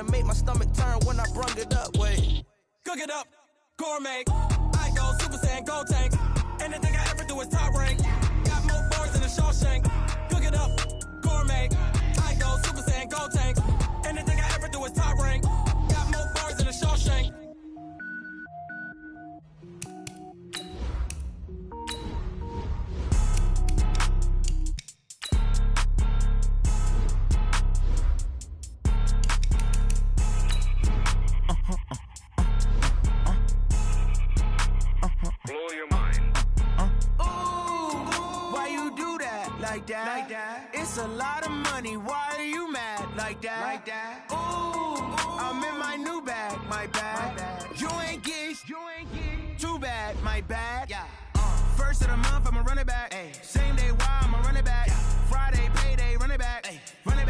to make my stomach turn when I brung it up. Wait. Cook it up, gourmet. I go Super Saiyan, gold tank. Anything I ever do is top rank. Got more bars than a Shawshank. Cook it up, gourmet. I go Super Saiyan, gold tank. Anything I ever do is top rank. Got more bars than a Shawshank. Blow your mind. Why you do that? Like that? It's a lot of money. Why are you mad? Like that? Ooh, I'm in my new bag. My bad. You ain't geek. Too bad. My bad. Yeah. First of the month, I'ma run it back. Ay. Same day, why I'ma run it back. Yeah. Friday, payday, run it back. Ay. Run it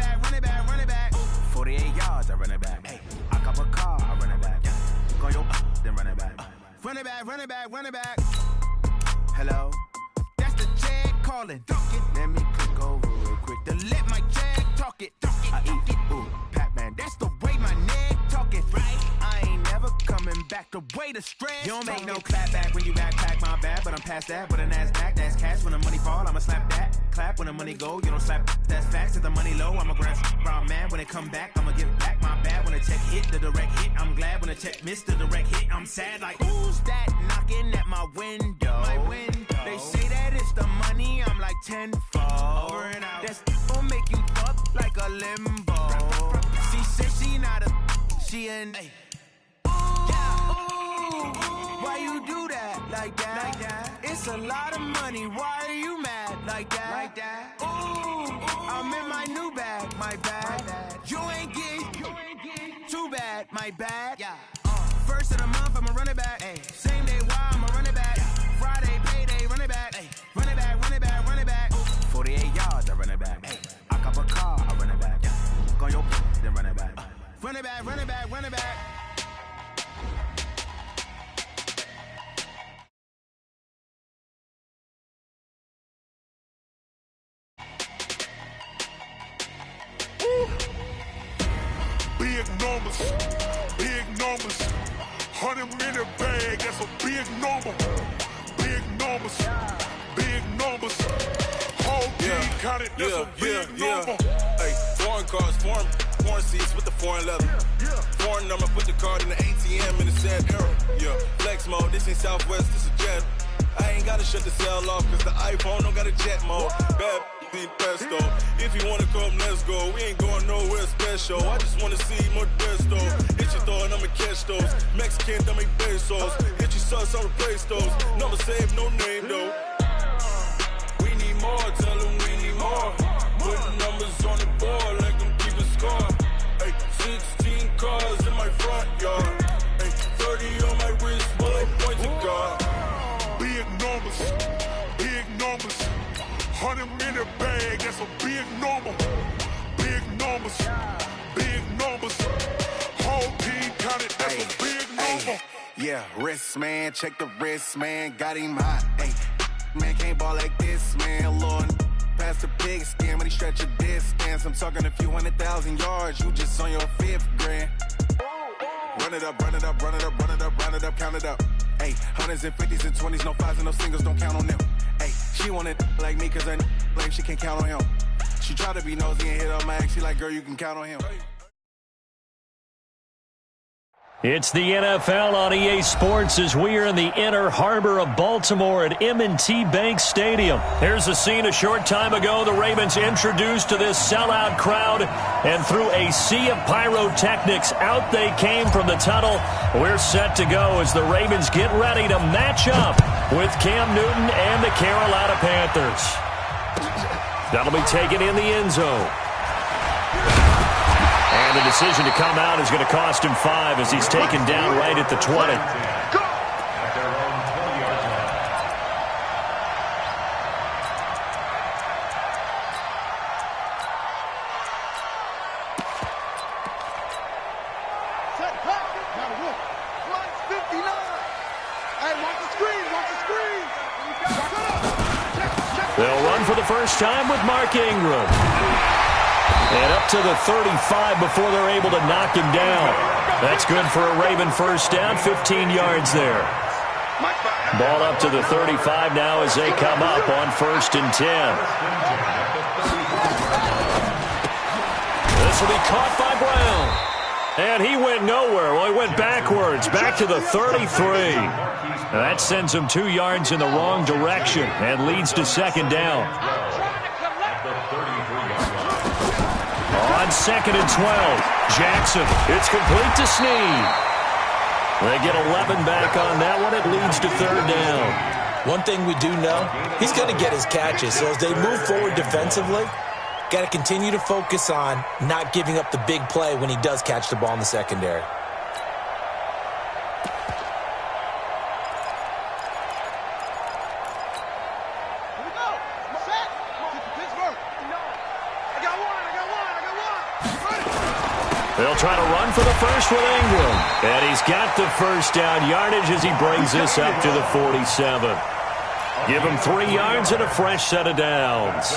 back. 48 yards, I run it back. Ay. I cop a car, I run it back. Yeah. Go your then run it back. Run it back. Hello? That's the check calling. Let me click over real quick to let my check talk it. I eat it. Ooh, Pac-Man, that's the way my neck talking. Right? I ain't never coming back. The way the stress. You don't make no clap back when you backpack, my bad. But I'm past that. With a NASDAQ, that's cash. When the money fall, I'ma slap that. Clap when the money go, you don't slap. That's facts. If the money low, I'ma grab brown man. When it come back, I'ma give back my bad. When the check hit, the direct hit. I'm glad when the check missed the direct hit. I'm sad like, who's that knocking at my window? They say that it's the money, I'm like tenfold. Over and out. That's gon' make you fuck like a limbo. She said she not a, she an. Why you do that? Like that? It's a lot of money. Why are you mad? Like that? Ooh, I'm in my new bag. My bad. You ain't geek. Too bad. My bad. Yeah. First of the month, I'ma run it back. Ay. Same day, why I'ma run it back. Friday, payday, run it back. Ay. Run it back. 48 yards, I run it back. Ay. I cop a car, I run it back. Go your then run it back. Run it back. Big numbers, 100 minute bag, that's a big number. Big numbers, whole team counted, that's a big number. Hey, foreign cars, foreign seats with the foreign leather. Foreign number, put the card in the ATM in the sad era. Yeah, flex mode, this ain't Southwest, this is Jet. I ain't gotta shut the cell off, cause the iPhone don't got a jet mode. Bad need pesto. If you wanna come, let's go. We ain't going nowhere special. I just wanna see more desto. Hit your thought, I'ma catch those. Mexican, don't make pesos. Hit your sauce, I'll replace those. Number save, no name though. We need more, tell them we need more. Put numbers on the board, like them keep a score. Hey, 16 cars in my front yard. Hey, 30 on my wrist, while I point to God. Big numbers, 100 minute bag, that's a big number. Big numbers, whole team counted, that's a big number. Yeah, wrist man, check the wrist man, got him hot. Ay, man can't ball like this, man. Lord, past the pig skin when he stretch a distance. I'm talking a few 100,000 yards, you just on your 5th grand. Run it up, count it up. Ay, hundreds and 50s and 20s, no 5s and no singles, don't count on them. Ay, she want it like me, cause her blame, she can't count on him. She try to be nosy and hit up my ex, she like, girl, you can count on him. It's the NFL on EA Sports as we are in the inner harbor of Baltimore at M&T Bank Stadium. Here's a scene a short time ago. The Ravens introduced to this sellout crowd, and through a sea of pyrotechnics, out they came from the tunnel. We're set to go as the Ravens get ready to match up with Cam Newton and the Carolina Panthers. That'll be taken in the end zone. And the decision to come out is going to cost him 5 as he's taken down right at the 20. They'll run for the first time with Mark Ingram. And up to the 35 before they're able to knock him down. That's good for a Raven first down, 15 yards there. Ball up to the 35 now as they come up on 1st and 10. This will be caught by Brown. And he went nowhere. Well, he went backwards, back to the 33. That sends him 2 yards in the wrong direction and leads to 2nd down. On 2nd and 12, Jackson. It's complete to Snead. They get 11 back on that one. It leads to 3rd down. One thing we do know, he's going to get his catches. So as they move forward defensively, got to continue to focus on not giving up the big play when he does catch the ball in the secondary. They'll try to run for the first with Ingram. And he's got the first down yardage as he brings this up to the 47. Give him 3 yards and a fresh set of downs.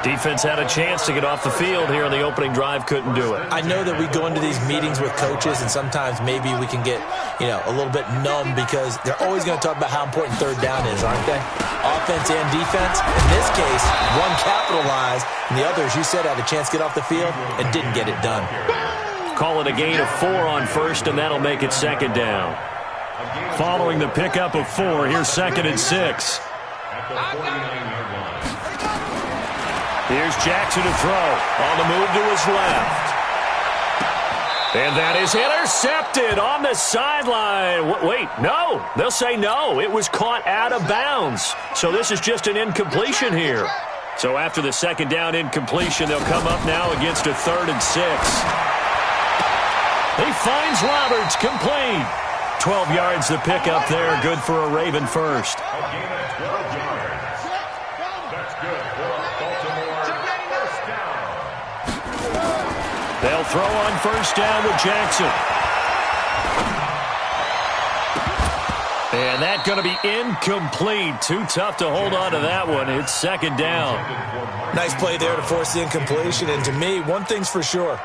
Defense had a chance to get off the field here on the opening drive, couldn't do it. I know that we go into these meetings with coaches, and sometimes maybe we can get, a little bit numb because they're always going to talk about how important 3rd down is, aren't they? Offense and defense. In this case, one capitalized, and the other, as you said, had a chance to get off the field and didn't get it done. Call it a gain of 4 on 1st, and that'll make it 2nd down. Following the pickup of 4, here's 2nd and 6. Here's Jackson to throw. On the move to his left. And that is intercepted on the sideline. Wait, no. They'll say no. It was caught out of bounds. So this is just an incompletion here. So after the 2nd down incompletion, they'll come up now against a 3rd and 6. He finds Roberts, complete. 12 yards to pick up there, good for a Raven first. They'll throw on 1st down with Jackson. And that's going to be incomplete. Too tough to hold on to that one. It's 2nd down. Nice play there to force the incompletion. And to me, one thing's for sure.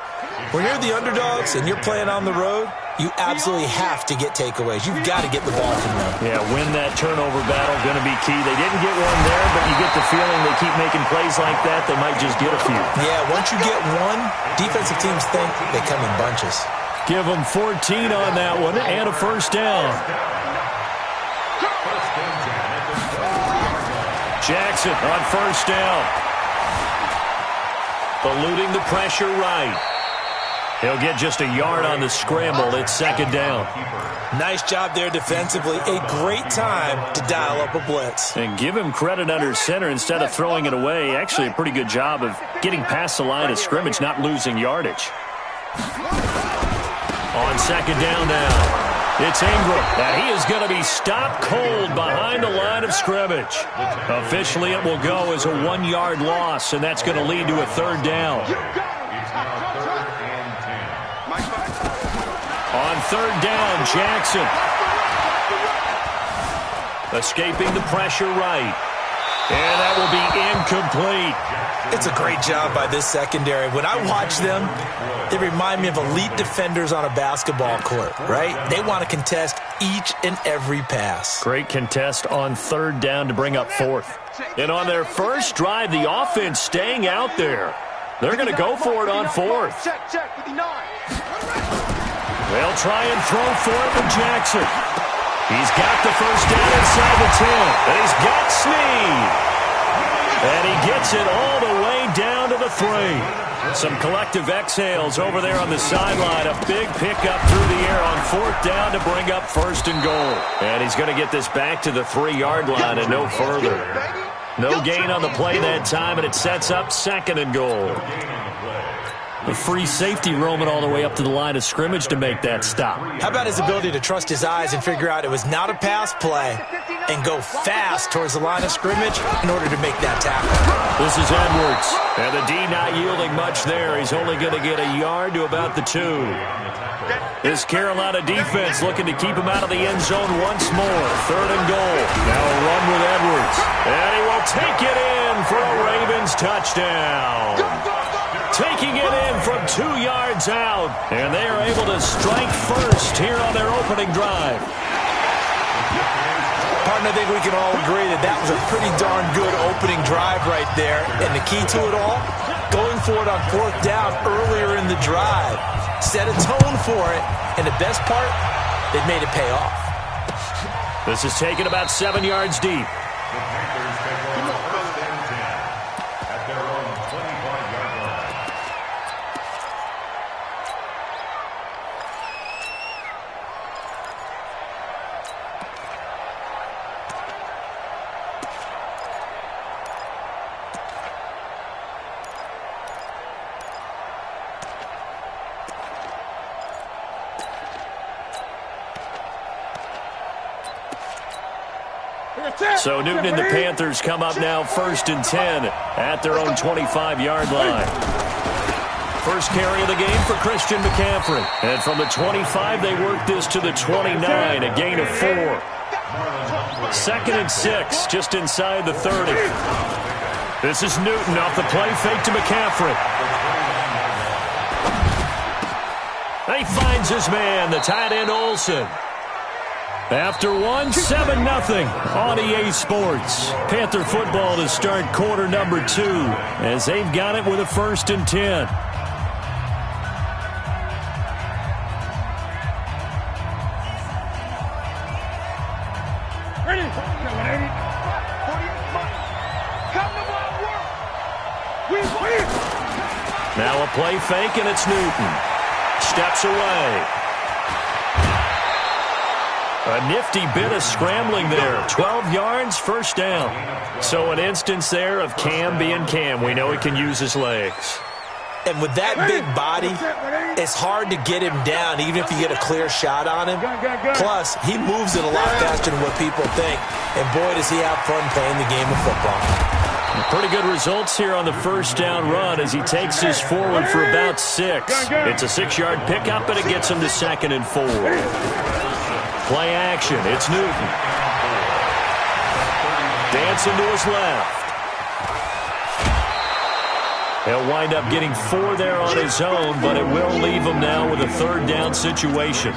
When you're the underdogs and you're playing on the road, you absolutely have to get takeaways. You've got to get the ball from them. Yeah, win that turnover battle, going to be key. They didn't get one there, but you get the feeling they keep making plays like that, they might just get a few. Yeah, once you get one, defensive teams think they come in bunches. Give them 14 on that one and a 1st down. Jackson on 1st down. Eluding the pressure right. He'll get just a yard on the scramble. It's 2nd down. Nice job there defensively. A great time to dial up a blitz. And give him credit under center instead of throwing it away. Actually a pretty good job of getting past the line of scrimmage, not losing yardage. On 2nd down now. It's Ingram. Now he is going to be stopped cold behind the line of scrimmage. Officially it will go as a 1-yard loss, and that's going to lead to a 3rd down. On 3rd down, Jackson. Escaping the pressure right. And that will be incomplete. It's a great job by this secondary. When I watch them, they remind me of elite defenders on a basketball court, right? They want to contest each and every pass. Great contest on 3rd down to bring up 4th. And on their first drive, the offense staying out there. They're going to go for it on 4th. They'll try and throw for it with Jackson. He's got the first down inside the 10. And he's got Snead. And he gets it all the way down to the 3. Some collective exhales over there on the sideline. A big pickup through the air on 4th down to bring up 1st and goal. And he's going to get this back to the 3-yard line and no further. No gain on the play that time, and it sets up 2nd and goal. A free safety roaming all the way up to the line of scrimmage to make that stop. How about his ability to trust his eyes and figure out it was not a pass play and go fast towards the line of scrimmage in order to make that tackle? This is Edwards. And the D not yielding much there. He's only going to get a yard to about the 2. This Carolina defense looking to keep him out of the end zone once more. 3rd and goal. Now a run with Edwards. And he will take it in for a Ravens touchdown. Take taking it in from 2 yards out. And they are able to strike first here on their opening drive. Partner, I think we can all agree that that was a pretty darn good opening drive right there. And the key to it all, going for it on 4th down earlier in the drive. Set a tone for it. And the best part, they've made it pay off. This is taken about 7 yards deep. So Newton and the Panthers come up now 1st and 10 at their own 25-yard line. First carry of the game for Christian McCaffrey. And from the 25, they work this to the 29, a gain of 4. 2nd and 6, just inside the 30. This is Newton off the play fake to McCaffrey. He finds his man, the tight end Olsen. After 1, 7-0 on EA Sports. Panther football to start quarter number 2 as they've got it with a 1st and 10. Now a play fake, and it's Newton. Steps away. A nifty bit of scrambling there. 12 yards, 1st down. So an instance there of Cam being Cam. We know he can use his legs. And with that big body, it's hard to get him down, even if you get a clear shot on him. Plus, he moves it a lot faster than what people think. And boy, does he have fun playing the game of football. Pretty good results here on the 1st down run as he takes this forward for about 6. It's a 6-yard pickup, and it gets him to 2nd and 4. Play action. It's Newton. Dancing to his left. He'll wind up getting 4 there on his own, but it will leave him now with a 3rd down situation.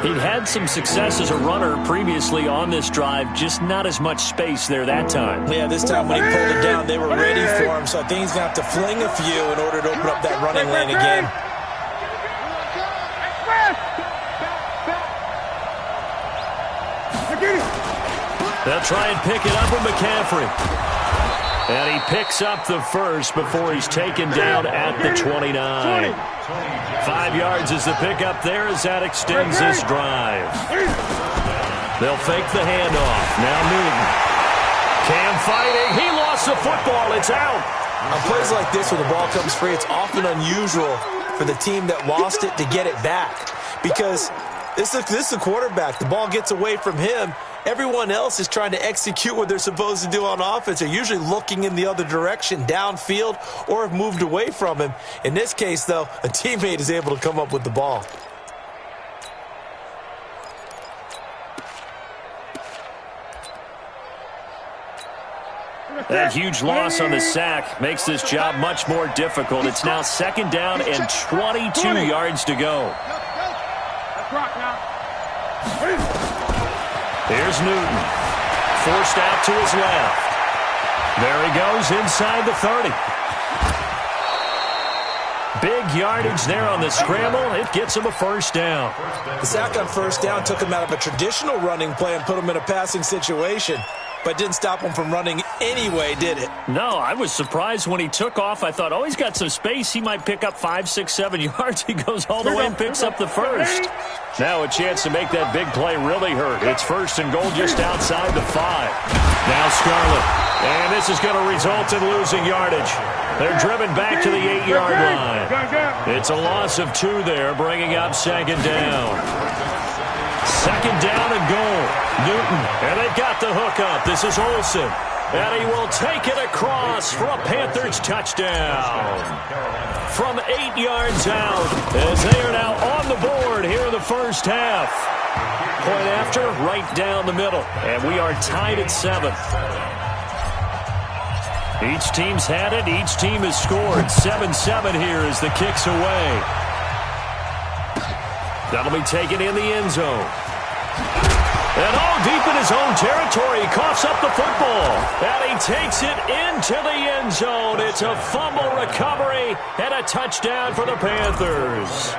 He'd had some success as a runner previously on this drive, just not as much space there that time. Yeah, this time when he pulled it down, they were ready for him, so I think he's going to have to fling a few in order to open up that running lane again. They'll try and pick it up with McCaffrey. And he picks up the 1st before he's taken down at the 29. 5 yards is the pickup there as that extends this drive. They'll fake the handoff. Now Newton. Cam fighting. He lost the football. It's out. On plays like this where the ball comes free, it's often unusual for the team that lost it to get it back. Because this is the quarterback. The ball gets away from him. Everyone else is trying to execute what they're supposed to do on offense. They're usually looking in the other direction, downfield, or have moved away from him. In this case, though, a teammate is able to come up with the ball. That huge loss on the sack makes this job much more difficult. It's now 2nd down and 22 yards to go. Here's Newton. Forced out to his left. There he goes inside the 30. Big yardage there on the scramble. It gets him a 1st down. The sack on 1st down took him out of a traditional running play and put him in a passing situation. But didn't stop him from running anyway, did it? No, I was surprised when he took off. I thought, oh, he's got some space. He might pick up 5, 6, 7 yards. He goes all the way and picks up the 1st. Now a chance to make that big play really hurt. It's 1st and goal just outside the 5. Now Scarlett. And this is going to result in losing yardage. They're driven back to the 8-yard line. It's a loss of 2 there, bringing up 2nd down. 2nd down and goal. Newton, and they've got the hook up. This is Olsen, and he will take it across for a Panthers touchdown. From 8 yards out, as they are now on the board here in the 1st half. Point after, right down the middle, and we are tied at 7. Each team's had it. Each team has scored. 7-7 here as the kick's away. That'll be taken in the end zone. And all deep in his own territory, he coughs up the football. And he takes it into the end zone. It's a fumble recovery and a touchdown for the Panthers.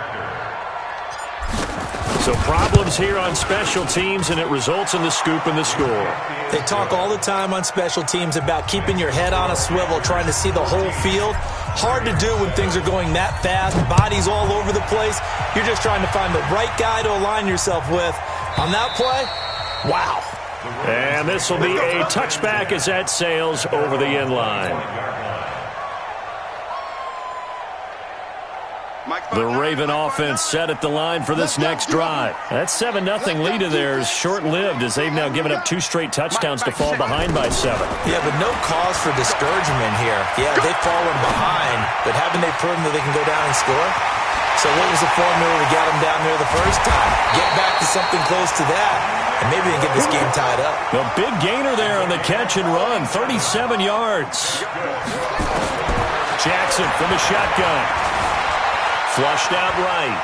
So problems here on special teams, and it results in the scoop and the score. They talk all the time on special teams about keeping your head on a swivel, trying to see the whole field. Hard to do when things are going that fast, bodies all over the place. You're just trying to find the right guy to align yourself with. On that play, wow. And this will be a touchback as that sails over the end line. The Raven offense set at the line for this next drive. That 7-0 lead of theirs short-lived as they've now given up 2 straight touchdowns to fall behind by 7. Yeah, but no cause for discouragement here. Yeah, they've fallen behind, but haven't they proven that they can go down and score? So what was the formula to get them down there the first time? Get back to something close to that, and maybe they can get this game tied up. The big gainer there on the catch and run, 37 yards. Jackson from the shotgun. Flushed out right.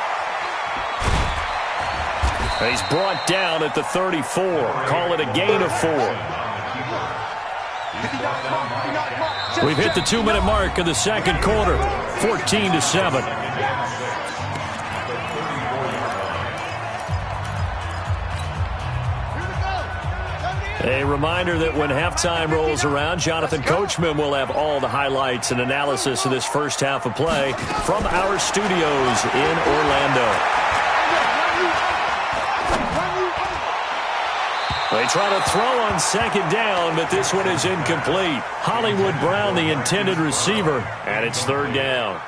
He's brought down at the 34. Call it a gain of 4. We've hit the 2-minute mark of the second quarter. 14-7. A reminder that when halftime rolls around, Jonathan Coachman will have all the highlights and analysis of this first half of play from our studios in Orlando. They try to throw on second down, but this one is incomplete. Hollywood Brown, the intended receiver, and it's third down.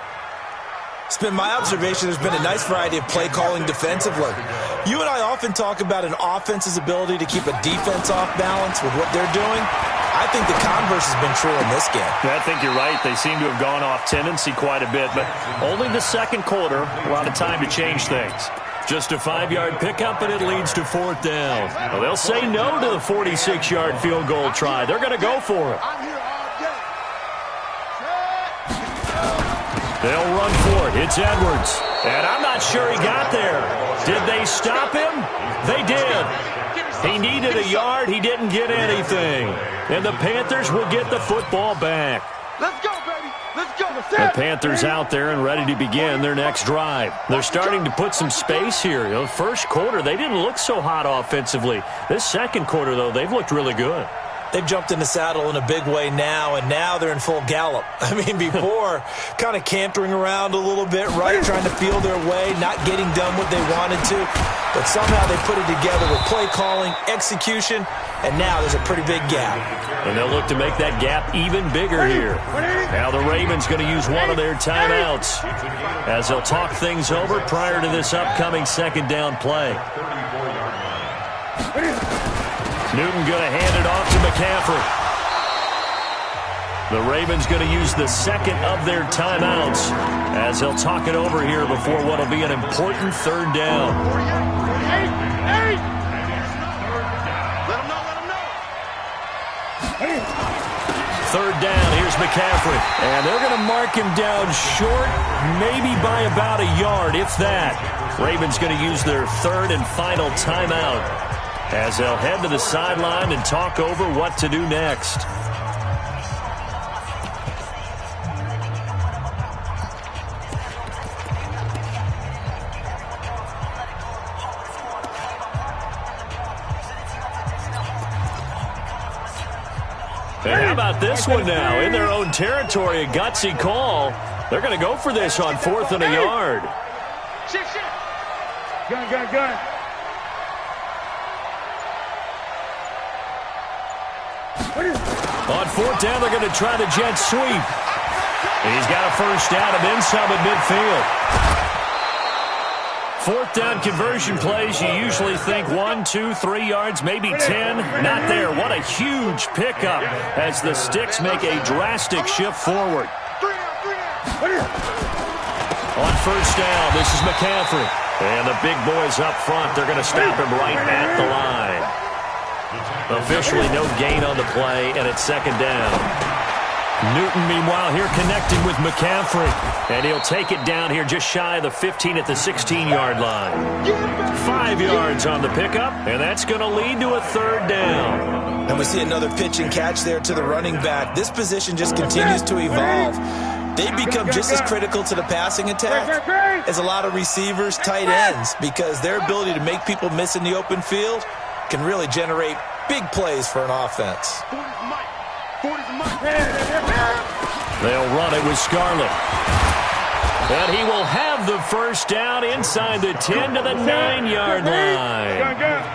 It's been my observation there's been a nice variety of play calling defensively. You and I often talk about an offense's ability to keep a defense off balance with what they're doing. I think the converse has been true in this game. I think you're right. They seem to have gone off tendency quite a bit, but only the second quarter, a lot of time to change things. Just a 5-yard pickup, and it leads to fourth down. Well, they'll say no to the 46-yard field goal try. They're going to go for it. They'll run for it. It's Edwards. And I'm not sure he got there. Did they stop him? They did. He needed a yard. He didn't get anything. And the Panthers will get the football back. Let's go, baby. Let's go. The Panthers out there and ready to begin their next drive. They're starting to put some space here. You know, first quarter, they didn't look so hot offensively. This second quarter, though, they've looked really good. They've jumped in the saddle in a big way now, and now they're in full gallop. I mean, before, kind of cantering around a little bit, right, trying to feel their way, not getting done what they wanted to. But somehow they put it together with play calling, execution, and now there's a pretty big gap. And they'll look to make that gap even bigger here. Now the Ravens going to use one of their timeouts as they'll talk things over prior to this upcoming second down play. Newton going to hand it off to McCaffrey. The Ravens going to use the second of their timeouts as they'll talk it over here before what will be an important third down. Third down, here's McCaffrey. And they're going to mark him down short, maybe by about a yard, if that. Ravens going to use their third and final timeout as they'll head to the sideline and talk over what to do next. And how about this one now? In their own territory, a gutsy call. They're going to go for this on fourth and a yard. Gun. On fourth down, they're going to try the jet sweep. He's got a first down and then some at midfield. Fourth down conversion plays, you usually think 1, 2, 3 yards, maybe 10. Not there. What a huge pickup as the Sticks make a drastic shift forward. On first down, this is McCaffrey. And the big boys up front, they're going to stop him right at the line. Officially no gain on the play, and it's second down. Newton, meanwhile, here connecting with McCaffrey. And he'll take it down here just shy of the 15 at the 16-yard line. 5 yards on the pickup, and that's going to lead to a third down. And we see another pitch and catch there to the running back. This position just continues to evolve. They become just as critical to the passing attack as a lot of receivers, tight ends, because their ability to make people miss in the open field can really generate big plays for an offense. They'll run it with Scarlett. And he will have the first down inside the 10 to the 9-yard line.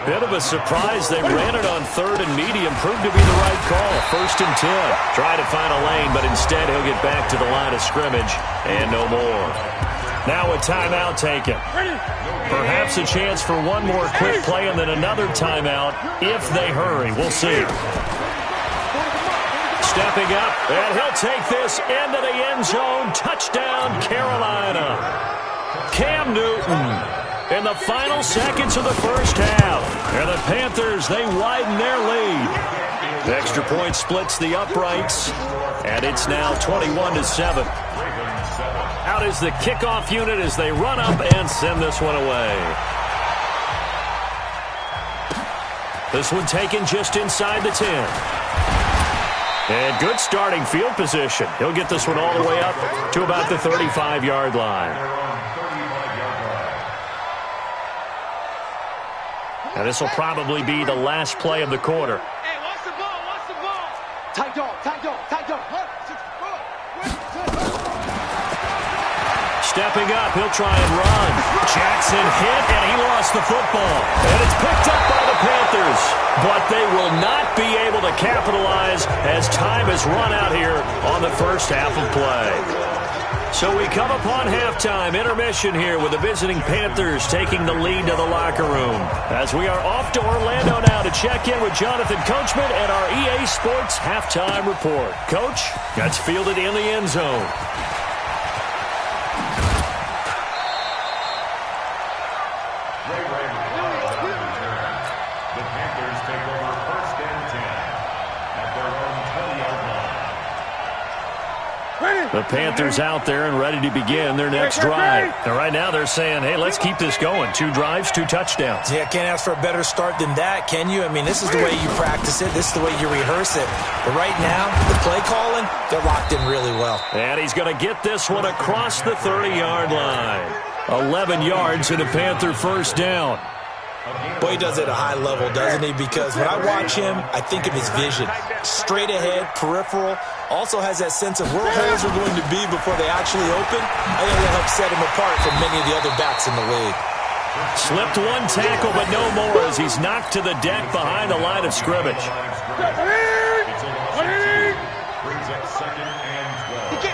Bit of a surprise. They ran it on 3rd and medium. Proved to be the right call. 1st and 10. Try to find a lane, but instead he'll get back to the line of scrimmage and no more. Now a timeout taken. Perhaps a chance for one more quick play and then another timeout if they hurry. We'll see. Stepping up, and he'll take this into the end zone. Touchdown, Carolina. Cam Newton in the final seconds of the first half. And the Panthers, they widen their lead. The extra point splits the uprights, and it's now 21-7. Out is the kickoff unit as they run up and send this one away. This one taken just inside the 10. And good starting field position. He'll get this one all the way up to about the 35-yard line. And this will probably be the last play of the quarter. Hey, watch the ball, watch the ball. Tight dog, tight dog, tight dog. Stepping up, he'll try and run. Jackson hit, and he lost the football. And it's picked up by the Panthers. But they will not be able to capitalize as time has run out here on the first half of play. So we come upon halftime, intermission here with the visiting Panthers taking the lead to the locker room. As we are off to Orlando now to check in with Jonathan Coachman and our EA Sports halftime report. Coach, that's fielded in the end zone. The Panthers out there and ready to begin their next drive. And right now they're saying, hey, let's keep this going. 2 drives, 2 touchdowns. Yeah, can't ask for a better start than that, can you? I mean, this is the way you practice it. This is the way you rehearse it. But right now, the play calling, they're locked in really well. And he's going to get this one across the 30-yard line. 11 yards and a Panther first down. Boy, he does it at a high level, doesn't he? Because when I watch him, I think of his vision. Straight ahead, peripheral. Also has that sense of where holes are going to be before they actually open. I think that helps set him apart from many of the other backs in the league. Slipped one tackle, but no more as he's knocked to the deck behind the line of scrimmage. Brings up 2nd and 12.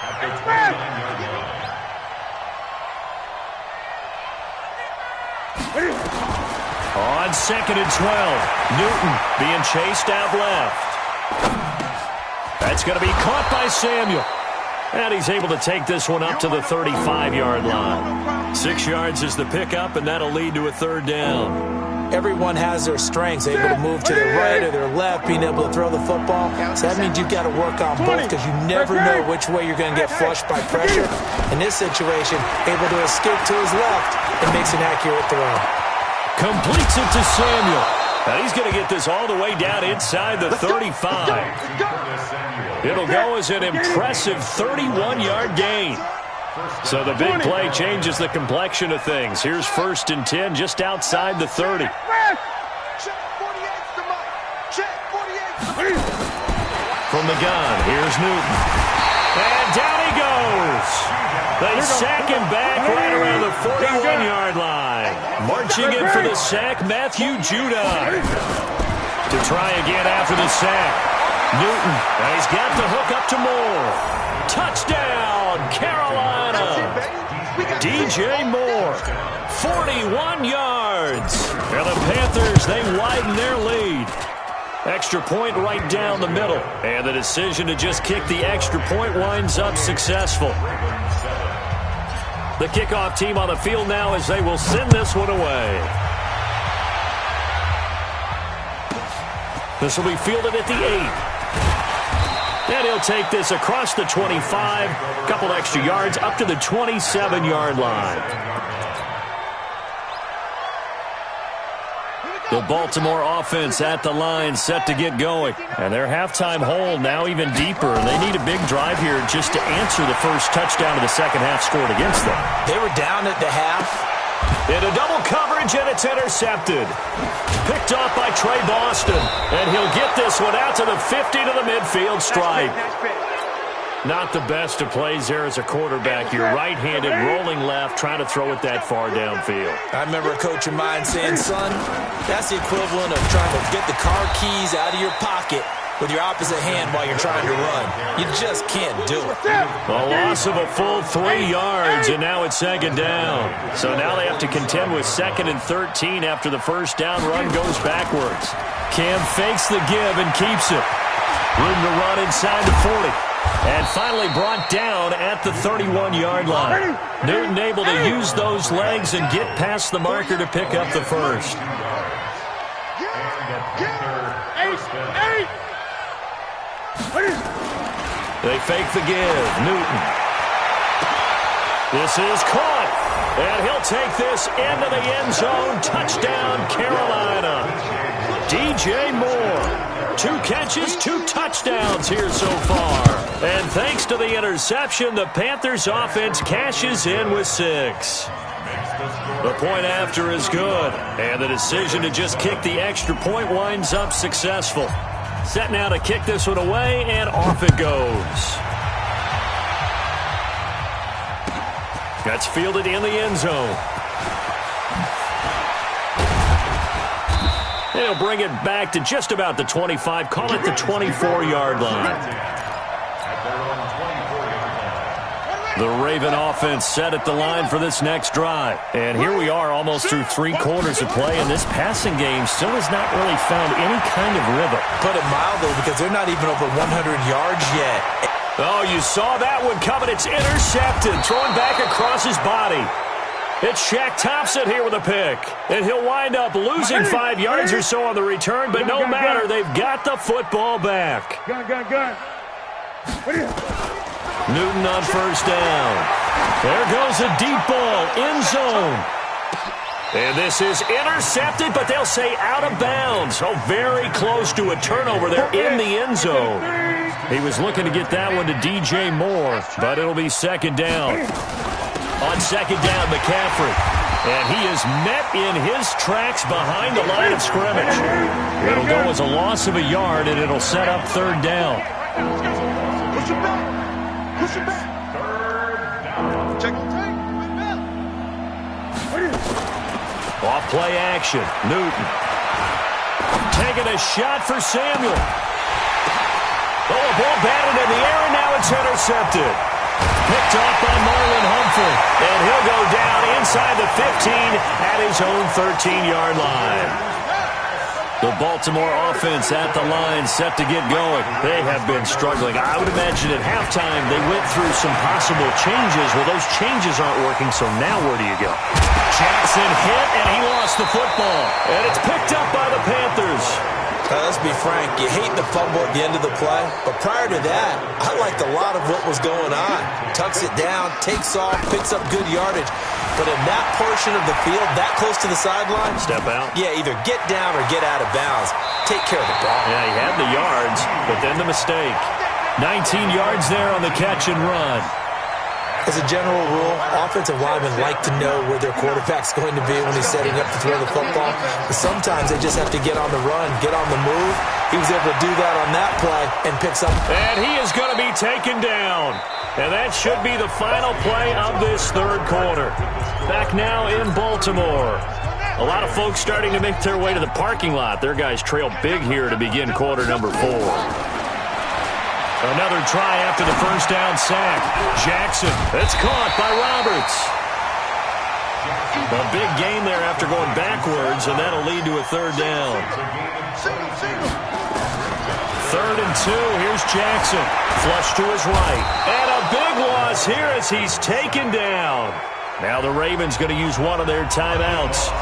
At the 29-yard line. On 2nd and 12, Newton being chased out left. That's going to be caught by Samuel. And he's able to take this one up to the 35-yard line. 6 yards is the pickup, and that'll lead to a third down. Everyone has their strengths, able to move to their right or their left, being able to throw the football. So that means you've got to work on both because you never know which way you're going to get flushed by pressure. In this situation, able to escape to his left and makes an accurate throw. Completes it to Samuel. And he's going to get this all the way down inside the 35. It'll go as an impressive 31-yard gain. So the big play changes the complexion of things. Here's 1st and 10 just outside the 30. From the gun, here's Newton. And down he goes. They sack him back right around the 41-yard line. Marching in for the sack, Matthew Judah. To try again after the sack. Newton, and he's got the hook up to Moore. Touchdown, Carolina. DJ Moore, 41 yards. And the Panthers, they widen their lead. Extra point right down the middle. And the decision to just kick the extra point winds up successful. The kickoff team on the field now as they will send this one away. This will be fielded at the 8. And he'll take this across the 25, a couple extra yards up to the 27-yard line. The Baltimore offense at the line, set to get going. And their halftime hole now even deeper. And they need a big drive here just to answer the first touchdown of the second half scored against them. They were down at the half. In a double coverage, and it's intercepted. Picked off by Trey Boston. And he'll get this one out to the 50 to the midfield stripe. Not the best of plays there as a quarterback. You're right-handed, rolling left, trying to throw it that far downfield. I remember a coach of mine saying, son, that's the equivalent of trying to get the car keys out of your pocket with your opposite hand while you're trying to run. You just can't do it. A loss of a full 3 yards, and now it's second down. So now they have to contend with 2nd and 13 after the first down run goes backwards. Cam fakes the give and keeps it. Room to run inside the 40. And finally brought down at the 31-yard line. Newton able to use those legs and get past the marker to pick up the first. They fake the give. Newton. This is caught. And he'll take this into the end zone. Touchdown, Carolina. DJ Moore. 2 catches, 2 touchdowns here so far. And thanks to the interception, the Panthers offense cashes in with 6. The point after is good. And the decision to just kick the extra point winds up successful. Set now to kick this one away, and off it goes. That's fielded in the end zone. They'll bring it back to just about the 25, call it the 24-yard line. The Raven offense set at the line for this next drive. And here we are almost through 3 quarters of play, and this passing game still has not really found any kind of rhythm. Put it mildly, because they're not even over 100 yards yet. Oh, you saw that one coming. It's intercepted, throwing back across his body. It's Shaq Thompson here with a pick. And he'll wind up losing 5 yards or so on the return, but no matter, they've got the football back. Newton on first down. There goes a deep ball, end zone. And this is intercepted, but they'll say out of bounds. Oh, very close to a turnover there in the end zone. He was looking to get that one to DJ Moore, but it'll be second down. On second down, McCaffrey. And he is met in his tracks behind the line of scrimmage. It'll go as a loss of a yard, and it'll set up third down. Push it back. Push it back. Check the tape. Off play action. Newton. Taking a shot for Samuel. Oh, a ball batted in the air, and now it's intercepted. Picked off by Marlon Humphrey. And he'll go down inside the 15 at his own 13-yard line. The Baltimore offense at the line set to get going. They have been struggling. I would imagine at halftime they went through some possible changes. Well, those changes aren't working, so now where do you go? Jackson hit, and he lost the football. And it's picked up by the Panthers. Let's be frank, you hate the fumble at the end of the play, but prior to that, I liked a lot of what was going on. Tucks it down, takes off, picks up good yardage. But in that portion of the field, that close to the sideline, step out. Yeah, either get down or get out of bounds. Take care of the ball. Yeah, he had the yards, but then the mistake. 19 yards there on the catch and run. As a general rule, offensive linemen like to know where their quarterback's going to be when he's setting up to throw the football. But sometimes they just have to get on the run, get on the move. He was able to do that on that play and picks up. And he is going to be taken down. And that should be the final play of this third quarter. Back now in Baltimore. A lot of folks starting to make their way to the parking lot. Their guys trail big here to begin quarter number 4. Another try after the first down sack. Jackson, that's caught by Roberts. A big gain there after going backwards, and that'll lead to a third down. 3rd and 2, here's Jackson. Flush to his right. And a big loss here as he's taken down. Now the Ravens going to use one of their timeouts.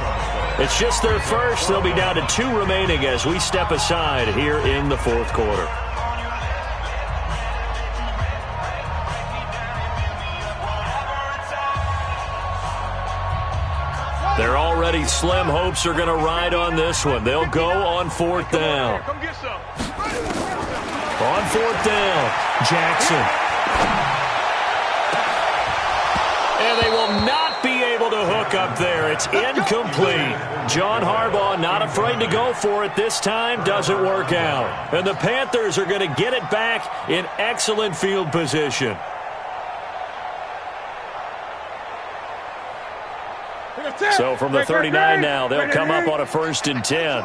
It's just their first. They'll be down to 2 remaining as we step aside here in the fourth quarter. Their already slim hopes are going to ride on this one. They'll go on 4th down. Come get some. On 4th down, Jackson. And they will not be able to hook up there. It's incomplete. John Harbaugh not afraid to go for it this time. Doesn't work out. And the Panthers are going to get it back in excellent field position. So from the 39 now, they'll come up on a 1st and 10.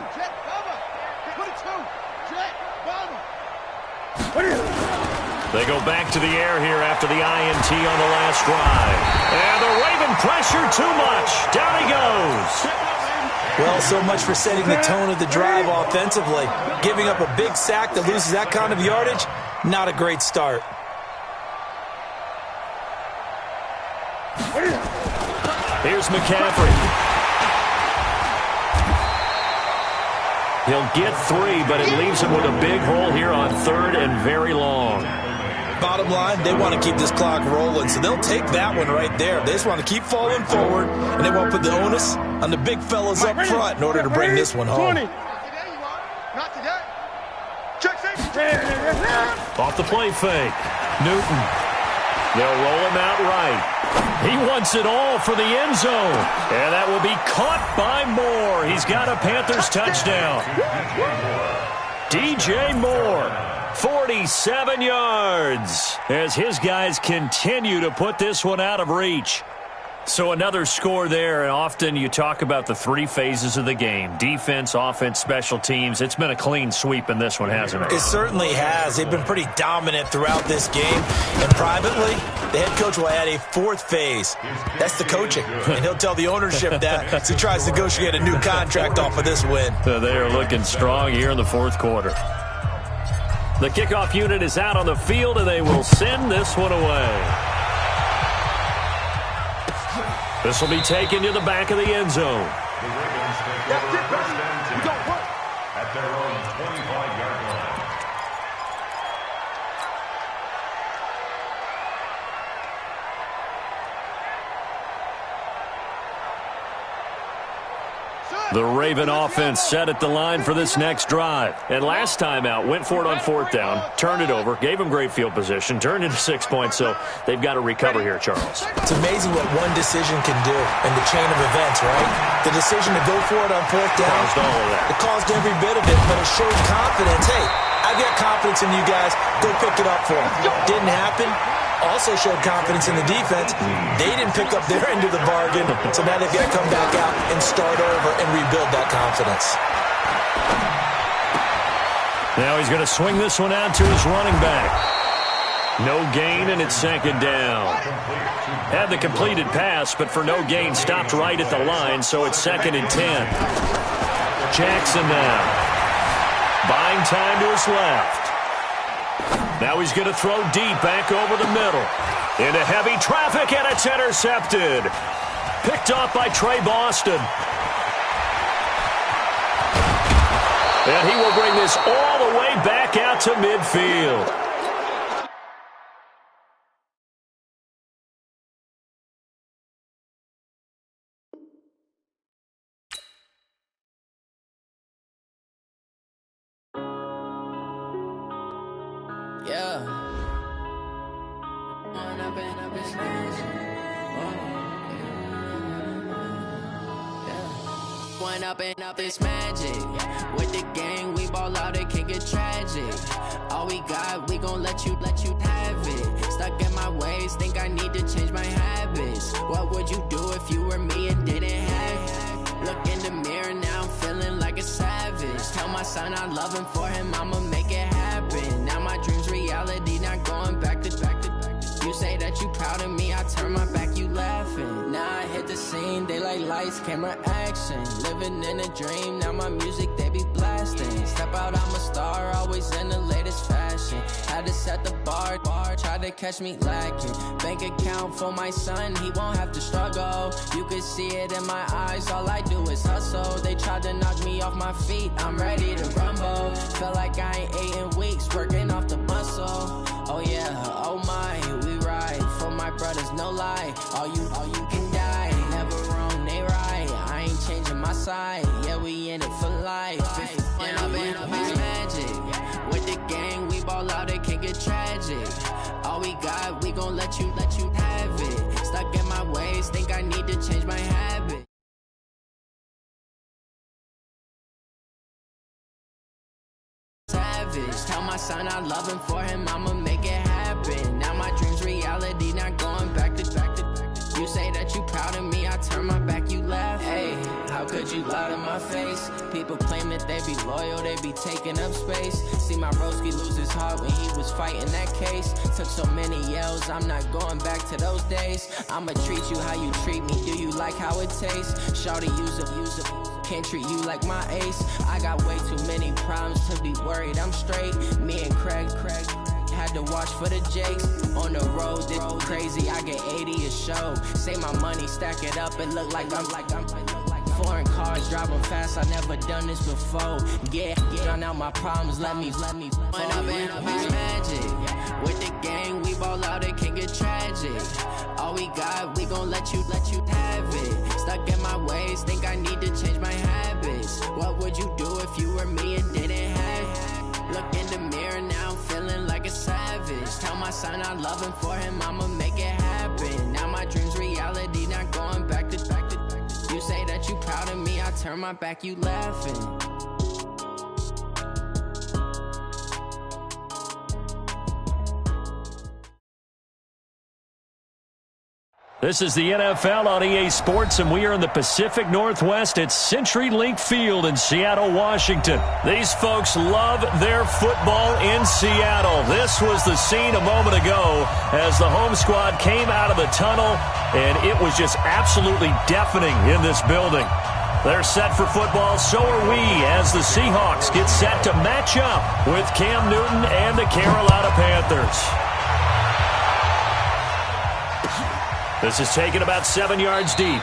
They go back to the air here after the INT on the last drive. And the Raven pressure too much. Down he goes. Well, so much for setting the tone of the drive offensively. Giving up a big sack that loses that kind of yardage, not a great start. Here's McCaffrey. He'll get 3, but it leaves him with a big hole here on 3rd and very long. Bottom line, they want to keep this clock rolling, so they'll take that one right there. They just want to keep falling forward, and they want to put the onus on the big fellas up front in order to bring this one home. Not today. Check safety. Off the play fake. Newton. They'll roll him out right. He wants it all for the end zone. And that will be caught by Moore. He's got a Panthers touchdown. DJ Moore, 47 yards, as his guys continue to put this one out of reach. So another score there, and often you talk about the 3 phases of the game. Defense, offense, special teams. It's been a clean sweep in this one, hasn't it? It certainly has. They've been pretty dominant throughout this game. And privately, the head coach will add a 4th phase. That's the coaching. And he'll tell the ownership that as he tries to negotiate a new contract off of this win. They are looking strong here in the 4th quarter. The kickoff unit is out on the field, and they will send this one away. This will be taken to the back of the end zone. At their own 25-yard line. The Raven offense set at the line for this next drive. And last time out, went for it on 4th down, turned it over, gave them great field position, turned into 6 points, so they've got to recover here, Charles. It's amazing what one decision can do in the chain of events, right? The decision to go for it on 4th down, Caused all of that. It caused every bit of it, but it showed confidence. Hey, I've got confidence in you guys. Go pick it up for them. Didn't happen. Also showed confidence in the defense. They didn't pick up their end of the bargain, so now they've got to come back out and start over and rebuild that confidence. Now he's going to swing this one out to his running back. No gain, and it's 2nd down. Had the completed pass, but for no gain, stopped right at the line, so it's 2nd and 10. Jackson now. Buying time to his left. Now he's going to throw deep back over the middle. Into heavy traffic, and it's intercepted. Picked off by Trey Boston. And he will bring this all the way back out to midfield. Up this magic with the gang, we ball out, it can get tragic. All we got, we gon' let you have it. Stuck in my ways, think I need to change my habits. What would you do if you were me and didn't have it? Look in the mirror, now I'm feeling like a savage. Tell my son I love him, for him I'ma make it happen. Now my dream's reality, not going back to back. You say that you proud of me, I turn my back, you laughing. Now I hit the scene, they like lights, camera, action. Living in a dream, now my music, they be blasting. Step out, I'm a star, always in the latest fashion. Had to set the bar, try to catch me lacking. Bank account for my son, he won't have to struggle. You can see it in my eyes, all I do is hustle. They tried to knock me off my feet, I'm ready to rumble. Feel like I ain't ate in weeks, working off the muscle. Oh yeah, oh my, we ride for my brothers, no lie. All you can die, never wrong, they right. I side. Yeah, we in it for life. When I'm in it's magic. With the gang, we ball out, it can get tragic. All we got, we gon' let you have it. Stuck in my ways, think I need to change my habit. Savage, tell my son I love him, for him I'ma make it happen. Now my dreams reality, not going back to. You say that you proud of me, I turn my back, you laugh. Hey, how could you lie to my face? People claim that they be loyal, they be taking up space. See my broski lose his heart when he was fighting that case. Took so many yells, I'm not going back to those days. I'ma treat you how you treat me, do you like how it tastes? Shawty, use up, can't treat you like my ace. I got way too many problems to be worried, I'm straight. Me and Craig had to watch for the Jakes. On the road, this crazy, I get 80 a show. Say my money, stack it up, it look like I'm foreign cars, driving fast, I never done this before. Get drown out my problems, let me. When I'm in it's magic. With the gang, we ball out, it can get tragic. All we got, we gon' let you have it. Stuck in my ways, think I need to change my habits. What would you do if you were me and didn't have it? Look in the mirror now, I'm feeling like a savage. Tell my son I love him, for him I'ma make it happen. Now my dreams reality, not going back to. You say that you proud of me, I turn my back, you laughing. This is the NFL on EA Sports, and we are in the Pacific Northwest at CenturyLink Field in Seattle, Washington. These folks love their football in Seattle. This was the scene a moment ago as the home squad came out of the tunnel, and it was just absolutely deafening in this building. They're set for football, so are we, as the Seahawks get set to match up with Cam Newton and the Carolina Panthers. This is taken about 7 yards deep.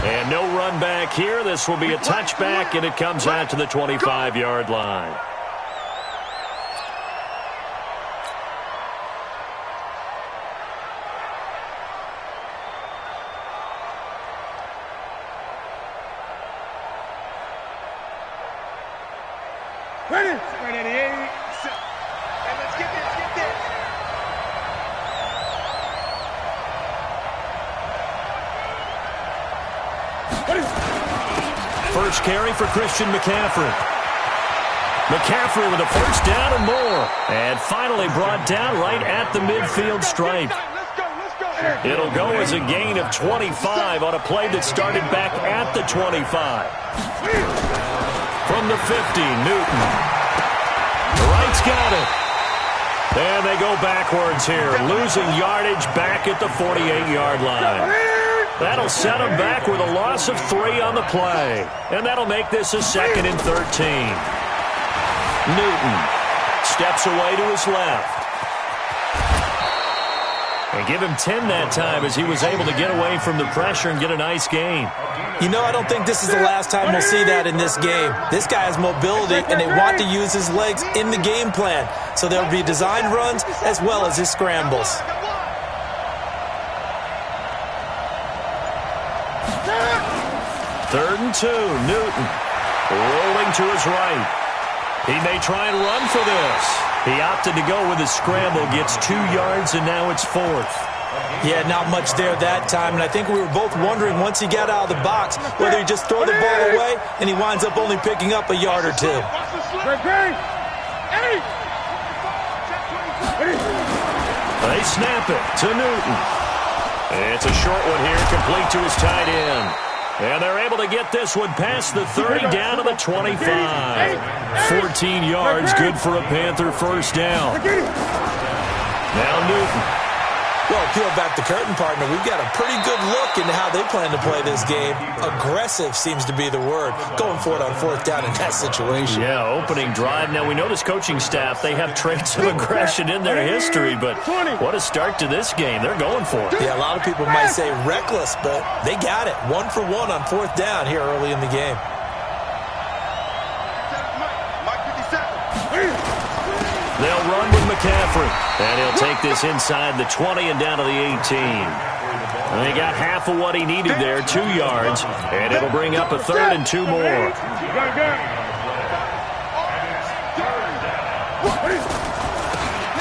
And no run back here. This will be a touchback, and it comes out to the 25-yard line. Ready? Right at the 8. Hey, let's get this. First carry for Christian McCaffrey. McCaffrey with a first down and more. And finally brought down right at the midfield stripe. It'll go as a gain of 25 on a play that started back at the 25. From the 50, Newton. The right's got it. And they go backwards here, losing yardage back at the 48-yard line. That'll set them back with a loss of 3 on the play. And that'll make this a 2nd and 13. Newton steps away to his left. And give him 10 that time as he was able to get away from the pressure and get a nice gain. You know, I don't think this is the last time we'll see that in this game. This guy has mobility, and they want to use his legs in the game plan. So there'll be designed runs as well as his scrambles. Third and 2, Newton rolling to his right. He may try and run for this. He opted to go with his scramble, gets 2 yards, and now it's 4th. Yeah, not much there that time, and I think we were both wondering once he got out of the box whether he just throw the ball away and he winds up only picking up a yard or 2. They snap it to Newton. It's a short one here, complete to his tight end. And they're able to get this one past the 30 down to the 25. 14 yards, good for a Panther first down. Now Newton. Well, peel back the curtain, partner. We've got a pretty good look into how they plan to play this game. Aggressive seems to be the word. Going for it on 4th down in that situation. Yeah, opening drive. Now, we know this coaching staff, they have traits of aggression in their history, but what a start to this game. They're going for it. Yeah, a lot of people might say reckless, but they got it. 1 for 1 on 4th down here early in the game. They'll run with McCaffrey, and he'll take this inside the 20 and down to the 18. And he got half of what he needed there, 2 yards, and it'll bring up a 3rd and 2 more.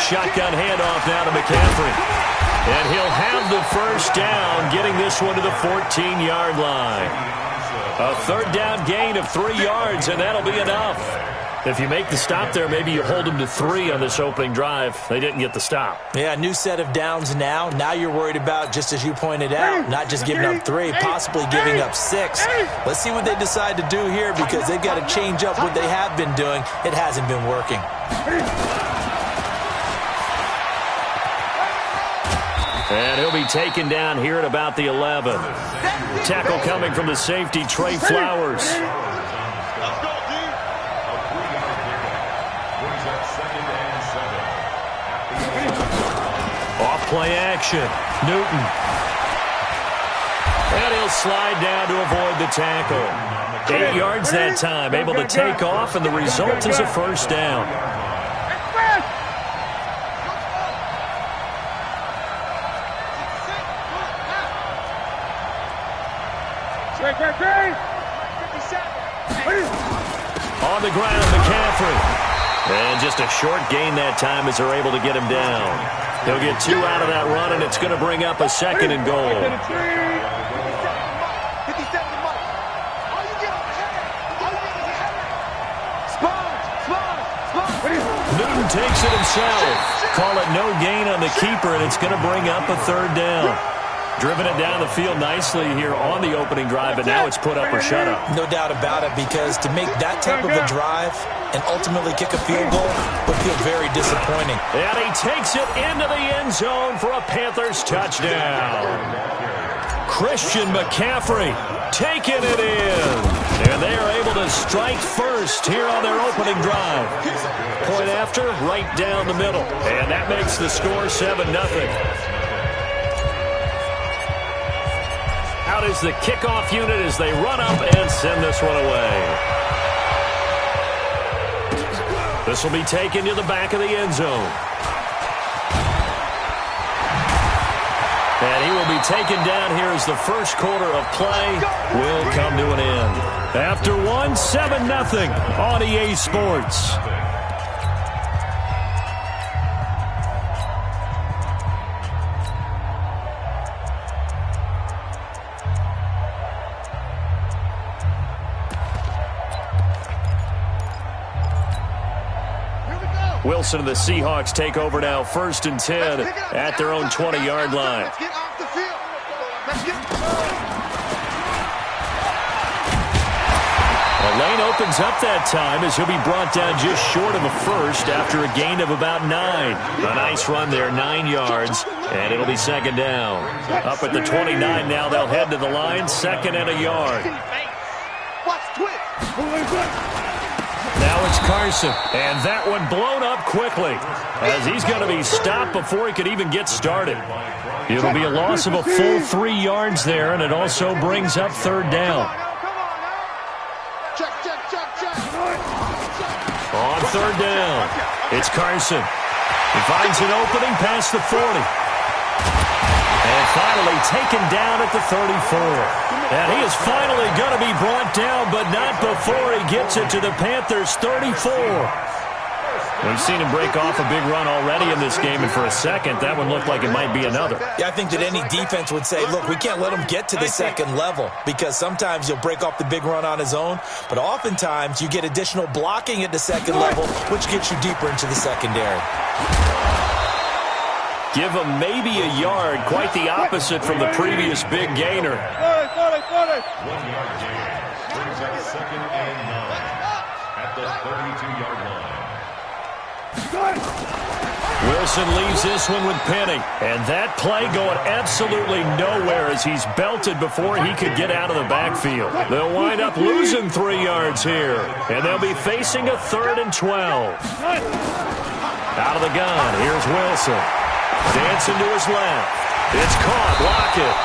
Shotgun handoff now to McCaffrey. And he'll have the first down, getting this one to the 14-yard line. A 3rd down gain of 3 yards, and that'll be enough. If you make the stop there, maybe you hold them to 3 on this opening drive. They didn't get the stop. Yeah, new set of downs now. Now you're worried about, just as you pointed out, not just giving up 3, possibly giving up 6. Let's see what they decide to do here, because they've got to change up what they have been doing. It hasn't been working. And he'll be taken down here at about the 11. Tackle coming from the safety, Trey Flowers. Off-play action. Newton. And he'll slide down to avoid the tackle. 8 yards that time, able to take off, and the result is a first down. On the ground, McCaffrey. And just a short gain that time as they're able to get him down. He'll get 2 out of that run, and it's going to bring up a 2nd and goal. Newton takes it himself. Call it no gain on the keeper, and it's going to bring up a 3rd down. Driven it down the field nicely here on the opening drive, but now it's put up or shut up. No doubt about it, because to make that type of a drive and ultimately kick a field goal would feel very disappointing. And he takes it into the end zone for a Panthers touchdown. Christian McCaffrey taking it in. And they are able to strike first here on their opening drive. Point after, right down the middle. And that makes the score 7-0. Out is the kickoff unit as they run up and send this one away. This will be taken to the back of the end zone. And he will be taken down here as the first quarter of play will come to an end. After 1, 7-0 on EA Sports. Wilson and the Seahawks take over now, 1st and 10 at their own 20-yard line. The lane opens up that time as he'll be brought down just short of a first after a gain of about 9. A nice run there, 9 yards, and it'll be 2nd down. Up at the 29 now, they'll head to the line, 2nd and a yard. Now it's Carson, and that one blown up quickly as he's going to be stopped before he could even get started. It'll be a loss of a full 3 yards there, and it also brings up 3rd down. On 3rd down, it's Carson. He finds an opening past the 40. And finally taken down at the 34. And he is finally going to be brought down, but not before he gets it to the Panthers' 34. We've seen him break off a big run already in this game, and for a second, that one looked like it might be another. Yeah, I think that any defense would say, look, we can't let him get to the 2nd level, because sometimes he'll break off the big run on his own, but oftentimes you get additional blocking at the 2nd level, which gets you deeper into the secondary. Give him maybe a yard, quite the opposite from the previous big gainer. 1 yard gain brings up 2nd and 9 at the 32-yard line. Wilson leaves this one with Penny, and that play going absolutely nowhere as he's belted before he could get out of the backfield. They'll wind up losing 3 yards here, and they'll be facing a 3rd and 12. Out of the gun, here's Wilson. Dancing to his left. It's caught. Lockett.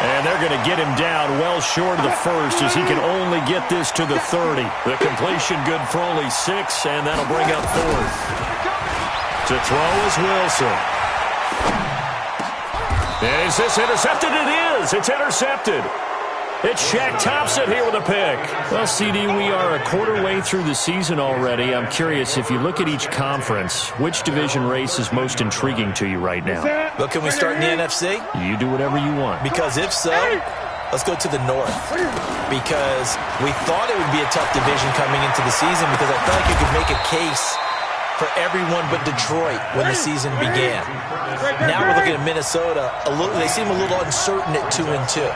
And they're going to get him down well short of the first as he can only get this to the 30. The completion good for only 6, and that'll bring up 4th. To throw is Wilson. Is this intercepted? It is. It's intercepted. It's Shaq Thompson here with a pick. Well, CD, we are a quarter way through the season already. I'm curious, if you look at each conference, which division race is most intriguing to you right now? Well, can we start in the NFC? You do whatever you want. Because if so, let's go to the North. Because we thought it would be a tough division coming into the season because I felt like you could make a case for everyone but Detroit when the season began. Now we're looking at Minnesota. They seem a little uncertain at 2-2.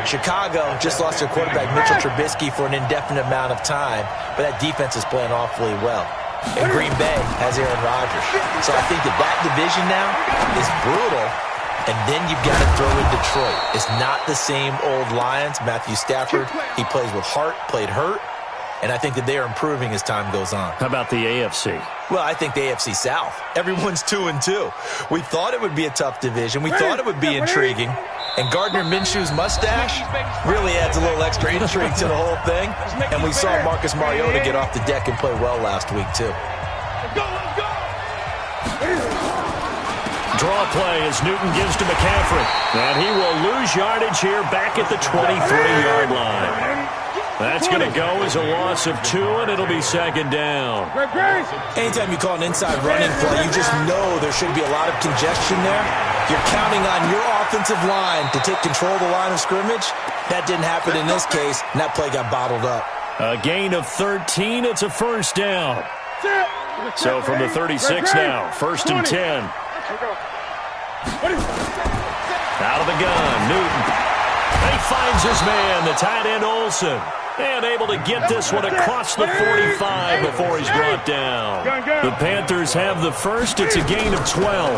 Chicago just lost their quarterback, Mitchell Trubisky, for an indefinite amount of time, but that defense is playing awfully well. And Green Bay has Aaron Rodgers. So I think that division now is brutal, and then you've got to throw in Detroit. It's not the same old Lions. Matthew Stafford, he plays with heart, played hurt, and I think that they are improving as time goes on. How about the AFC? Well, I think the AFC South. Everyone's 2-2. We thought it would be a tough division. We thought it would be intriguing. And Gardner Minshew's mustache really adds a little extra intrigue to the whole thing. And we saw Marcus Mariota get off the deck and play well last week, too. Draw play as Newton gives to McCaffrey. And he will lose yardage here back at the 23-yard line. That's going to go as a loss of 2, and it'll be second down. Anytime you call an inside running play, you just know there should be a lot of congestion there. You're counting on your offensive line to take control of the line of scrimmage. That didn't happen in this case, and that play got bottled up. A gain of 13. It's a first down. So from the 36 now, 1st and 10. Out of the gun, Newton. And he finds his man, the tight end Olsen. And able to get this one across the 45 before he's brought down. The Panthers have the first. It's a gain of 12.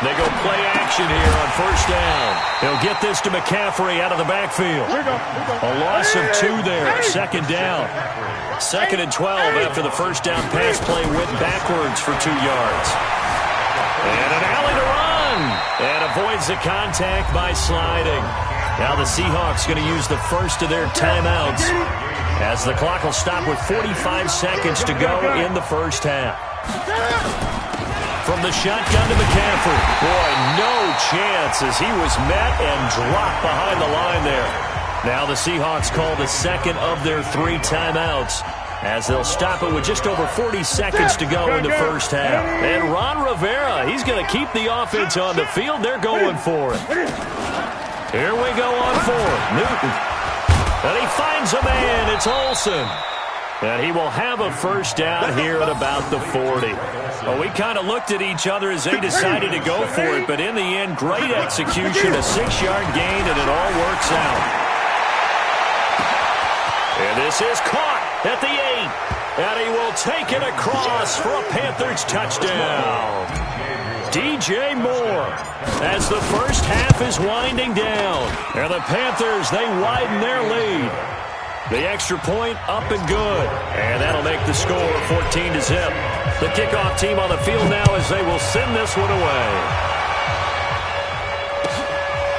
They go play action here on first down. He'll get this to McCaffrey out of the backfield. A loss of 2 there. Second down. 2nd and 12 after the first down pass play went backwards for 2 yards. And an alley to run. And avoids the contact by sliding. Now the Seahawks going to use the first of their timeouts as the clock will stop with 45 seconds to go in the first half. From the shotgun to McCaffrey. Boy, no chance as he was met and dropped behind the line there. Now the Seahawks call the second of their 3 timeouts as they'll stop it with just over 40 seconds to go in the first half. And Ron Rivera, he's going to keep the offense on the field. They're going for it. Here we go on 4. Newton. And he finds a man. It's Olsen. And he will have a first down here at about the 40. Well, we kind of looked at each other as they decided to go for it, but in the end, great execution, a 6-yard gain, and it all works out. And this is caught at the 8. And he will take it across for a Panthers touchdown. DJ Moore as the first half is winding down. And the Panthers, they widen their lead. The extra point up and good. And that'll make the score 14-0. The kickoff team on the field now as they will send this one away.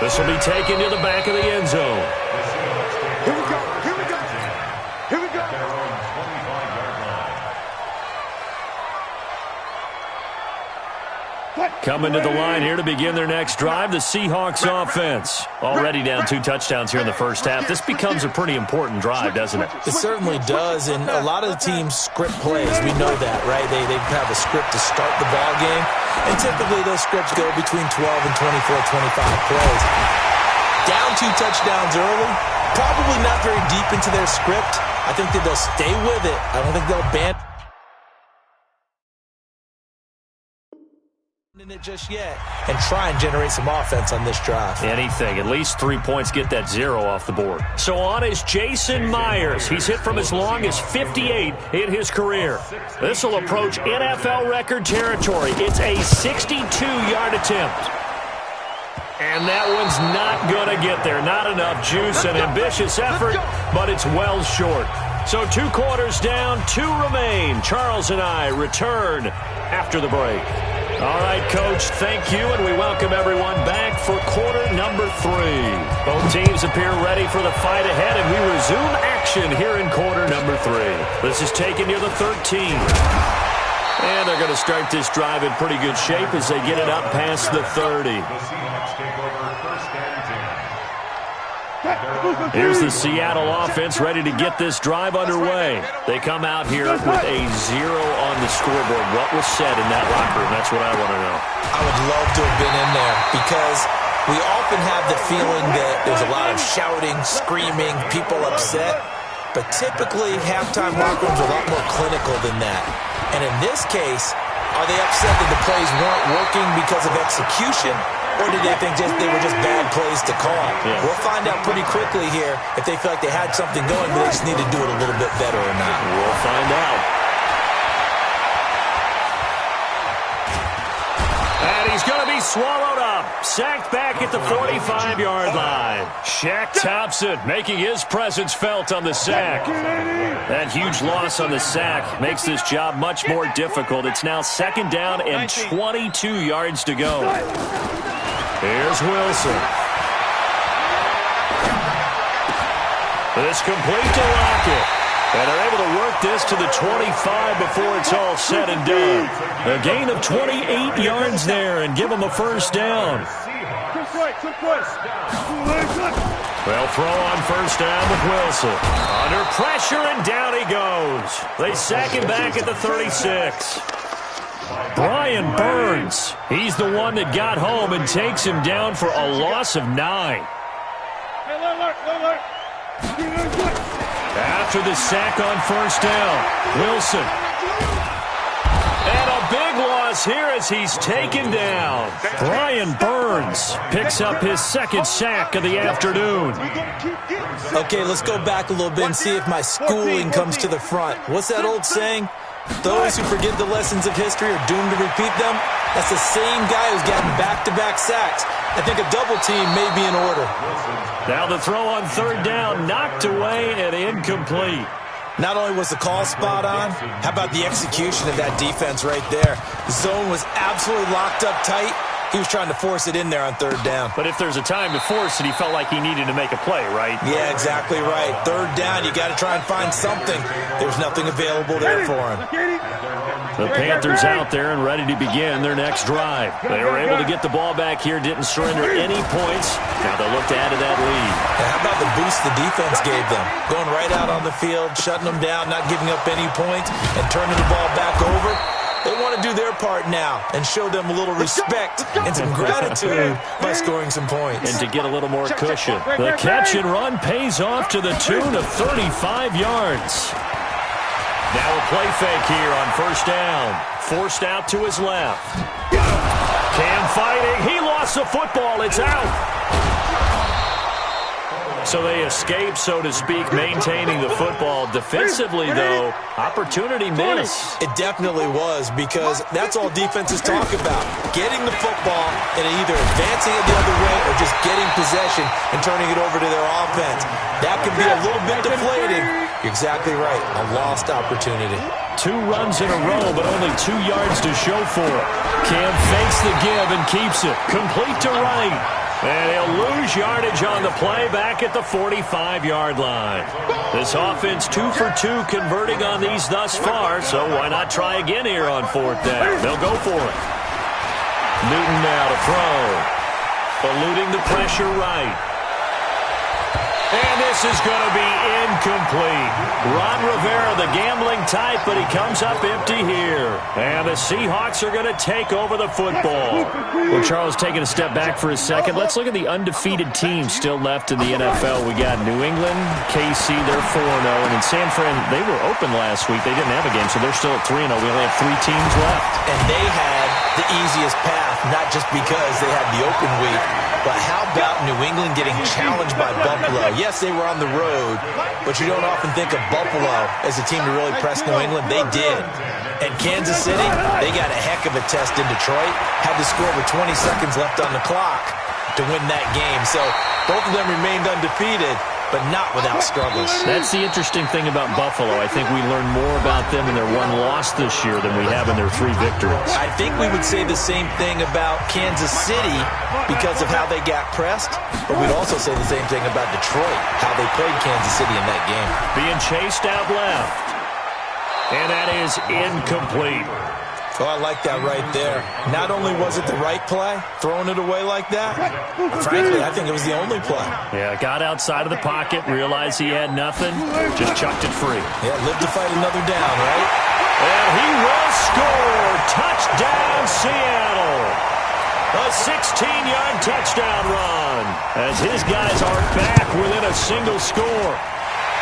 This will be taken to the back of the end zone. Here we go. Here we go. Here we go. Coming to the line here to begin their next drive, the Seahawks offense. Already down 2 touchdowns here in the first half. This becomes a pretty important drive, doesn't it? It certainly does, and a lot of the teams script plays. We know that, right? They have a script to start the ball game, and typically those scripts go between 12 and 24, 25 plays. Down 2 touchdowns early, probably not very deep into their script. I think that they'll stay with it. I don't think they'll abandon it just yet and try and generate some offense on this drive. Anything. At least 3 points get that 0 off the board. So on is Jason Myers. He's hit from as long as 58 in his career. This will approach NFL record territory. It's a 62-yard attempt. And that one's not going to get there. Not enough juice, an ambitious effort, but it's well short. So 2 quarters down, 2 remain. Charles and I return after the break. All right, Coach, thank you, and we welcome everyone back for quarter number 3. Both teams appear ready for the fight ahead, and we resume action here in quarter number 3. This is taken near the 13. And they're going to start this drive in pretty good shape as they get it up past the 30. Here's the Seattle offense ready to get this drive underway. They come out here with a 0 on the scoreboard. What was said in that locker room? That's what I want to know. I would love to have been in there because we often have the feeling that there's a lot of shouting, screaming, people upset. But typically, halftime locker rooms are a lot more clinical than that. And in this case, are they upset that the plays weren't working because of execution? Or did they think they were just bad plays to call? Yeah. We'll find out pretty quickly here if they feel like they had something going, but they just need to do it a little bit better or not. We'll find out. And he's going to be swallowed up. Sacked back at the 45-yard line. Shaq Thompson making his presence felt on the sack. That huge loss on the sack makes this job much more difficult. It's now 2nd down and 22 yards to go. Here's Wilson. It's complete to Lockett. And they're able to work this to the 25 before it's all said and done. A gain of 28 yards there and give them a first down. They'll throw on first down with Wilson. Under pressure and down he goes. They sack him back at the 36. Brian Burns, he's the one that got home and takes him down for a loss of 9. After the sack on first down, Wilson. And a big loss here as he's taken down. Brian Burns picks up his 2nd sack of the afternoon. Okay, let's go back a little bit and see if my schooling comes to the front. What's that old saying? Those who forget the lessons of history are doomed to repeat them. That's the same guy who's gotten back-to-back sacks. I think a double team may be in order. Now the throw on 3rd down, knocked away and incomplete. Not only was the call spot on, how about the execution of that defense right there? The zone was absolutely locked up tight. He was trying to force it in there on 3rd down. But if there's a time to force it, he felt like he needed to make a play, right? Yeah, exactly right. 3rd down, you got to try and find something. There's nothing available there for him. The Panthers out there and ready to begin their next drive. They were able to get the ball back here, didn't surrender any points. Now they look to add to that lead. Now, how about the boost the defense gave them? Going right out on the field, shutting them down, not giving up any points, and turning the ball back over. They want to do their part now and show them a little respect and some gratitude by scoring some points. And to get a little more cushion. The catch and run pays off to the tune of 35 yards. Now a play fake here on first down. Forced out to his left. Cam fighting. He lost the football. It's out. So they escape, so to speak, maintaining the football. Defensively, though, opportunity miss. It definitely was, because that's all defenses talk about. Getting the football and either advancing it the other way or just getting possession and turning it over to their offense. That can be a little bit deflating. You're exactly right. A lost opportunity. 2 runs in a row, but only 2 yards to show for it. Cam fakes the give and keeps it. Complete to right. And he'll lose yardage on the play back at the 45-yard line. This offense 2 for 2 converting on these thus far, so why not try again here on 4th down? They'll go for it. Newton now to throw. Eluding the pressure right. And this is going to be incomplete. Ron Rivera, the gambling type, but he comes up empty here. And the Seahawks are going to take over the football. Well, Charles, taking a step back for a second, let's look at the undefeated teams still left in the NFL. We got New England, KC, they're 4-0. And in San Fran, they were open last week. They didn't have a game, so they're still at 3-0. We only have 3 teams left. And they had the easiest path, not just because they had the open week, but how about New England getting challenged by Buffalo? Yes, they were on the road, but you don't often think of Buffalo as a team to really press New England. They did. And Kansas City, they got a heck of a test in Detroit. Had to score with 20 seconds left on the clock to win that game. So both of them remained undefeated, but not without struggles. That's the interesting thing about Buffalo. I think we learned more about them in their 1 loss this year than we have in their 3 victories. I think we would say the same thing about Kansas City because of how they got pressed, but we'd also say the same thing about Detroit, how they played Kansas City in that game. Being chased out left. And that is incomplete. Oh, I like that right there. Not only was it the right play, throwing it away like that, frankly, I think it was the only play. Yeah, got outside of the pocket, realized he had nothing, just chucked it free. Yeah, live to fight another down, right? And he will score. Touchdown, Seattle. A 16-yard touchdown run as his guys are back within a single score.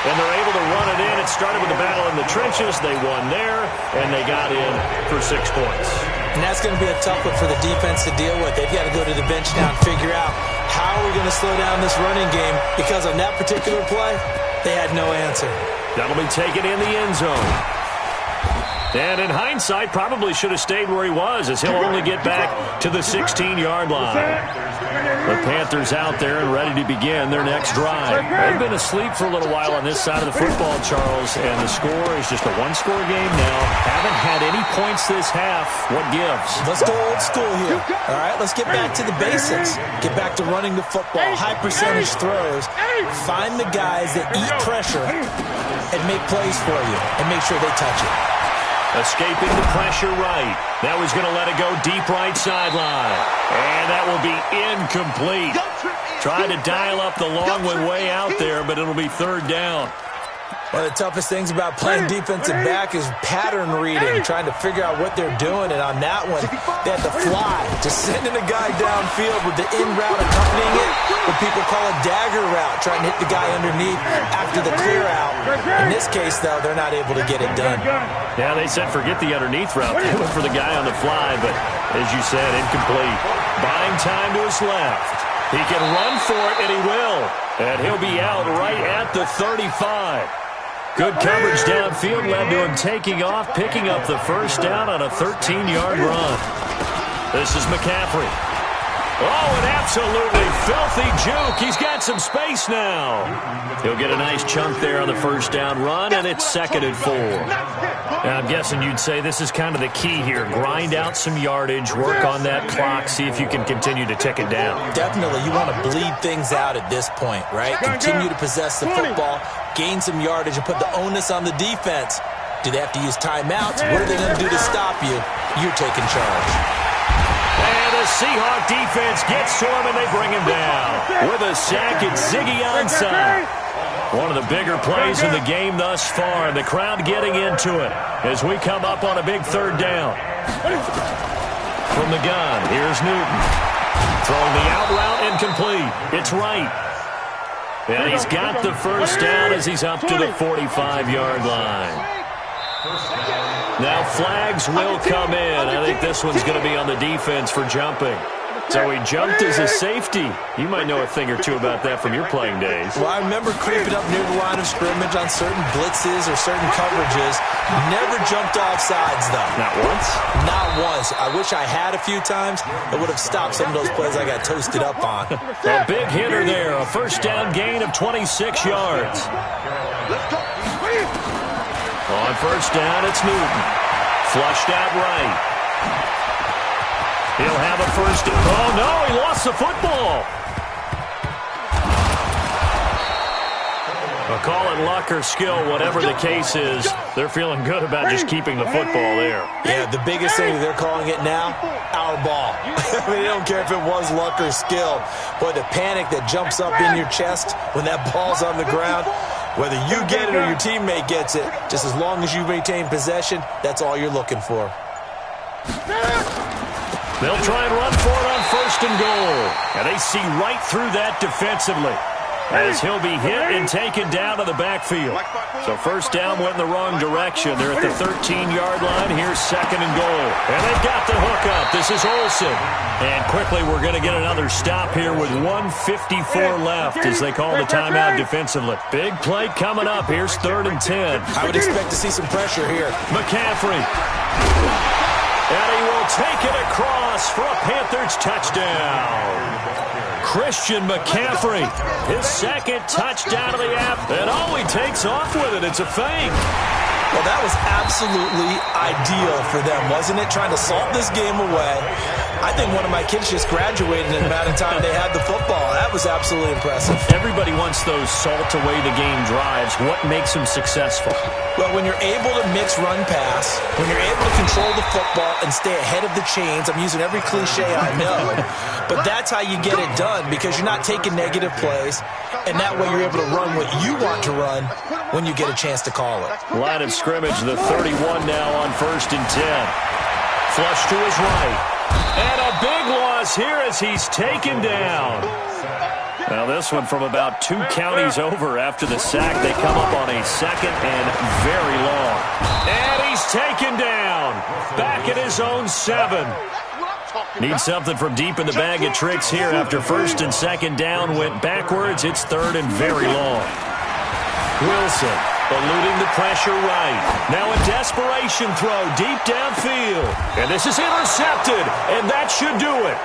And they're able to run it in. It started with a battle in the trenches. They won there, and they got in for 6 points. And that's going to be a tough one for the defense to deal with. They've got to go to the bench now and figure out how are we going to slow down this running game, because on that particular play, they had no answer. That'll be taken in the end zone. And in hindsight, probably should have stayed where he was, as he'll only get back to the 16-yard line. The Panthers out there and ready to begin their next drive. They've been asleep for a little while on this side of the football, Charles, and the score is just a one-score game now. Haven't had any points this half. What gives? Let's go old school here. All right, let's get back to the basics. Get back to running the football, high percentage throws. Find the guys that eat pressure and make plays for you and make sure they touch it. Escaping the pressure right. Now he's going to let it go deep right sideline. And that will be incomplete. Trying to dial up the long one way out there, but it'll be third down. One of the toughest things about playing defensive back is pattern reading, trying to figure out what they're doing. And on that one, they had to fly, just sending a guy downfield with the in route accompanying it, what people call a dagger route, trying to hit the guy underneath after the clear out. In this case, though, they're not able to get it done. Yeah, they said forget the underneath route. They went for the guy on the fly, but as you said, incomplete. Buying time to his left. He can run for it, and he will. And he'll be out right at the 35. Good coverage downfield led to him taking off, picking up the first down on a 13-yard run. This is McCaffrey. Oh, an absolutely filthy juke. He's got some space now. He'll get a nice chunk there on the first down run, and it's 2nd and 4. Now, I'm guessing you'd say this is kind of the key here. Grind out some yardage, work on that clock, see if you can continue to tick it down. Definitely. You want to bleed things out at this point, right? Continue to possess the football, gain some yardage, and put the onus on the defense. Do they have to use timeouts? What are they going to do to stop you? You're taking charge. And the Seahawk defense gets to him, and they bring him down. With a sack, it's Ziggy Ansah. One of the bigger plays in the game thus far, and the crowd getting into it as we come up on a big third down. From the gun, here's Newton. Throwing the out route, incomplete. It's right. And he's got the first down as he's up to the 45-yard line. Now flags will come in. I think this one's going to be on the defense for jumping. So he jumped as a safety. You might know a thing or two about that from your playing days. Well, I remember creeping up near the line of scrimmage on certain blitzes or certain coverages. Never jumped off sides, though. Not once? Not once. I wish I had a few times. It would have stopped some of those plays I got toasted up on. A big hitter there. A first down gain of 26 yards. On first down, it's Newton. Flushed out right. He'll have a first. Oh, no, he lost the football. Well, call it luck or skill, whatever the case is. They're feeling good about just keeping the football there. Yeah, the biggest thing they're calling it now, our ball. I mean, they don't care if it was luck or skill. Boy, the panic that jumps up in your chest when that ball's on the ground, whether you get it or your teammate gets it, just as long as you maintain possession, that's all you're looking for. They'll try and run for it on first and goal. And they see right through that defensively as he'll be hit and taken down to the backfield. So first down went in the wrong direction. They're at the 13-yard line. Here's 2nd and goal. And they've got the hook up. This is Olsen. And quickly we're going to get another stop here with 1:54 left as they call the timeout defensively. Big play coming up. Here's 3rd and 10. I would expect to see some pressure here. McCaffrey. And he will take it across for a Panthers touchdown. Christian McCaffrey, his 2nd touchdown of the app, and he takes off with it. It's a fake. Well, that was absolutely ideal for them, wasn't it? Trying to salt this game away. I think one of my kids just graduated in the amount of time they had the football. That was absolutely impressive. Everybody wants those salt-away-the-game drives. What makes them successful? Well, when you're able to mix run-pass, when you're able to control the football and stay ahead of the chains, I'm using every cliche I know, but that's how you get it done because you're not taking negative plays, and that way you're able to run what you want to run when you get a chance to call it. Line of scrimmage, the 31 now on 1st and 10. Flush to his right. And a big loss here as he's taken down. Now this one from about 2 counties over after the sack. They come up on a 2nd and very long. And he's taken down. Back at his own 7. Need something from deep in the bag of tricks here after 1st and 2nd down. Went backwards. It's 3rd and very long. Wilson eluding the pressure right. Now a desperation throw deep downfield. And this is intercepted, and that should do it.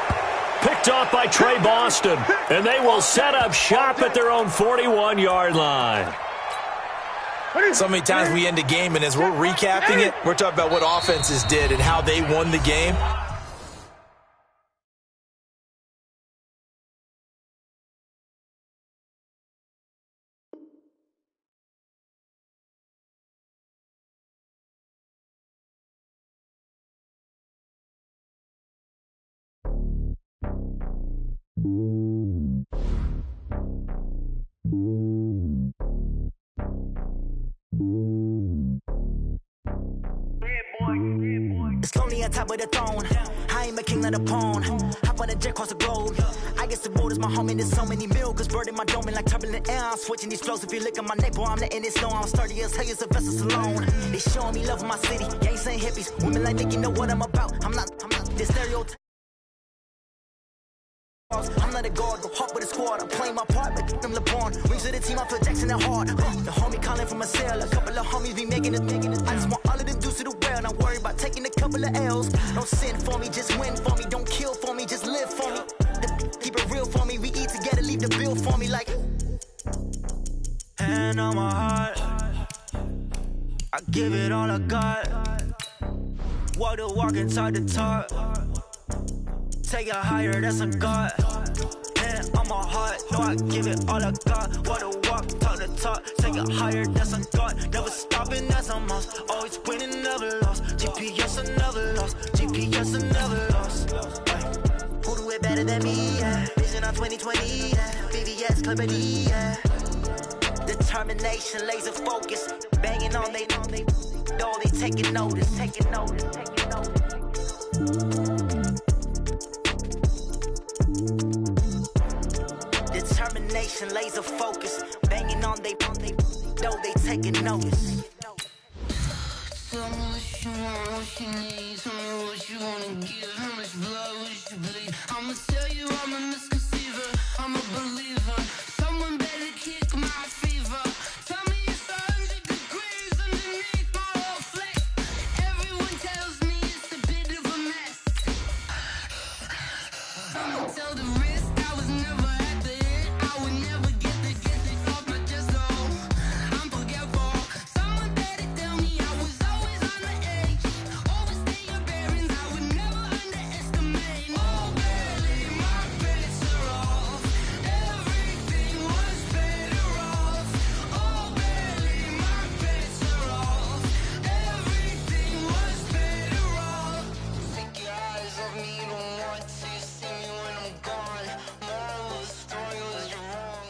Picked off by Trey Boston, and they will set up shop at their own 41-yard line. So many times we end a game, and as we're recapping it, we're talking about what offenses did and how they won the game. It's lonely on top of the throne. I ain't a king of the pawn. Hop on a jet across the globe. I guess the road is my home and there's so many milkers birding my dome and like turbulent air. I'm switching these flows. If you look at my neck, boy, I'm letting it slow. I'm sturdy as hell as a vessel alone. They showing me love in my city. Gang saying hippies. Women like Nick, you know what I'm about. I'm not this stereotype. I'm not a guard, go hard with a squad. I'm playing my part, but I'm LeBron. Wings of the team, I feel Jackson and hard. The homie calling from a cell. A couple of homies be making it. I just want all of them dudes to the well. Not worry about taking a couple of L's. Don't sin for me, just win for me. Don't kill for me, just live for me. Keep it real for me. We eat together, leave the bill for me like. Hand on my heart, I give it all I got. Walk the walk inside the talk. Take it higher, that's a God. Hand on my heart, no, I give it all I got. Walk the walk, talk the talk. Take it higher, that's a God. Never stopping, that's a must. Always winning, never lost. GPS, I never lost. GPS, I never lost. Who do it better than me? Yeah. Vision on 2020. Yeah. VVS, Clarity. Yeah. Determination, laser focus. Banging on they door, they taking notice. Taking notice. Taking notice. Determination, laser focus, banging on they know they taking notice. Tell me what you want, what you need. Tell me what you wanna give. How much blood would you bleed? I'ma tell you I'm a misconceiver. I'm a believer. Someone better kick my fever. Tell me it's 100 degrees underneath my whole flex. Everyone tells me it's a bit of a mess. I'ma tell the risk I was never at the end. I would never get this off my chest. No, I'm forgetful. Someone better tell me I was always on the edge. Overstay your bearings, I would never underestimate. Oh, barely, my bets are off. Everything was better off. Oh, barely, my bets are off. Everything was better off. Take your eyes off me, don't want to see me when I'm gone. Moral of the story was you're wrong.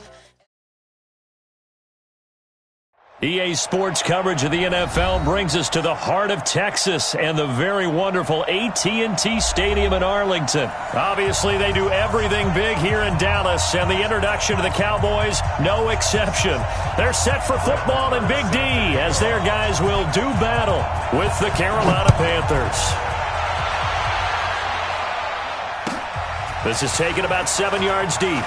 EA Sports coverage of the NFL brings us to the heart of Texas and the very wonderful AT&T Stadium in Arlington. Obviously, they do everything big here in Dallas, and the introduction to the Cowboys, no exception. They're set for football in Big D as their guys will do battle with the Carolina Panthers. This is taken about 7 yards deep.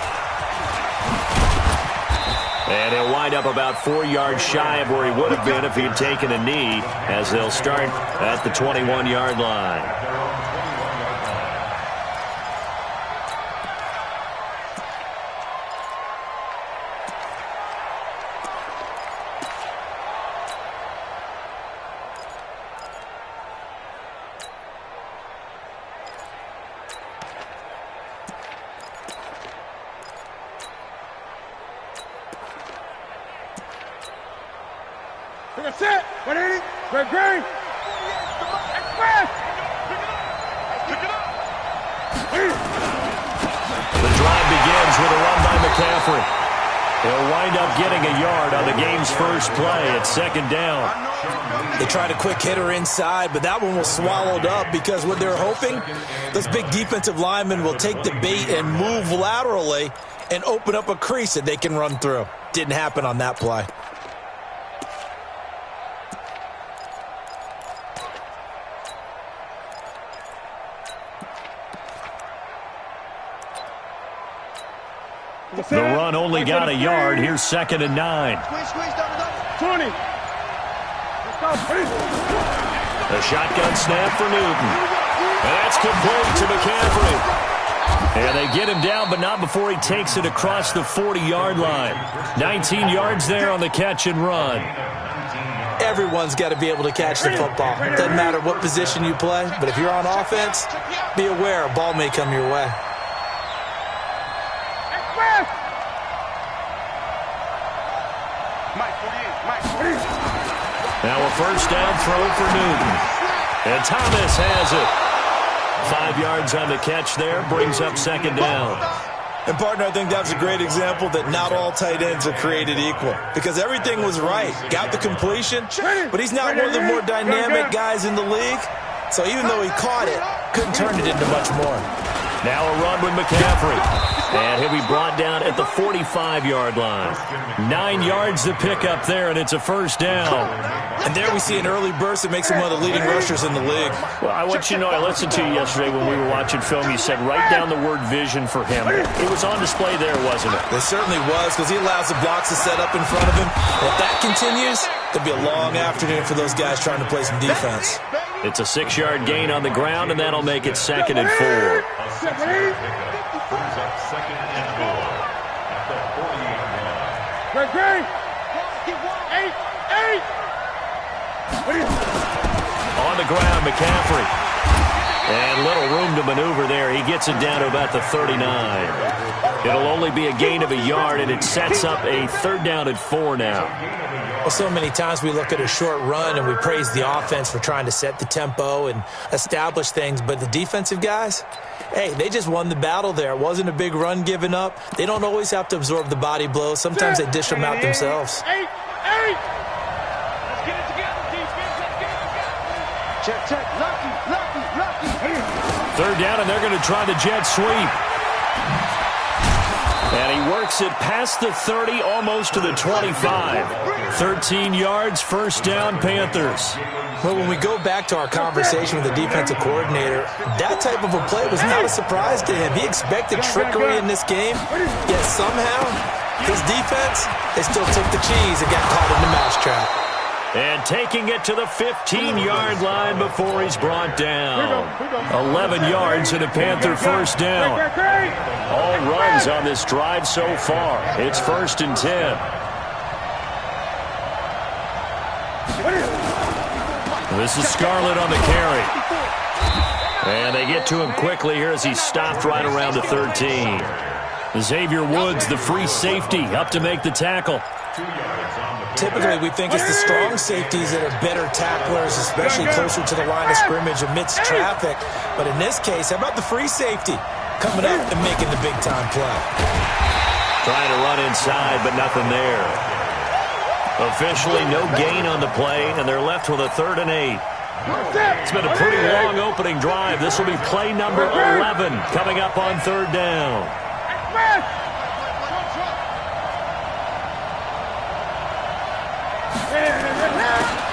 And he'll wind up about 4 yards shy of where he would have been if he had taken a knee, as they'll start at the 21-yard line. That's it. 180. Great, great. Express. Pick it up. The drive begins with a run by McCaffrey. He'll wind up getting a yard on the game's first play at second down. They tried a quick hitter inside, but that one was swallowed up because what they're hoping, those big defensive linemen will take the bait and move laterally and open up a crease that they can run through. Didn't happen on that play. The run only got a yard. Here's 2nd and 9. 20. The shotgun snap for Newton. And that's complete to McCaffrey. And they get him down, but not before he takes it across the 40-yard line. 19 yards there on the catch and run. Everyone's got to be able to catch the football. Doesn't matter what position you play, but if you're on offense, be aware a ball may come your way. Now a first down throw for Newton. And Thomas has it. 5 yards on the catch there, brings up 2nd down. And, partner, I think that's a great example that not all tight ends are created equal because everything was right. Got the completion, but he's not one of the more dynamic guys in the league. So even though he caught it, couldn't turn it into much more. Now a run with McCaffrey. And he'll be brought down at the 45-yard line. 9 yards to pick up there, and it's a first down. And there we see an early burst that makes him one of the leading rushers in the league. Well, I want you to know, I listened to you yesterday when we were watching film. You said write down the word vision for him. It was on display there, wasn't it? It certainly was because he allows the blocks to set up in front of him. And if that continues, there'll be a long afternoon for those guys trying to play some defense. It's a 6-yard gain on the ground, and that'll make it 2nd and 4. On the ground, McCaffrey. And little room to maneuver there. He gets it down to about the 39. It'll only be a gain of a yard, and it sets up a 3rd down and 4 now. Well, so many times we look at a short run and we praise the offense for trying to set the tempo and establish things, but the defensive guys, hey, they just won the battle there. It wasn't a big run given up. They don't always have to absorb the body blows. Sometimes they dish them out themselves. Let's get it together, defense. Let's get it together. Check. Lucky. 3rd down, and they're going to try the jet sweep. And he works it past the 30, almost to the 25. 13 yards, first down, Panthers. Well, when we go back to our conversation with the defensive coordinator, that type of a play was not a surprise to him. He expected trickery in this game, yet somehow his defense, they still took the cheese and got caught in the mousetrap. And taking it to the 15-yard line before he's brought down. 11 yards and a Panther first down. All runs on this drive so far. It's 1st and 10. This is Scarlett on the carry. And they get to him quickly here as he's stopped right around the 13. Xavier Woods, the free safety, up to make the tackle. Typically, we think it's the strong safeties that are better tacklers, especially closer to the line of scrimmage amidst traffic. But in this case, how about the free safety coming up and making the big-time play? Trying to run inside, but nothing there. Officially, no gain on the play, and they're left with a 3rd and 8. It's been a pretty long opening drive. This will be play number 11 coming up on 3rd down.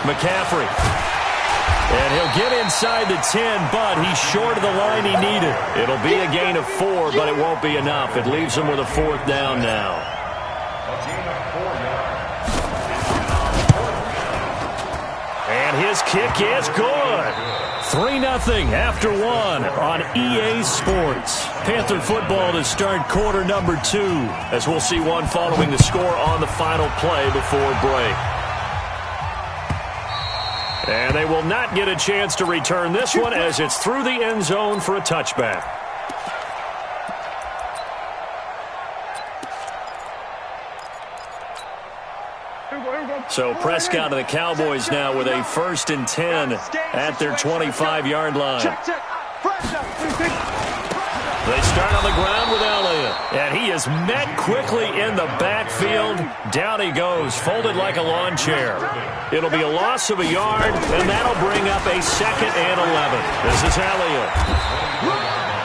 McCaffrey. And he'll get inside the 10, but he's short of the line he needed. It'll be a gain of 4, but it won't be enough. It leaves him with a 4th down now. And his kick is good. 3-0 after 1 on EA Sports. Panther football to start quarter number 2, as we'll see one following the score on the final play before break. And they will not get a chance to return this one as it's through the end zone for a touchback. So Prescott and the Cowboys now with a 1st and 10 at their 25-yard line. They start on the ground with Elliott, and he is met quickly in the backfield. Down he goes, folded like a lawn chair. It'll be a loss of a yard, and that'll bring up a 2nd and 11. This is Elliott.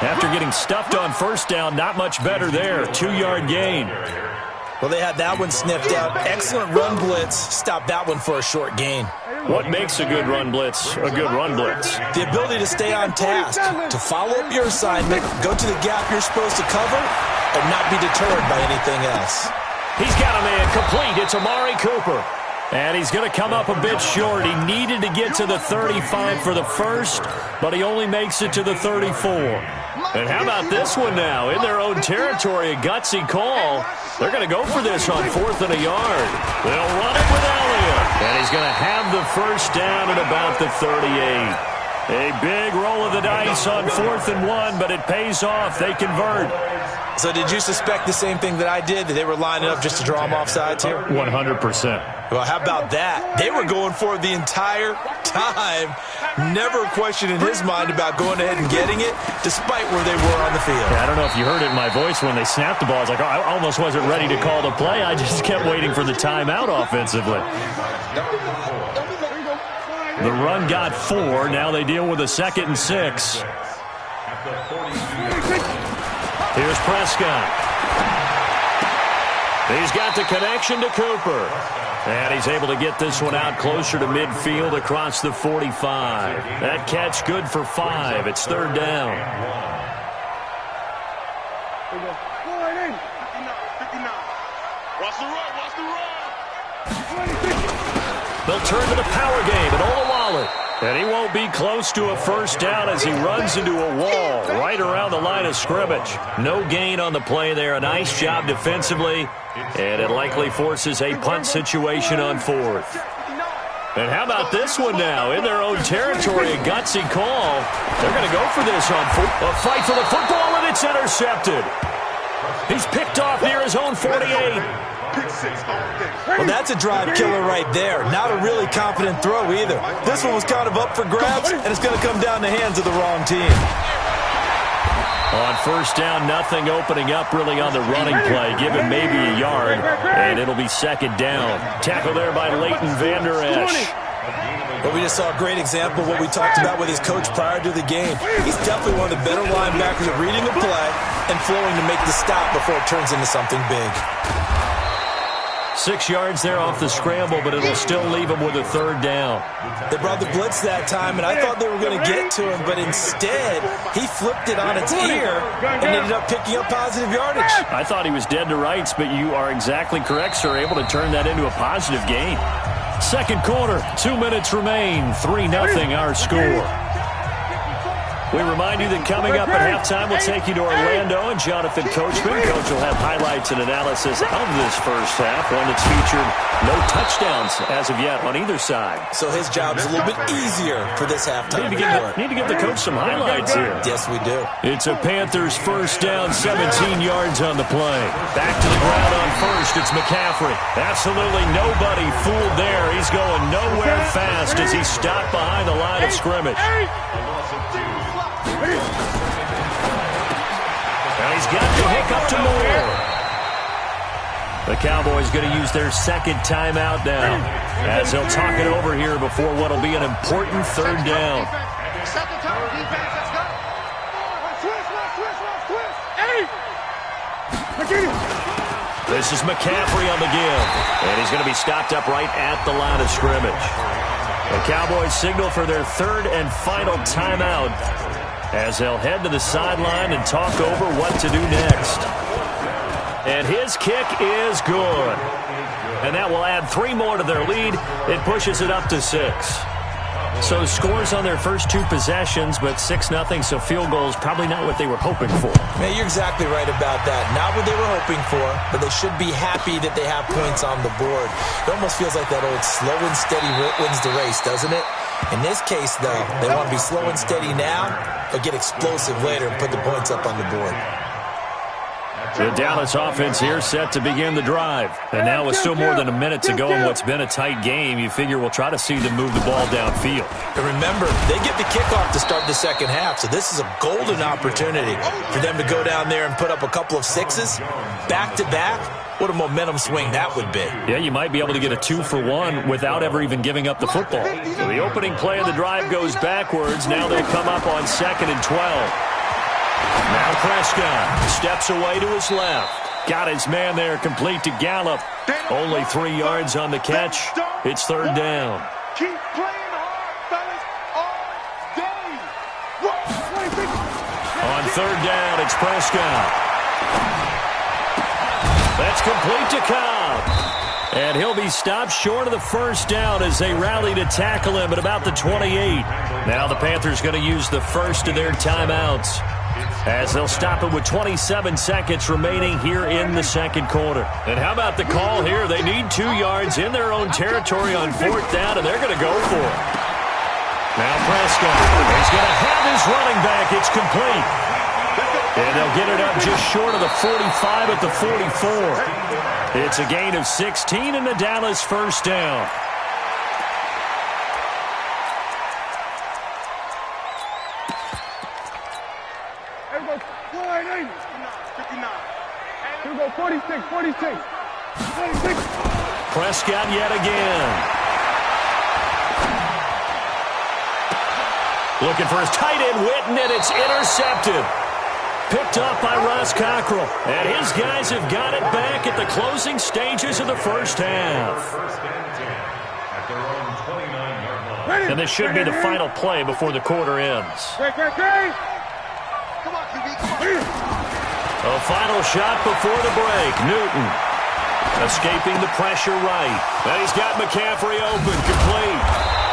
After getting stuffed on 1st down, not much better there. 2-yard gain. Well, they had that one sniffed out. Excellent run blitz. Stopped that one for a short gain. What makes a good run blitz a good run blitz? The ability to stay on task, to follow up your assignment, go to the gap you're supposed to cover, and not be deterred by anything else. He's got a man complete. It's Amari Cooper. And he's going to come up a bit short. He needed to get to the 35 for the first, but he only makes it to the 34. And how about this one now? In their own territory, a gutsy call. They're going to go for this on 4th and a yard. They'll run it with Elliott. And he's going to have the 1st down at about the 38. A big roll of the dice on 4th and 1, but it pays off. They convert. So did you suspect the same thing that I did, that they were lining up just to draw them off sides here? 100%. Well, how about that? They were going for it the entire time. Never a question in his mind about going ahead and getting it, despite where they were on the field. Yeah, I don't know if you heard it in my voice when they snapped the ball. I was like, oh, I almost wasn't ready to call the play. I just kept waiting for the timeout offensively. The run got 4. Now they deal with a 2nd and 6. Here's Prescott. He's got the connection to Cooper. And he's able to get this one out closer to midfield across the 45. That catch good for 5. It's 3rd down. Watch the run, watch the run. They'll turn to the power game at Olawale. And he won't be close to a 1st down as he runs into a wall right around the line of scrimmage. No gain on the play there. A nice job defensively. And it likely forces a punt situation on 4th. And how about this one now? In their own territory, a gutsy call. They're going to go for this on 4th. A fight for the football, and it's intercepted. He's picked off near his own 48. Well, that's a drive killer right there. Not a really confident throw either. This one was kind of up for grabs, and it's going to come down the hands of the wrong team. On 1st down, nothing opening up really on the running play. Give him maybe a yard, and it'll be 2nd down. Tackle there by Leighton Vander Esch. But we just saw a great example of what we talked about with his coach prior to the game. He's definitely one of the better linebackers at reading the play and flowing to make the stop before it turns into something big. 6 yards there off the scramble, but it'll still leave him with a 3rd down. They brought the blitz that time, and I thought they were going to get to him, but instead, he flipped it on its ear and ended up picking up positive yardage. I thought he was dead to rights, but you are exactly correct, sir, able to turn that into a positive gain. 2nd quarter, 2 minutes remain, 3-0 our score. We remind you that coming up at halftime, we'll take you to Orlando and Jonathan Coachman. Coach will have highlights and analysis of this first half, one that's featured no touchdowns as of yet on either side. So his job is a little bit easier for this halftime. Need to give the coach some highlights here. Yes, we do. It's a Panthers 1st down, 17 yards on the play. Back to the ground on 1st, it's McCaffrey. Absolutely nobody fooled there. He's going nowhere fast as he's stopped behind the line of scrimmage. And he's got to hook up to Moore. The Cowboys going to use their 2nd timeout now as they'll talk it over here before what will be an important 3rd down. This is McCaffrey on the give, and he's going to be stopped up right at the line of scrimmage. The Cowboys signal for their 3rd and final timeout as they'll head to the sideline and talk over what to do next. And his kick is good. And that will add 3 more to their lead. It pushes it up to 6. So scores on their first 2 possessions, but 6-0, so field goals probably not what they were hoping for. Man, you're exactly right about that. Not what they were hoping for, but they should be happy that they have points on the board. It almost feels like that old slow and steady wins the race, doesn't it? In this case, though, they want to be slow and steady now, but get explosive later and put the points up on the board. The Dallas offense here set to begin the drive. And now with still more than a minute to go in what's been a tight game, you figure we'll try to see them move the ball downfield. And remember, they get the kickoff to start the second half, so this is a golden opportunity for them to go down there and put up a couple of sixes back-to-back. What a momentum swing that would be. Yeah, you might be able to get a 2-for-1 without ever even giving up the football. So the opening play of the drive goes backwards. Now they'll come up on 2nd and 12. Now Prescott steps away to his left. Got his man there complete to Gallup. Only 3 yards on the catch. It's 3rd down. Keep playing hard, fellas, all day. On 3rd down, it's Prescott. That's complete to Cobb. And he'll be stopped short of the 1st down as they rally to tackle him at about the 28. Now the Panthers going to use the first of their timeouts as they'll stop it with 27 seconds remaining here in the second quarter. And how about the call here? They need 2 yards in their own territory on 4th down, and they're going to go for it. Now Prescott is going to have his running back. It's complete. And they'll get it up just short of the 45 at the 44. It's a gain of 16 in the Dallas 1st down. Here we go, 59. Here we go, 46. Prescott yet again. Looking for his tight end, Witten, and it's intercepted. Picked up by Ross Cockrell. And his guys have got it back at the closing stages of the 1st half. And this should be the final play before the quarter ends. A final shot before the break. Newton escaping the pressure right. And he's got McCaffrey open, complete.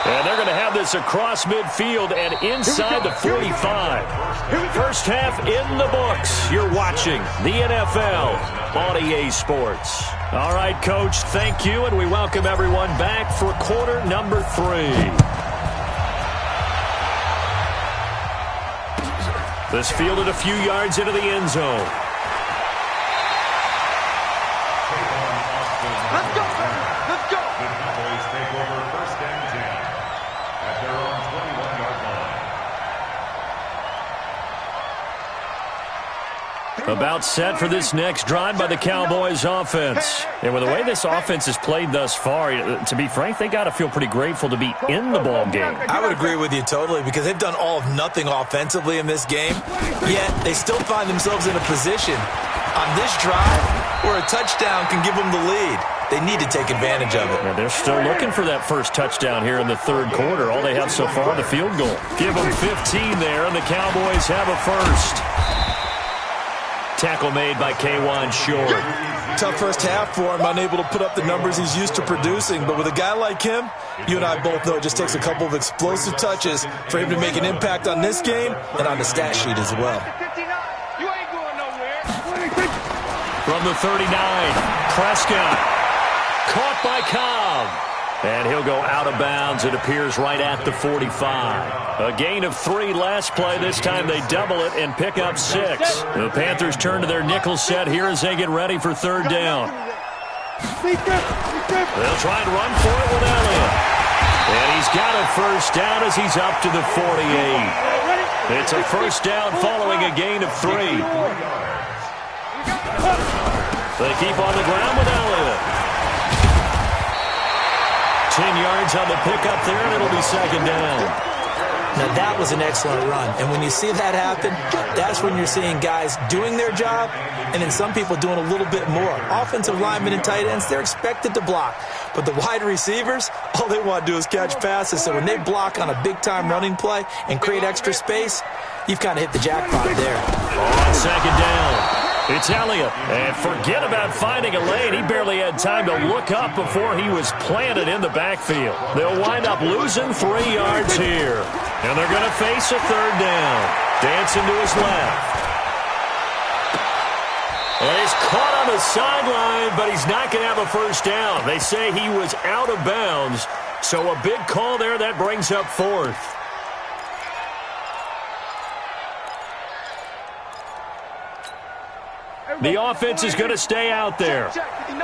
And they're going to have this across midfield and inside the 45. 1st half in the books. You're watching the NFL on EA Sports. All right, Coach, thank you, and we welcome everyone back for quarter number 3. This fielded a few yards into the end zone. Let's go, let's go. The Cowboys take over 1st and 10 at their own 21-yard line. About set for this next drive by the Cowboys offense. And with the way this offense has played thus far, to be frank, they got to feel pretty grateful to be in the ball game. I would agree with you totally because they've done all of nothing offensively in this game, yet they still find themselves in a position on this drive where a touchdown can give them the lead. They need to take advantage of it. Yeah, they're still looking for that first touchdown here in the 3rd quarter. All they have so far, the field goal. Give them 15 there, and the Cowboys have a first. Tackle made by K'Wan Short. Tough first half for him, unable to put up the numbers he's used to producing. But with a guy like him, you and I both know it just takes a couple of explosive touches for him to make an impact on this game and on the stat sheet as well. You ain't going nowhere. From the 39, Prescott. Caught by Cobb. And he'll go out of bounds, it appears, right at the 45. A gain of 3 last play. This time they double it and pick up 6. The Panthers turn to their nickel set here as they get ready for 3rd down. They'll try and run for it with Elliott. And he's got a first down as he's up to the 48. It's a first down following a gain of 3. They keep on the ground with Elliott. 10 yards on the pickup there, and it'll be 2nd down. Now, that was an excellent run. And when you see that happen, that's when you're seeing guys doing their job and then some people doing a little bit more. Offensive linemen and tight ends, they're expected to block. But the wide receivers, all they want to do is catch passes. So when they block on a big-time running play and create extra space, you've kind of hit the jackpot there. On 2nd down. It's Elliott. And forget about finding a lane. He barely had time to look up before he was planted in the backfield. They'll wind up losing 3 yards here. And they're going to face a 3rd down. Dancing to his left. And he's caught on the sideline, but he's not going to have a first down. They say he was out of bounds. So a big call there. That brings up 4th. The offense is going to stay out there.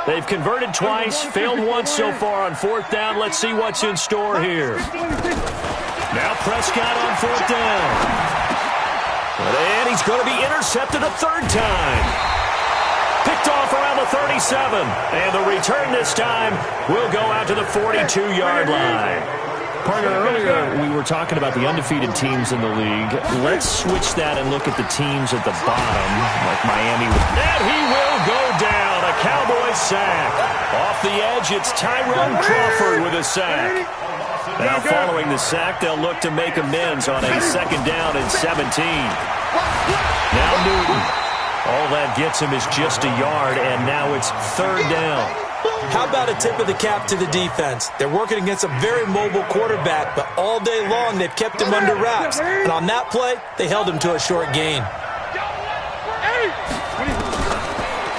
They've converted twice, failed once so far on fourth down. Let's see what's in store here. Now Prescott on fourth down. And he's going to be intercepted a third time. Picked off around the 37. And the return this time will go out to the 42-yard line. Partner, earlier we were talking about the undefeated teams in the league. Let's switch that and look at the teams at the bottom, like Miami. And he will go down. A Cowboys sack. Off the edge, it's Tyrone Crawford with a sack. Now following the sack, they'll look to make amends on a second down and 17. Now Newton. All that gets him is just a yard, and now it's third down. How about a tip of the cap to the defense? They're working against a very mobile quarterback, but all day long they've kept him under wraps. And on that play, they held him to a short gain.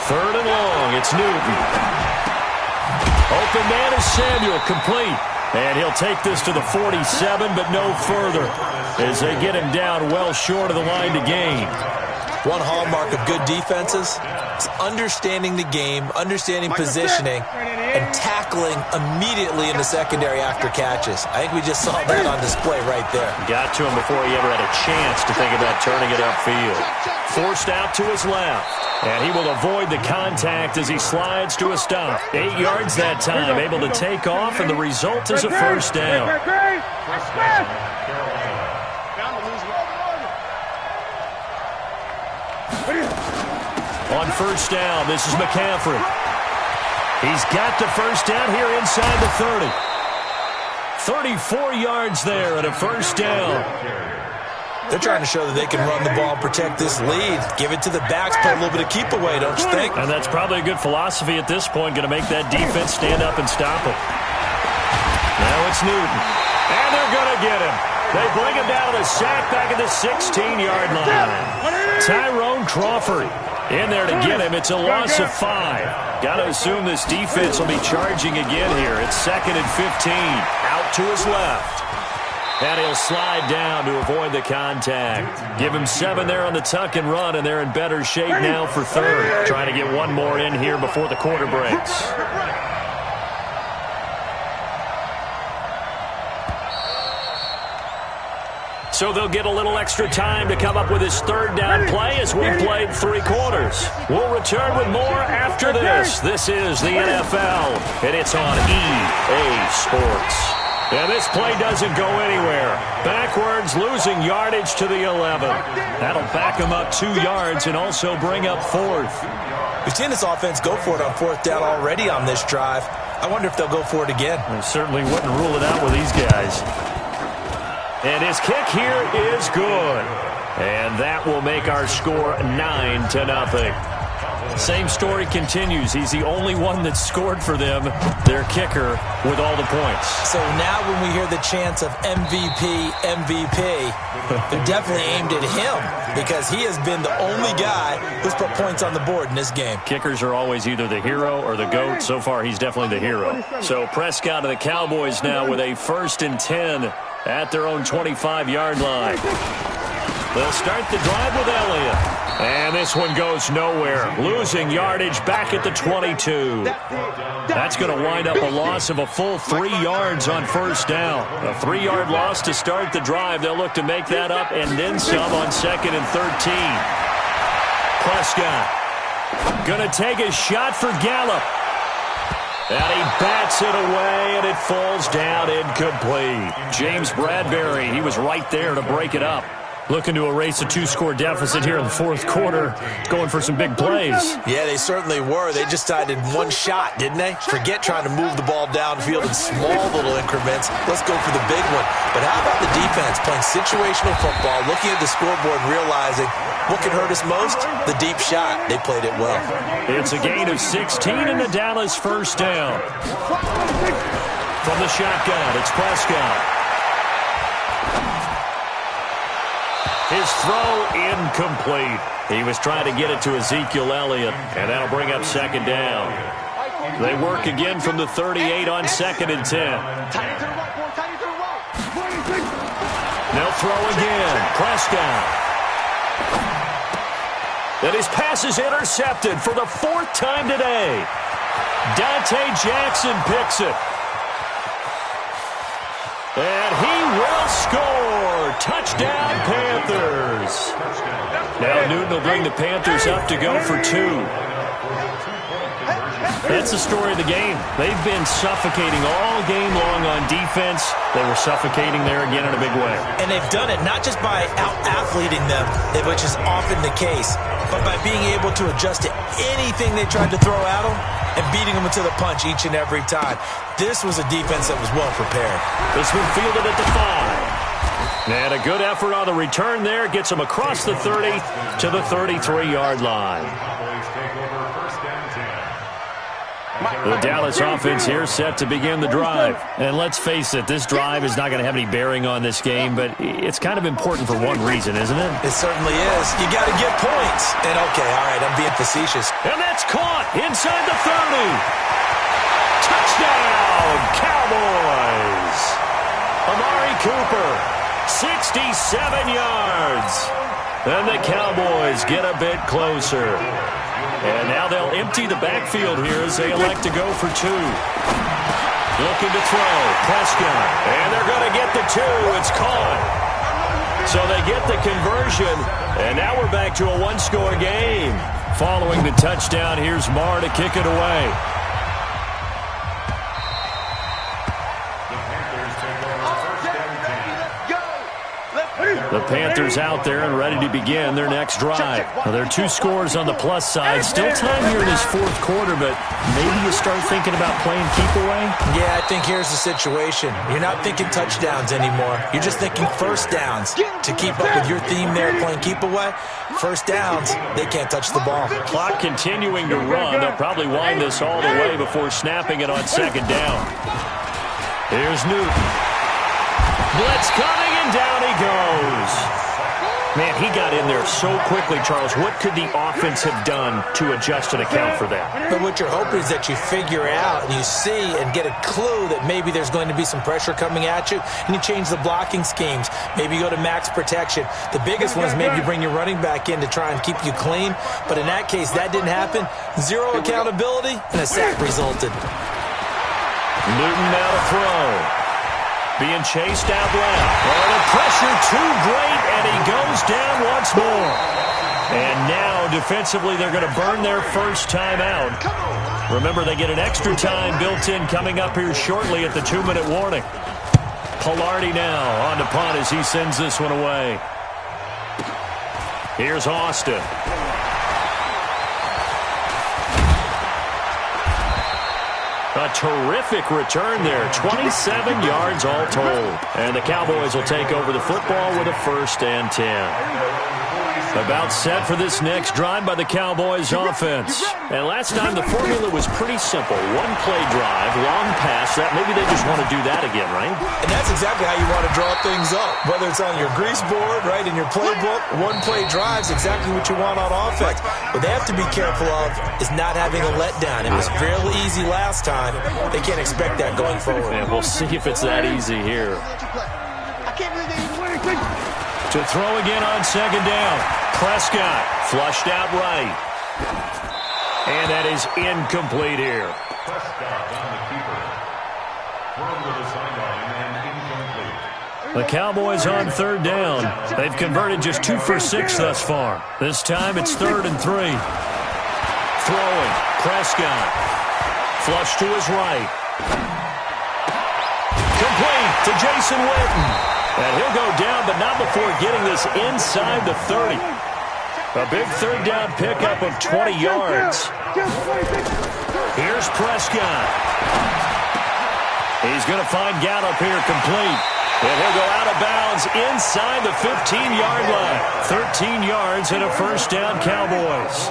Third and long, it's Newton. Open man is Samuel, complete. And he'll take this to the 47, but no further, as they get him down well short of the line to gain. One hallmark of good defenses is understanding the game, understanding positioning, and tackling immediately in the secondary after catches. I think we just saw that on display right there. Got to him before he ever had a chance to think about turning it upfield. Forced out to his left. And he will avoid the contact as he slides to a stop. 8 yards that time, able to take off, and the result is a first down. On first down, this is McCaffrey. He's got the first down here inside the 30. 34 yards there at a first down. They're trying to show that they can run the ball and protect this lead. Give it to the backs, play a little bit of keep away, don't you think? And that's probably a good philosophy at this point, going to make that defense stand up and stop him. Now it's Newton. And they're going to get him. They bring him down to the sack back at the 16-yard line. Tyrone Crawford in there to get him. It's a loss of 5. Got to assume this defense will be charging again here. It's 2nd and 15. Out to his left. And he'll slide down to avoid the contact. Give him 7 there on the tuck and run, and they're in better shape now for third. Trying to get one more in here before the quarter breaks. So they'll get a little extra time to come up with his third down play as we've played 3 quarters. We'll return with more after this. This is the NFL, and it's on EA Sports. And this play doesn't go anywhere. Backwards, losing yardage to the 11. That'll back him up 2 yards and also bring up 4th. We've seen this offense go for it on 4th down already on this drive. I wonder if they'll go for it again. I certainly wouldn't rule it out with these guys. And his kick here is good. And that will make our score 9-0. Same story continues. He's the only one that scored for them, their kicker, with all the points. So now when we hear the chants of MVP, they're definitely aimed at him because he has been the only guy who's put points on the board in this game. Kickers are always either the hero or the GOAT. So far, he's definitely the hero. So Prescott and the Cowboys now with a 1st and 10 at their own 25-yard line. They'll start the drive with Elliott. And this one goes nowhere. Losing yardage back at the 22. That's going to wind up a loss of a full 3 yards on first down. A 3-yard loss to start the drive. They'll look to make that up and then some on 2nd and 13. Prescott going to take a shot for Gallup. And he bats it away, and it falls down incomplete. James Bradbury, he was right there to break it up. Looking to erase a 2-score deficit here in the 4th quarter. Going for some big plays. Yeah, they certainly were. They just decided one shot, didn't they? Forget trying to move the ball downfield in small little increments. Let's go for the big one. But how about the defense playing situational football, looking at the scoreboard and realizing what can hurt us most? The deep shot. They played it well. It's a gain of 16 in the Dallas first down. From the shotgun, it's Prescott. His throw incomplete. He was trying to get it to Ezekiel Elliott, and that'll bring up 2nd down. They work again from the 38 on 2nd and 10. They'll throw again. Prescott. And his pass is intercepted for the 4th time today. Dante Jackson picks it. And he will score. Touchdown, Panthers. Now Newton will bring the Panthers up to go for 2. That's the story of the game. They've been suffocating all game long on defense. They were suffocating there again in a big way. And they've done it not just by out-athleting them, which is often the case, but by being able to adjust to anything they tried to throw at them and beating them to the punch each and every time. This was a defense that was well prepared. This one fielded at the 5. And a good effort on the return there. Gets them across the 30 to the 33-yard line. The Dallas offense here set to begin the drive. And let's face it, this drive is not going to have any bearing on this game, but it's kind of important for one reason, isn't it? It certainly is. You got to get points. And okay, all right, I'm being facetious. And that's caught inside the 30. Touchdown, Cowboys. Amari Cooper, 67 yards. And the Cowboys get a bit closer. And now they'll empty the backfield here as they elect to go for 2. Looking to throw. Prescott. And they're going to get the 2. It's caught. So they get the conversion. And now we're back to a 1-score game. Following the touchdown, here's Barr to kick it away. The Panthers out there and ready to begin their next drive. Now, there are 2 scores on the plus side. Still time here in this 4th quarter, but maybe you start thinking about playing keep away? Yeah, I think here's the situation. You're not thinking touchdowns anymore. You're just thinking first downs. To keep up with your theme there, playing keep away, first downs, they can't touch the ball. Clock continuing to run. They'll probably wind this all the way before snapping it on 2nd down. Here's Newton. Blitz coming, and down he goes. Man, he got in there so quickly, Charles. What could the offense have done to adjust and account for that? But what you're hoping is that you figure out and you see and get a clue that maybe there's going to be some pressure coming at you, and you change the blocking schemes. Maybe you go to max protection. The biggest one is maybe you bring your running back in to try and keep you clean. But in that case, that didn't happen. 0 accountability, and a sack resulted. Newton now to throw. Being chased out left. Oh, the pressure too great, and he goes down once more. And now, defensively, they're going to burn their first time out. Remember, they get an extra time built in coming up here shortly at the 2-minute warning. Pilardi now on the punt as he sends this one away. Here's Austin. A terrific return there. 27 yards all told. And the Cowboys will take over the football with a 1st and 10. About set for this next drive by the Cowboys offense. And last time the formula was pretty simple. 1-play drive, long pass. That maybe they just want to do that again, right? And that's exactly how you want to draw things up. Whether it's on your grease board, right, in your playbook, 1-play drive's exactly what you want on offense. What they have to be careful of is not having a letdown. It was fairly easy last time. They can't expect that going forward. And we'll see if it's that easy here. To throw again on 2nd down. Prescott flushed out right. And that is incomplete here. Prescott on the keeper. Thrown to the sideline and incomplete. The Cowboys on 3rd down. They've converted just 2 for 6 thus far. This time it's 3rd and 3. Throwing. Prescott. Flush to his right. Complete to Jason Witten. And he'll go down, but not before getting this inside the 30. A big 3rd down pickup of 20 yards. Here's Prescott. He's going to find Gallup here complete. And he'll go out of bounds inside the 15-yard line. 13 yards and a 1st down, Cowboys.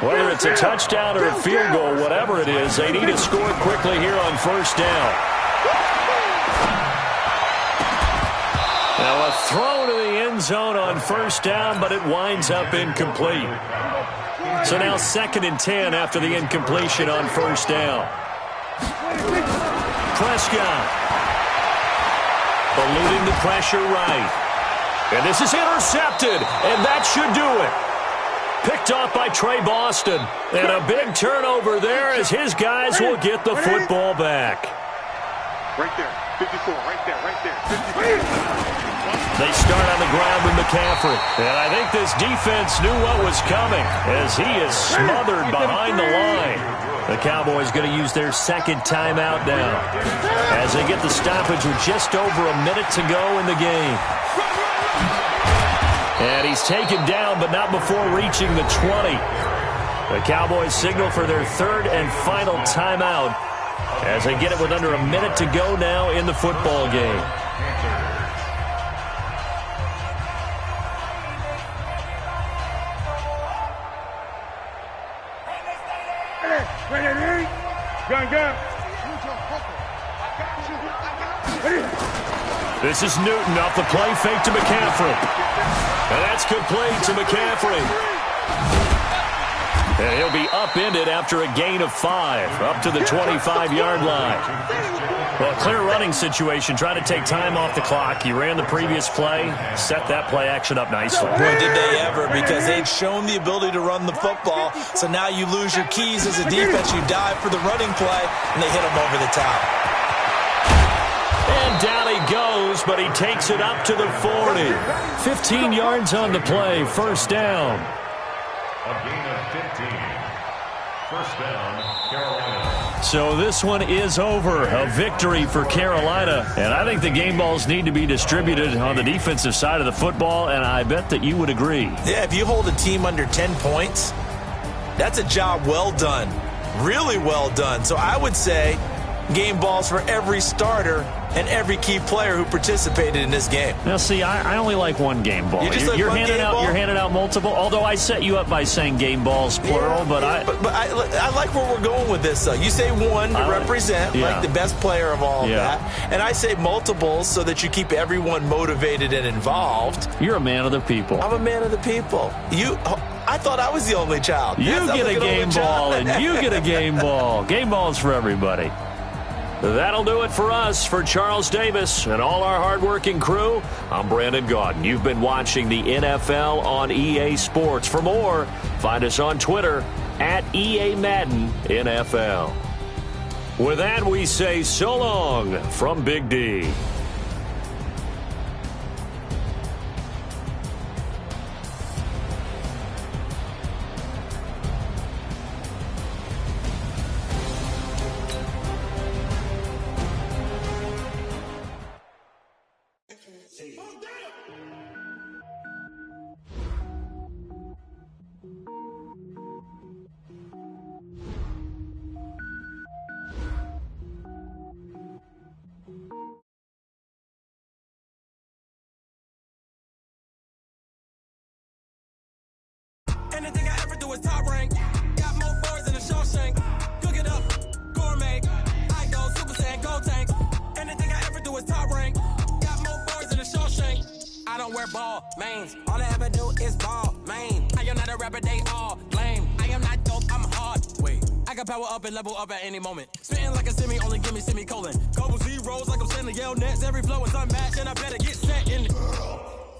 Whether it's a touchdown or a field goal, whatever it is, they need to score quickly here on 1st down. Now a throw to the end zone on 1st down, but it winds up incomplete. So now 2nd and 10 after the incompletion on 1st down. Prescott. Eluding the pressure right. And this is intercepted, and that should do it. Picked off by Trey Boston. And a big turnover there as his guys will get the football back. Right there. 54. Right there. Right there. 54. They start on the ground with McCaffrey. And I think this defense knew what was coming as he is smothered behind the line. The Cowboys going to use their second timeout now as they get the stoppage with just over a minute to go in the game. And he's taken down, but not before reaching the 20. The Cowboys signal for their third and final timeout as they get it with under a minute to go now in the football game. This is Newton off the play fake to McCaffrey. And that's complete to McCaffrey. And he'll be upended after a gain of 5, up to the 25-yard line. Well, a clear running situation. Try to take time off the clock. You ran the previous play, set that play action up nicely. Boy, did they ever, because they'd shown the ability to run the football. So now you lose your keys as a defense. You dive for the running play, and they hit them over the top. And down he goes, but he takes it up to the 40. 15 yards on the play, first down. A gain of 15. First down, Carolina. So this one is over. A victory for Carolina. And I think the game balls need to be distributed on the defensive side of the football, and I bet that you would agree. Yeah, if you hold a team under 10 points, that's a job well done. Really well done. So I would say game balls for every starter and every key player who participated in this game. Now, see, I only like one game ball. You're handing out multiple, although I set you up by saying game balls, plural. Yeah, but I like where we're going with this, though. You say one to represent, like the best player of all of that. And I say multiples so that you keep everyone motivated and involved. You're a man of the people. I'm a man of the people. I thought I was the only child. You get a game ball, and you get a game ball. Game balls for everybody. That'll do it for us. For Charles Davis and all our hardworking crew, I'm Brandon Gaudin. You've been watching the NFL on EA Sports. For more, find us on Twitter at EA Madden NFL. With that, we say so long from Big D. Anything I ever do is top rank. Got more boards than a Shawshank. Cook it up, gourmet. I go Super Saiyan, go tank. Anything I ever do is top rank. Got more boards than a Shawshank. I don't wear ball mains. All I ever do is ball main. I am not a rapper, they all blame. I am not dope, I'm hard. Wait, I can power up and level up at any moment. Spitting like a semi, only give me semicolon. Couple zeros like I'm sending yell nets. Every flow is unmatched, and I better get set in.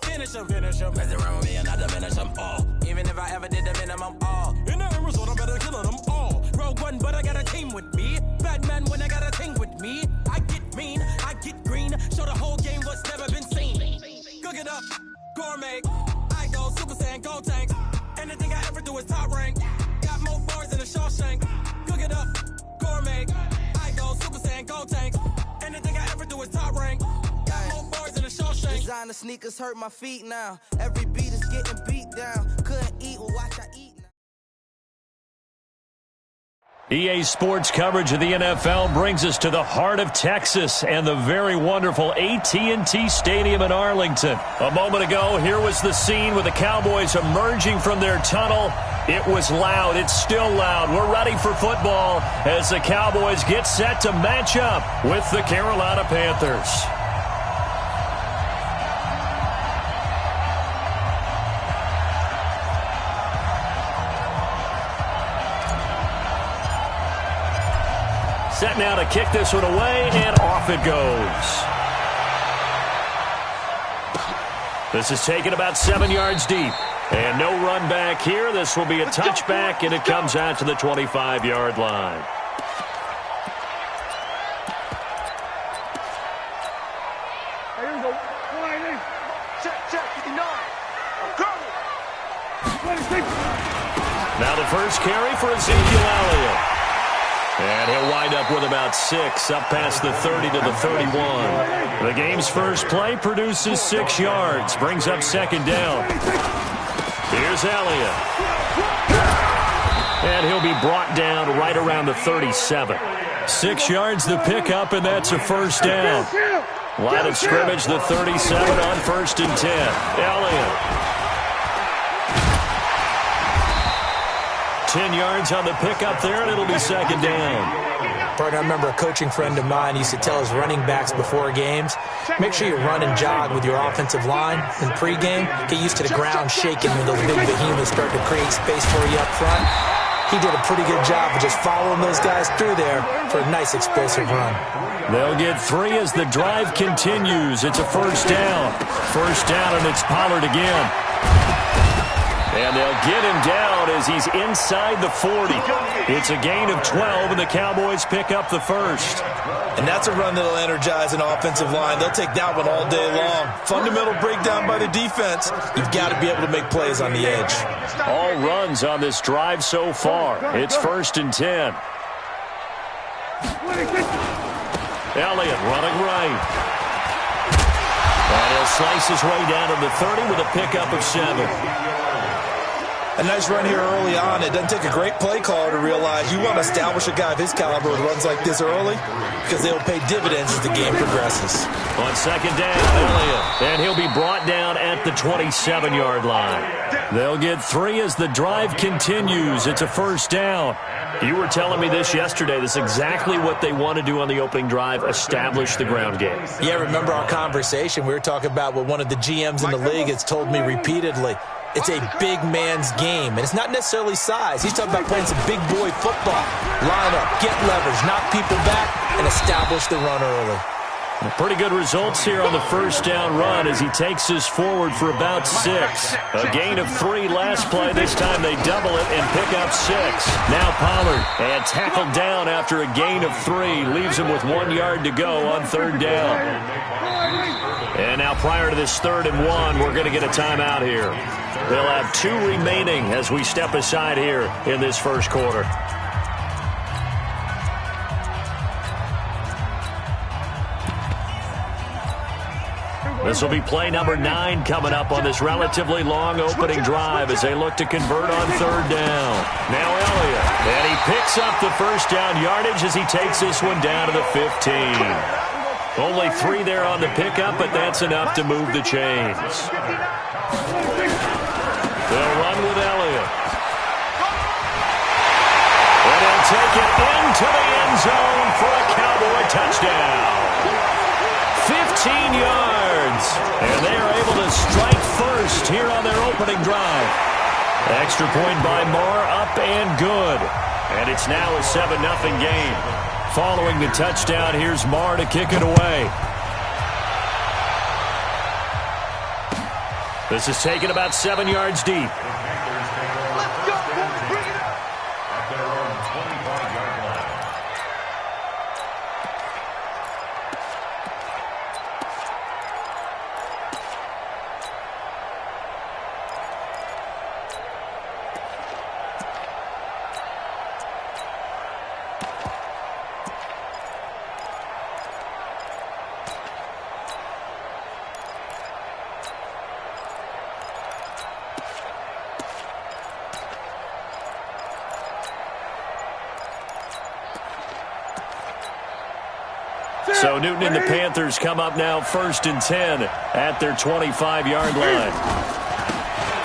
Finish them. Mess around with me and I diminish them all. Even if I ever did the minimum all. In the end result, I'm better killing them all. Rogue one, but I got a team with me. Batman when I got a team with me. I get mean, I get green. Show the whole game what's never been seen. Cook it up, gourmet. I go Super Saiyan, go tank. Anything I ever do is top rank. Got more bars than a Shawshank. Cook it up, gourmet. I go Super Saiyan, go tank. Anything I ever do is top rank. Designer sneakers hurt my feet now. Every beat is getting beat down. Couldn't eat, well, watch I eat now. EA Sports coverage of the NFL brings us to the heart of Texas and the very wonderful AT&T Stadium in Arlington. A moment ago, here was the scene with the Cowboys emerging from their tunnel. It was loud. It's still loud. We're ready for football as the Cowboys get set to match up with the Carolina Panthers. Set now to kick this one away, and off it goes. This is taken about 7 yards deep. And no run back here. This will be a touchback, and it comes out to the 25-yard line. Here we go. Check, 59. I'm coming. Now the first carry for Ezekiel Elliott. And he'll wind up with about 6, up past the 30 to the 31. The game's first play produces 6 yards, brings up second down. Here's Elliott. And he'll be brought down right around the 37. 6 yards the pickup, and that's a first down. Line of scrimmage, the 37 on 1st and 10. Elliott. 10 yards on the pickup there, and it'll be second down. Partner, I remember a coaching friend of mine used to tell his running backs before games, make sure you run and jog with your offensive line in pregame. Get used to the ground shaking when those big behemoths start to create space for you up front. He did a pretty good job of just following those guys through there for a nice explosive run. They'll get 3 as the drive continues. It's a first down. First down, and it's Pollard again. And they'll get him down as he's inside the 40. It's a gain of 12, and the Cowboys pick up the first. And that's a run that'll energize an offensive line. They'll take that one all day long. Fundamental breakdown by the defense. You've got to be able to make plays on the edge. All runs on this drive so far. It's 1st and 10. Elliott running right. And he'll slice his way down to the 30 with a pickup of 7. A nice run here early on. It doesn't take a great play caller to realize you want to establish a guy of his caliber with runs like this early because they'll pay dividends as the game progresses. On second down, Elliott. And he'll be brought down at the 27-yard line. They'll get 3 as the drive continues. It's a first down. You were telling me this yesterday. This is exactly what they want to do on the opening drive, establish the ground game. Yeah, remember our conversation? We were talking about what one of the GMs in the league has told me repeatedly. It's a big man's game, and it's not necessarily size. He's talking about playing some big boy football. Line up, get leverage, knock people back, and establish the run early. Pretty good results here on the first down run as he takes us forward for about 6. A gain of 3 last play. This time they double it and pick up 6. Now Pollard, and tackled down after a gain of 3. Leaves him with 1 yard to go on 3rd down. And now prior to this 3rd and 1, we're going to get a timeout here. They'll have 2 remaining as we step aside here in this first quarter. This will be play number 9 coming up on this relatively long opening drive as they look to convert on 3rd down. Now Elliott, and he picks up the first down yardage as he takes this one down to the 15. Only 3 there on the pickup, but that's enough to move the chains. They'll run with Elliott. And he'll take it into the end zone for a Cowboy touchdown. 15 yards. And they are able to strike first here on their opening drive. Extra point by Marr, up and good. And it's now a 7-0 game. Following the touchdown, here's Marr to kick it away. This is taken about 7 yards deep. So Newton and the Panthers come up now 1st and 10 at their 25-yard line.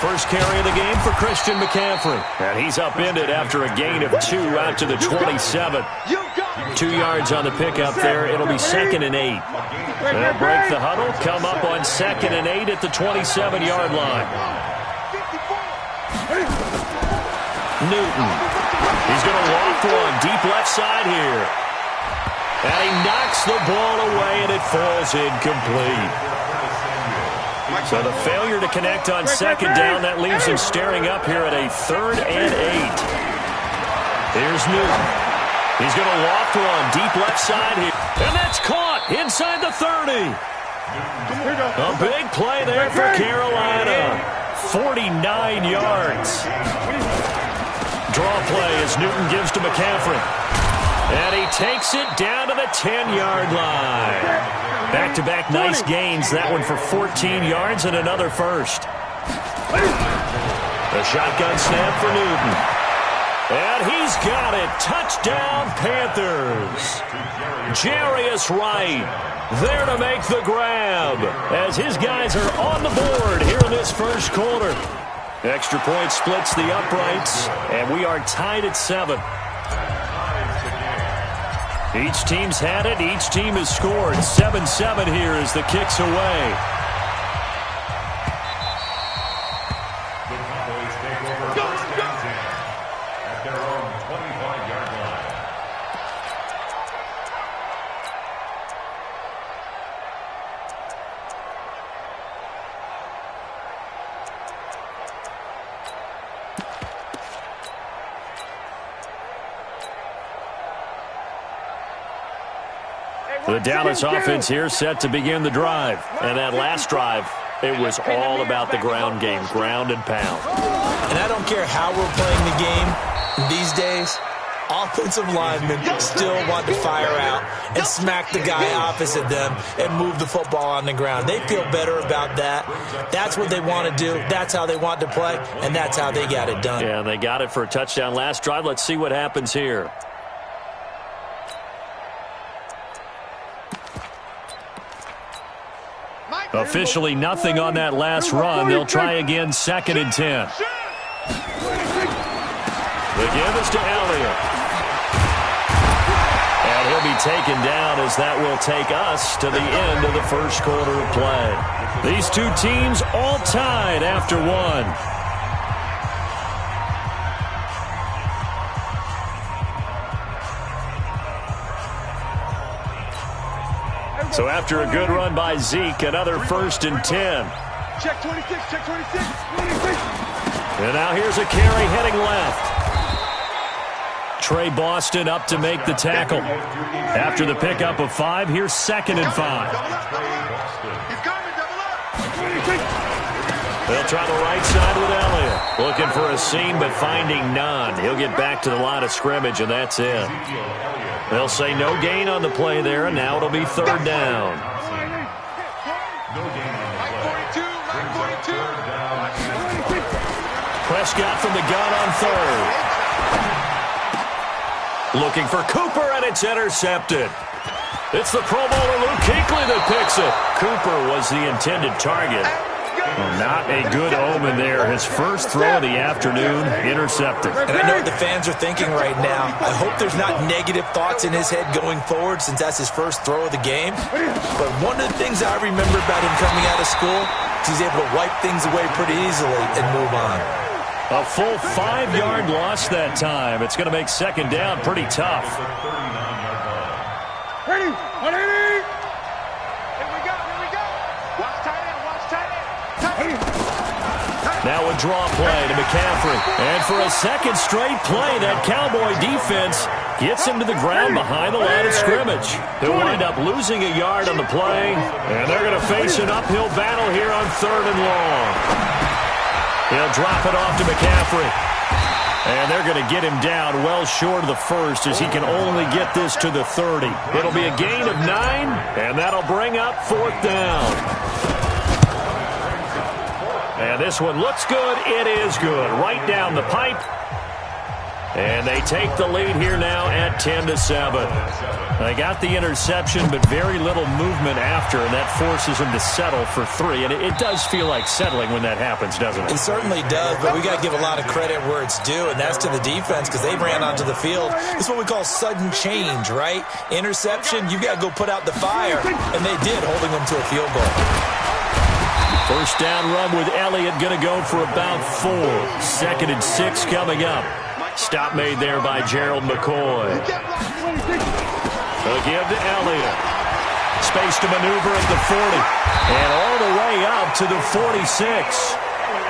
First carry of the game for Christian McCaffrey. And he's upended after a gain of 2 out to the 27. 2 yards on the pickup there. It'll be 2nd and 8. They'll break the huddle, come up on 2nd and 8 at the 27-yard line. Newton. He's going to loft one deep left side here. And he knocks the ball away, and it falls incomplete. So the failure to connect on second down, that leaves him staring up here at a 3rd and 8. Here's Newton. He's going to loft one deep left side here. And that's caught inside the 30. A big play there for Carolina. 49 yards. Draw play as Newton gives to McCaffrey. And he takes it down to the 10-yard line. Back-to-back nice gains. That one for 14 yards and another first. The shotgun snap for Newton. And he's got it. Touchdown, Panthers. Jarius Wright there to make the grab as his guys are on the board here in this first quarter. Extra point splits the uprights, and we are tied at 7. Each team's had it. Each team has scored. 7-7 here as the kick's away. The Cowboys take over first and 10 at their own 25-yard line. The Dallas offense here set to begin the drive. And that last drive, it was all about the ground game, ground and pound. And I don't care how we're playing the game these days, offensive linemen still want to fire out and smack the guy opposite them and move the football on the ground. They feel better about that. That's what they want to do. That's how they want to play, and that's how they got it done. Yeah, they got it for a touchdown last drive. Let's see what happens here. Officially nothing on that last run. They'll try again, 2nd and 10. The give is to Elliott. And he'll be taken down as that will take us to the end of the first quarter of play. These two teams all tied after one. So after a good run by Zeke, another 1st and 10. Check 26, check 26, 26. And now here's a carry heading left. Trey Boston up to make the tackle. After the pickup of 5, here's 2nd and 5. They'll try the right side with Elliott. Looking for a seam, but finding none. He'll get back to the line of scrimmage, and that's it. They'll say no gain on the play there, and now it'll be 3rd down. Prescott from the gun on 3rd. Looking for Cooper, and it's intercepted. It's the Pro Bowler Luke Kuechly that picks it. Cooper was the intended target. Well, not a good omen there. His first throw of the afternoon, intercepted. And I know what the fans are thinking right now. I hope there's not negative thoughts in his head going forward since that's his first throw of the game. But one of the things I remember about him coming out of school is he's able to wipe things away pretty easily and move on. A full 5-yard loss that time. It's going to make 2nd down pretty tough. Ready, 180. Here we go, here we go. Watch tight end, watch tight end. Now a draw play to McCaffrey. And for a second straight play, that Cowboy defense gets him to the ground behind the line of scrimmage. He'll wind up losing a yard on the play, and they're going to face an uphill battle here on 3rd and long. He'll drop it off to McCaffrey. And they're going to get him down well short of the 1st as he can only get this to the 30. It'll be a gain of 9, and that'll bring up 4th down. And this one looks good. It is good. Right down the pipe. And they take the lead here now at 10-7. They got the interception, but very little movement after, and that forces them to settle for 3. And it does feel like settling when that happens, doesn't it? It certainly does, but we got to give a lot of credit where it's due, and that's to the defense because they ran onto the field. This is what we call sudden change, right? Interception, you got to go put out the fire, and they did, holding them to a field goal. First down run with Elliott going to go for about 4. 2nd and 6 coming up. Stop made there by Gerald McCoy. A give to Elliott. Space to maneuver at the 40. And all the way up to the 46.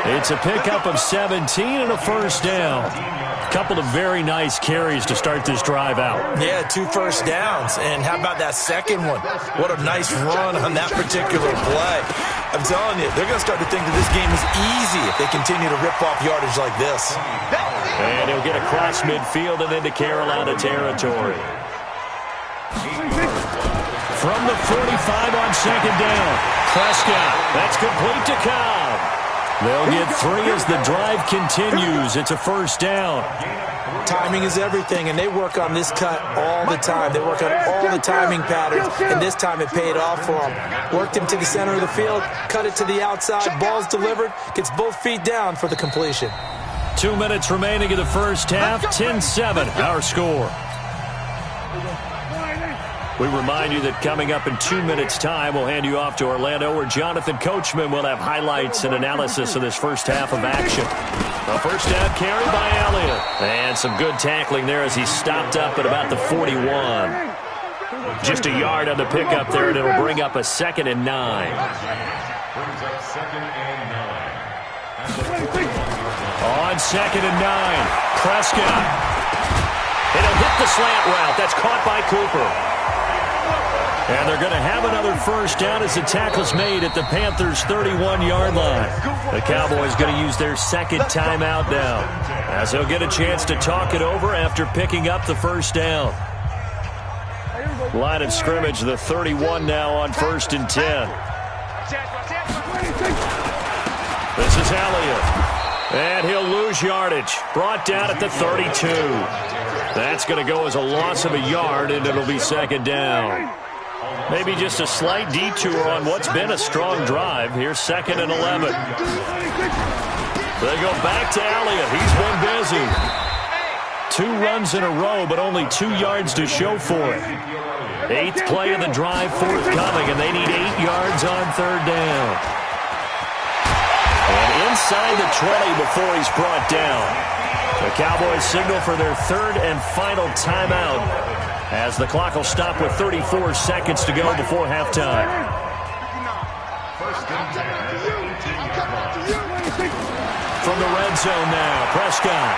It's a pickup of 17 and a first down. A couple of very nice carries to start this drive out. Yeah, 2 first downs. And how about that second one? What a nice run on that particular play. I'm telling you, they're going to start to think that this game is easy if they continue to rip off yardage like this. And he'll get across midfield and into Carolina territory. From the 45 on second down. Prescott, that's complete to Cobb. They'll get 3 as the drive continues. It's a first down. Timing is everything, and they work on this cut all the time. They work on all the timing patterns, and this time it paid off for them. Worked him to the center of the field, cut it to the outside, ball's delivered, gets both feet down for the completion. 2 minutes remaining in the first half, 10-7, our score. We remind you that coming up in 2 minutes' time, we'll hand you off to Orlando, where Jonathan Coachman will have highlights and analysis of this first half of action. A first down carry by Elliott. And some good tackling there as he stopped up at about the 41. Just a yard on the pickup there, and it'll bring up a 2nd and 9. Brings up 2nd and 9. On 2nd and 9, Prescott. It'll hit the slant route. That's caught by Cooper. And they're going to have another first down as the tackle's made at the Panthers' 31-yard line. The Cowboys going to use their second timeout now, as they'll get a chance to talk it over after picking up the first down. Line of scrimmage, the 31 now on 1st and 10. This is Elliott. And he'll lose yardage. Brought down at the 32. That's going to go as a loss of a yard, and it'll be 2nd down. Maybe just a slight detour on what's been a strong drive. Here's 2nd and 11. They go back to Elliott. He's been busy. 2 runs in a row, but only 2 yards to show for it. 8th play of the drive forthcoming, and they need 8 yards on 3rd down. And inside the 20 before he's brought down. The Cowboys signal for their 3rd and final timeout, as the clock will stop with 34 seconds to go before halftime. From the red zone now, Prescott.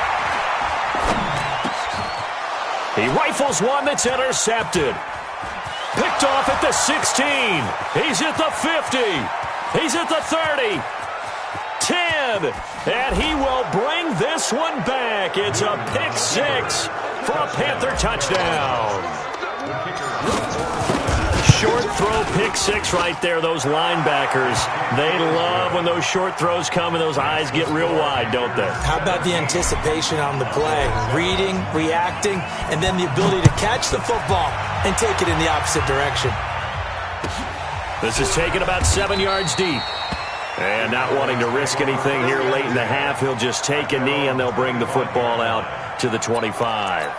He rifles one that's intercepted. Picked off at the 16. He's at the 50. He's at the 30. 10. And he will bring this one back. It's a pick 6 for a Panther touchdown. Short throw pick 6 right there. Those linebackers, they love when those short throws come and those eyes get real wide, don't they? How about the anticipation on the play? Reading, reacting, and then the ability to catch the football and take it in the opposite direction. This is taken about 7 yards deep. And not wanting to risk anything here late in the half, he'll just take a knee and they'll bring the football out to the 25.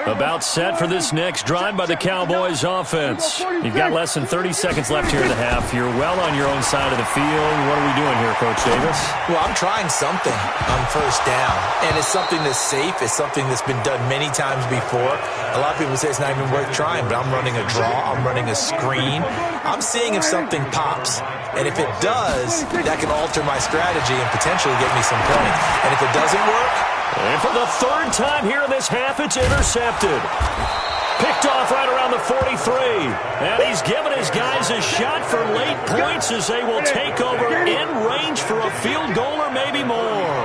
About set for this next drive by the Cowboys offense. You've got less than 30 seconds left here in the half. You're well on your own side of the field. What are we doing here, Coach Davis? Well, I'm trying something on first down, and it's something that's safe. It's something that's been done many times before. A lot of people say it's not even worth trying, but I'm running a draw. I'm running a screen. I'm seeing if something pops, and if it does, that can alter my strategy and potentially get me some points. And if it doesn't work, and for the 3rd time here in this half, it's intercepted. Picked off right around the 43. And he's given his guys a shot for late points as they will take over in range for a field goal or maybe more.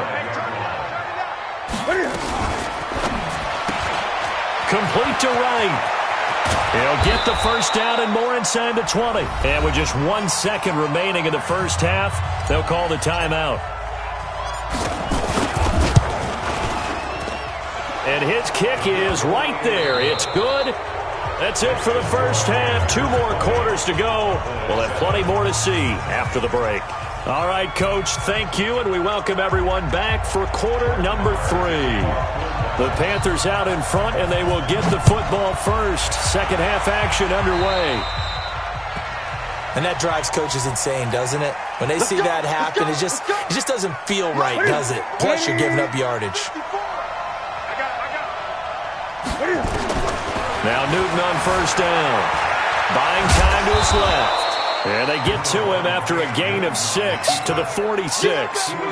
Complete to Wright. He'll get the first down and more inside the 20. And with just 1 second remaining in the first half, they'll call the timeout. And his kick is right there. It's good. That's it for the first half. 2 more quarters to go. We'll have plenty more to see after the break. All right, Coach, thank you, and we welcome everyone back for quarter number 3. The Panthers out in front, and they will get the football first. Second half action underway. And that drives coaches insane, doesn't it? When they see that happen, it just doesn't feel right, does it? Plus, you're giving up yardage. Now Newton on first down. Buying time to his left. And they get to him after a gain of 6 to the 46. It's a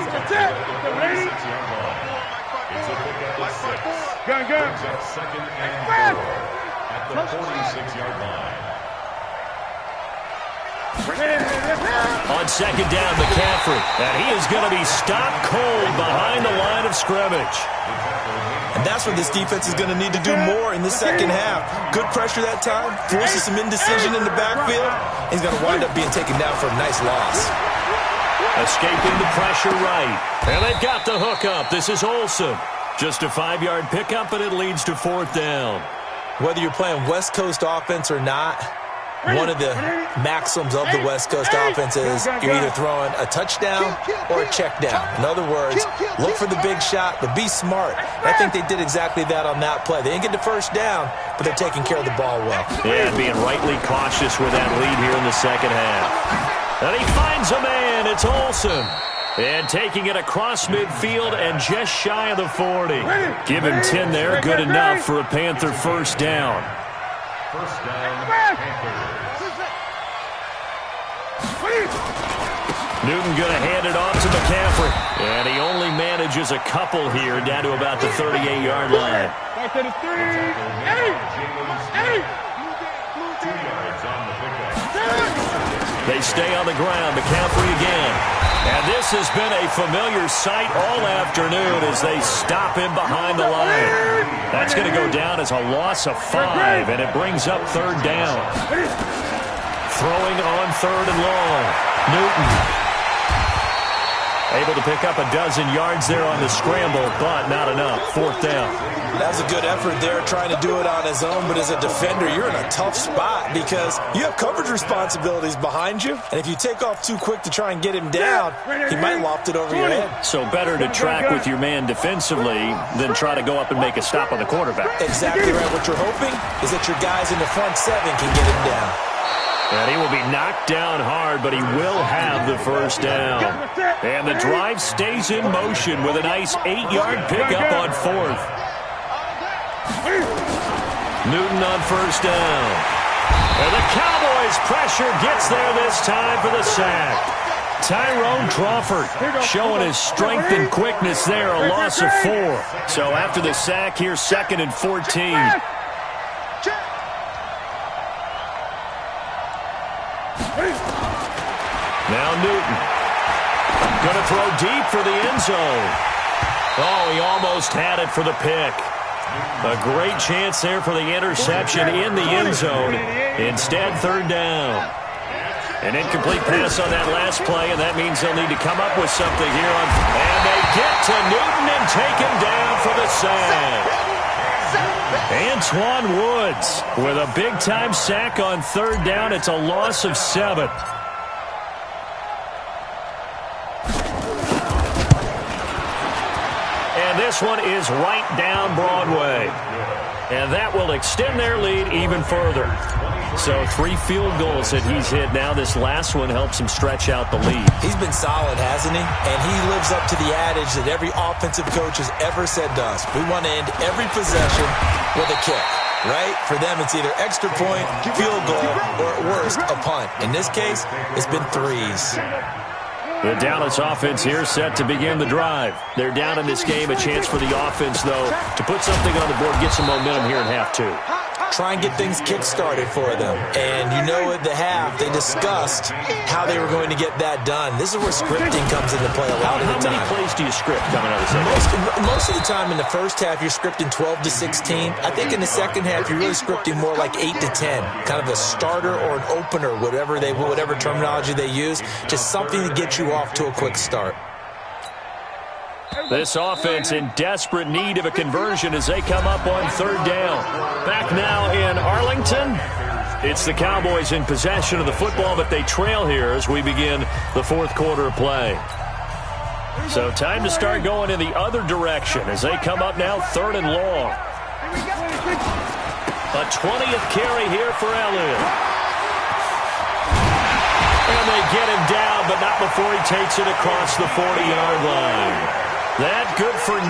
pickup of 6. Brings up second and 4 at the 46-yard line. On second down, McCaffrey. And he is going to be stopped cold behind the line of scrimmage. And that's what this defense is going to need to do more in the second half. Good pressure that time, forces some indecision in the backfield. He's going to wind up being taken down for a nice loss. Escaping the pressure right. And they've got the hook up. This is Olsen. Just a 5-yard pickup, and it leads to 4th down. Whether you're playing West Coast offense or not, one of the maxims of the West Coast offense is you're either throwing a touchdown or a check down. In other words, look for the big shot, but be smart. And I think they did exactly that on that play. They didn't get the first down, but they're taking care of the ball well. Yeah, and being rightly cautious with that lead here in the second half. And he finds a man. It's Olsen. And taking it across midfield and just shy of the 40. Give him 10 there. Good enough for a Panther first down. First down, Panthers. Newton going to hand it off to McCaffrey. And he only manages a couple here down to about the 38-yard line. Back to the 3. 2 yards on the pickup. They stay on the ground. McCaffrey again. And this has been a familiar sight all afternoon as they stop him behind the line. That's going to go down as a loss of 5, and it brings up 3rd down. Throwing on 3rd and long. Newton. Able to pick up a dozen yards there on the scramble, but not enough. 4th down. That was a good effort there, trying to do it on his own, but as a defender, you're in a tough spot because you have coverage responsibilities behind you, and if you take off too quick to try and get him down, he might loft it over your head. So better to track with your man defensively than try to go up and make a stop on the quarterback. Exactly right. What you're hoping is that your guys in the front 7 can get him down. And he will be knocked down hard, but he will have the first down. And the drive stays in motion with a nice 8-yard pickup on 4th. Newton on first down. And the Cowboys' pressure gets there this time for the sack. Tyrone Crawford showing his strength and quickness there, a loss of 4. So after the sack here, 2nd and 14. Now Newton. Going to throw deep for the end zone. Oh, he almost had it for the pick. A great chance there for the interception in the end zone. Instead, 3rd down. An incomplete pass on that last play, and that means they'll need to come up with something here. And they get to Newton and take him down for the sack. Antoine Woods with a big-time sack on 3rd down. It's a loss of 7. And this one is right down Broadway. And that will extend their lead even further. So 3 field goals that he's hit now. This last one helps him stretch out the lead. He's been solid, hasn't he? And he lives up to the adage that every offensive coach has ever said to us. We want to end every possession with a kick, right? For them, it's either extra point, field goal, or at worst, a punt. In this case, it's been 3s. The Dallas offense here set to begin the drive. They're down in this game. A chance for the offense, though, to put something on the board, get some momentum here in half 2. Try and get things kick-started for them. And you know at the half, they discussed how they were going to get that done. This is where scripting comes into play a lot of the time. How many plays do you script coming out of the second? Most of the time in the first half, you're scripting 12 to 16. I think in the second half, you're really scripting more like 8 to 10. Kind of a starter or an opener, whatever terminology they use. Just something to get you off to a quick start. This offense in desperate need of a conversion as they come up on 3rd down. Back now in Arlington. It's the Cowboys in possession of the football, but they trail here as we begin the 4th quarter of play. So time to start going in the other direction as they come up now 3rd and long. A 20th carry here for Elliott. And they get him down, but not before he takes it across the 40-yard line. That good for 19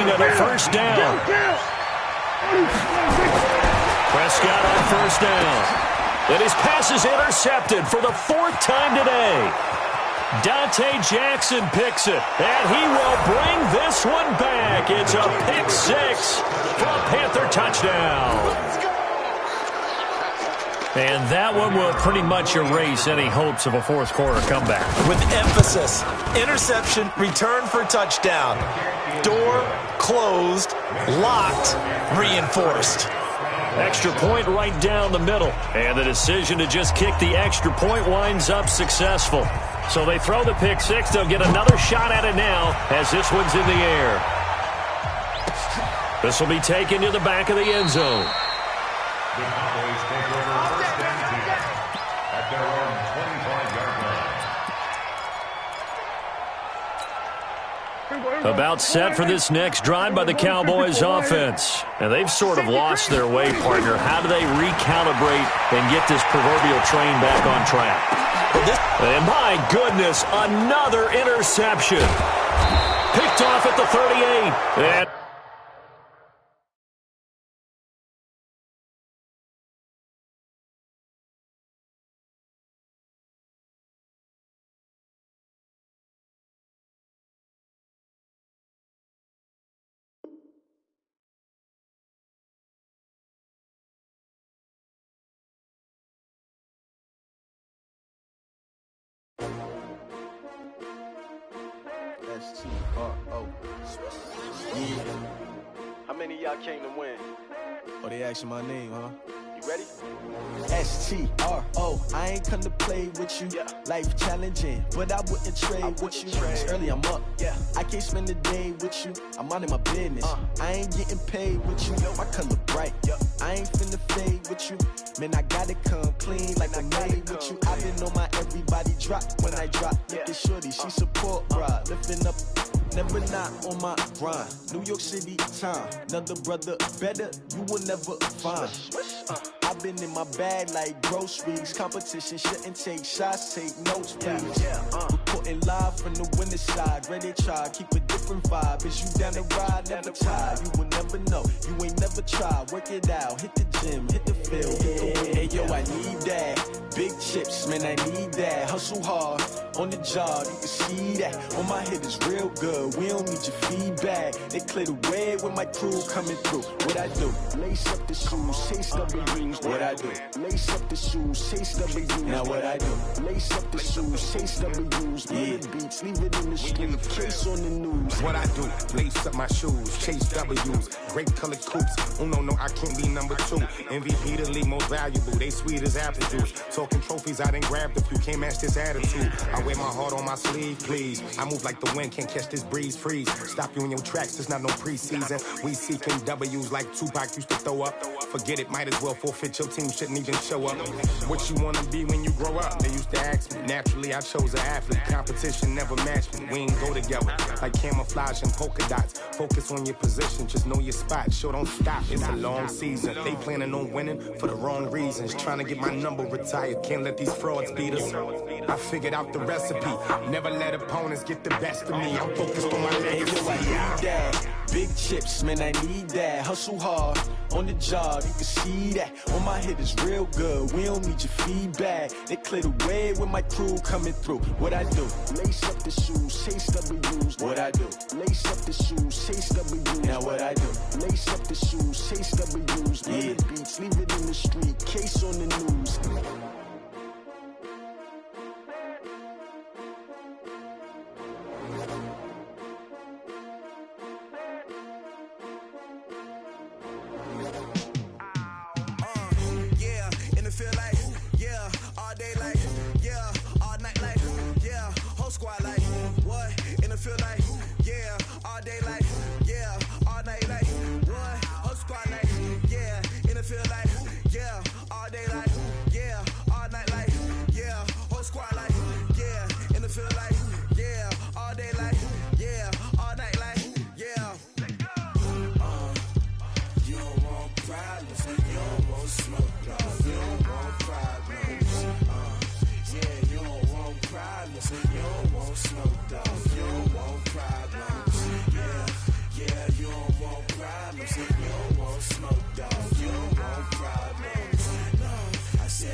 and a first down. Prescott on first down. And his pass is intercepted for the fourth time today. Dante Jackson picks it, and he will bring this one back. It's a pick six for a Panther touchdown. And that one will pretty much erase any hopes of a fourth quarter comeback. With emphasis, interception, return for touchdown. Door closed, locked, reinforced. Extra point right down the middle. And the decision to just kick the extra point winds up successful. So they throw the pick six. They'll get another shot at it now as this one's in the air. This will be taken to the back of the end zone. The Cowboys take over first and 10 at their own 25-yard line. About set for this next drive by the Cowboys offense. And they've sort of lost their way, partner. How do they recalibrate and get this proverbial train back on track? And my goodness, another interception. Picked off at the 38. And S-T-R-O. Yeah. How many of y'all came to win? Oh, they asking my name, huh? You ready? S-T-R-O. I ain't come to play with you. Yeah. Life challenging, but I wouldn't trade with you. It's early, I'm up. Yeah. I can't spend the day with you. I'm minding my business. I ain't getting paid with you. My color bright. I ain't finna fade with you. Man, I gotta come clean like I'm made with you. I been on my everybody drop when I drop. Look at shorty, she support, bruh. Lifting up, never not on my grind. New York City time, another brother better, you will never find. I've been in my bag like groceries. Competition shouldn't take shots, take notes, please. Reporting live from the winning side. Ready to try, keep a different vibe. Is you down the ride, never tired. You will never know, you ain't never tried. Work it out, hit the gym, hit the field, hit the wind. Hey yo, I need that. Big chips, man, I need that. Hustle hard, on the job, you can see that. On my head is real good, we don't need your feedback. They clear the way when my crew coming through. What I do? Lace up the shoes, chase W's. What I do? Lace up the shoes, chase W's. Now what I do? Lace up the shoes, chase W's. Yeah. Beats, leave it in the street, case on the news. What I do? Lace up my shoes, chase W's. Great colored coops. Oh no, I can't be number two. MVP the league most valuable. They sweet as apple juice. Talking trophies, I done grabbed a few. Can't match this attitude. I wear my heart on my sleeve, please. I move like the wind, can't catch this breeze. Freeze. Stop you in your tracks. There's not no preseason. We seeking W's like Tupac used to throw up. Forget it, might as well forfeit. Your team shouldn't even show up. What you wanna be when you grow up? They used to ask me. Naturally, I chose an athlete. Competition never matched me. We ain't go together like camouflage and polka dots. Focus on your position, just know your spot. Sure, don't stop. It's a long season. They planning on winning for the wrong reasons. Trying to get my number retired. Can't let these frauds beat us. I figured out the recipe. Never let opponents get the best of me. I'm focused on my legacy. I need that. Big chips, man, I need that. Hustle hard, on the job, you can see that. On my head is real good, we don't need your feedback. They clear the way when my crew coming through. What I do? Lace up the shoes, chase W's. What I do? Lace up the shoes, chase W's. Now what I do? Lace up the shoes, chase W's. Yeah. Beats, leave it in the street, case on the news. Say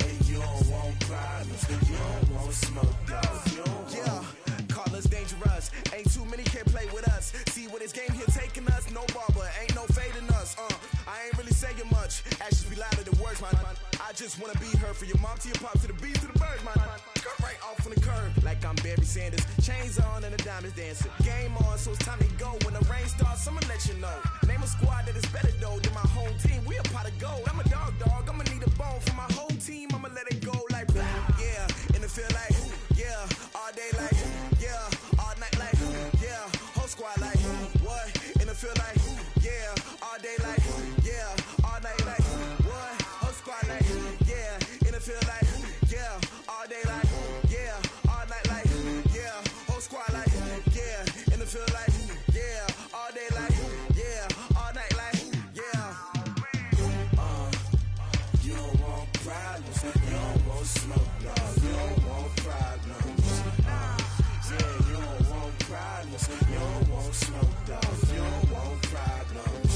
just wanna be her. For your mom to your pop to the beat to the bird, man. Cut right off on the curb, like I'm Barry Sanders. Chains on and the diamonds dancing. Game on, so it's time to go. When the rain starts, I'ma let you know. Name a squad that is better though than my home team. We a pot of gold. I'm a dog. I'ma need a bone for my whole team. I'ma let it go like yeah. In the field like yeah. All day like yeah. All night like yeah. Whole squad like what? In the field like yeah. All day like yeah. All night like what? Whole squad like yeah. In the field like yeah. All day like yeah. All night like yeah. Whole squad like yeah. In the field like yeah. All day like yeah. All night like yeah. You don't want problems. You don't want smoke, dog. You don't want problems. Yeah, you don't want problems. You don't want smoke, dog. You don't want problems.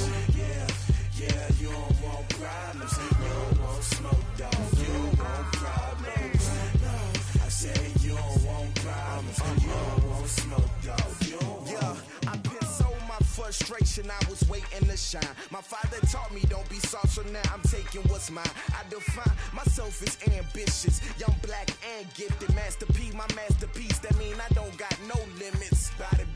Yeah, you don't want problems. You don't want smoke, dog. You don't want problems. No, I say you don't want problems. You don't want smoke, dog. You don't want. I've been so my frustration, I was waiting to shine. My father taught me don't be soft, so now I'm taking what's mine. I define myself as ambitious, young, black, and gifted. Master P, my masterpiece. That mean I don't got no limits. Bout it,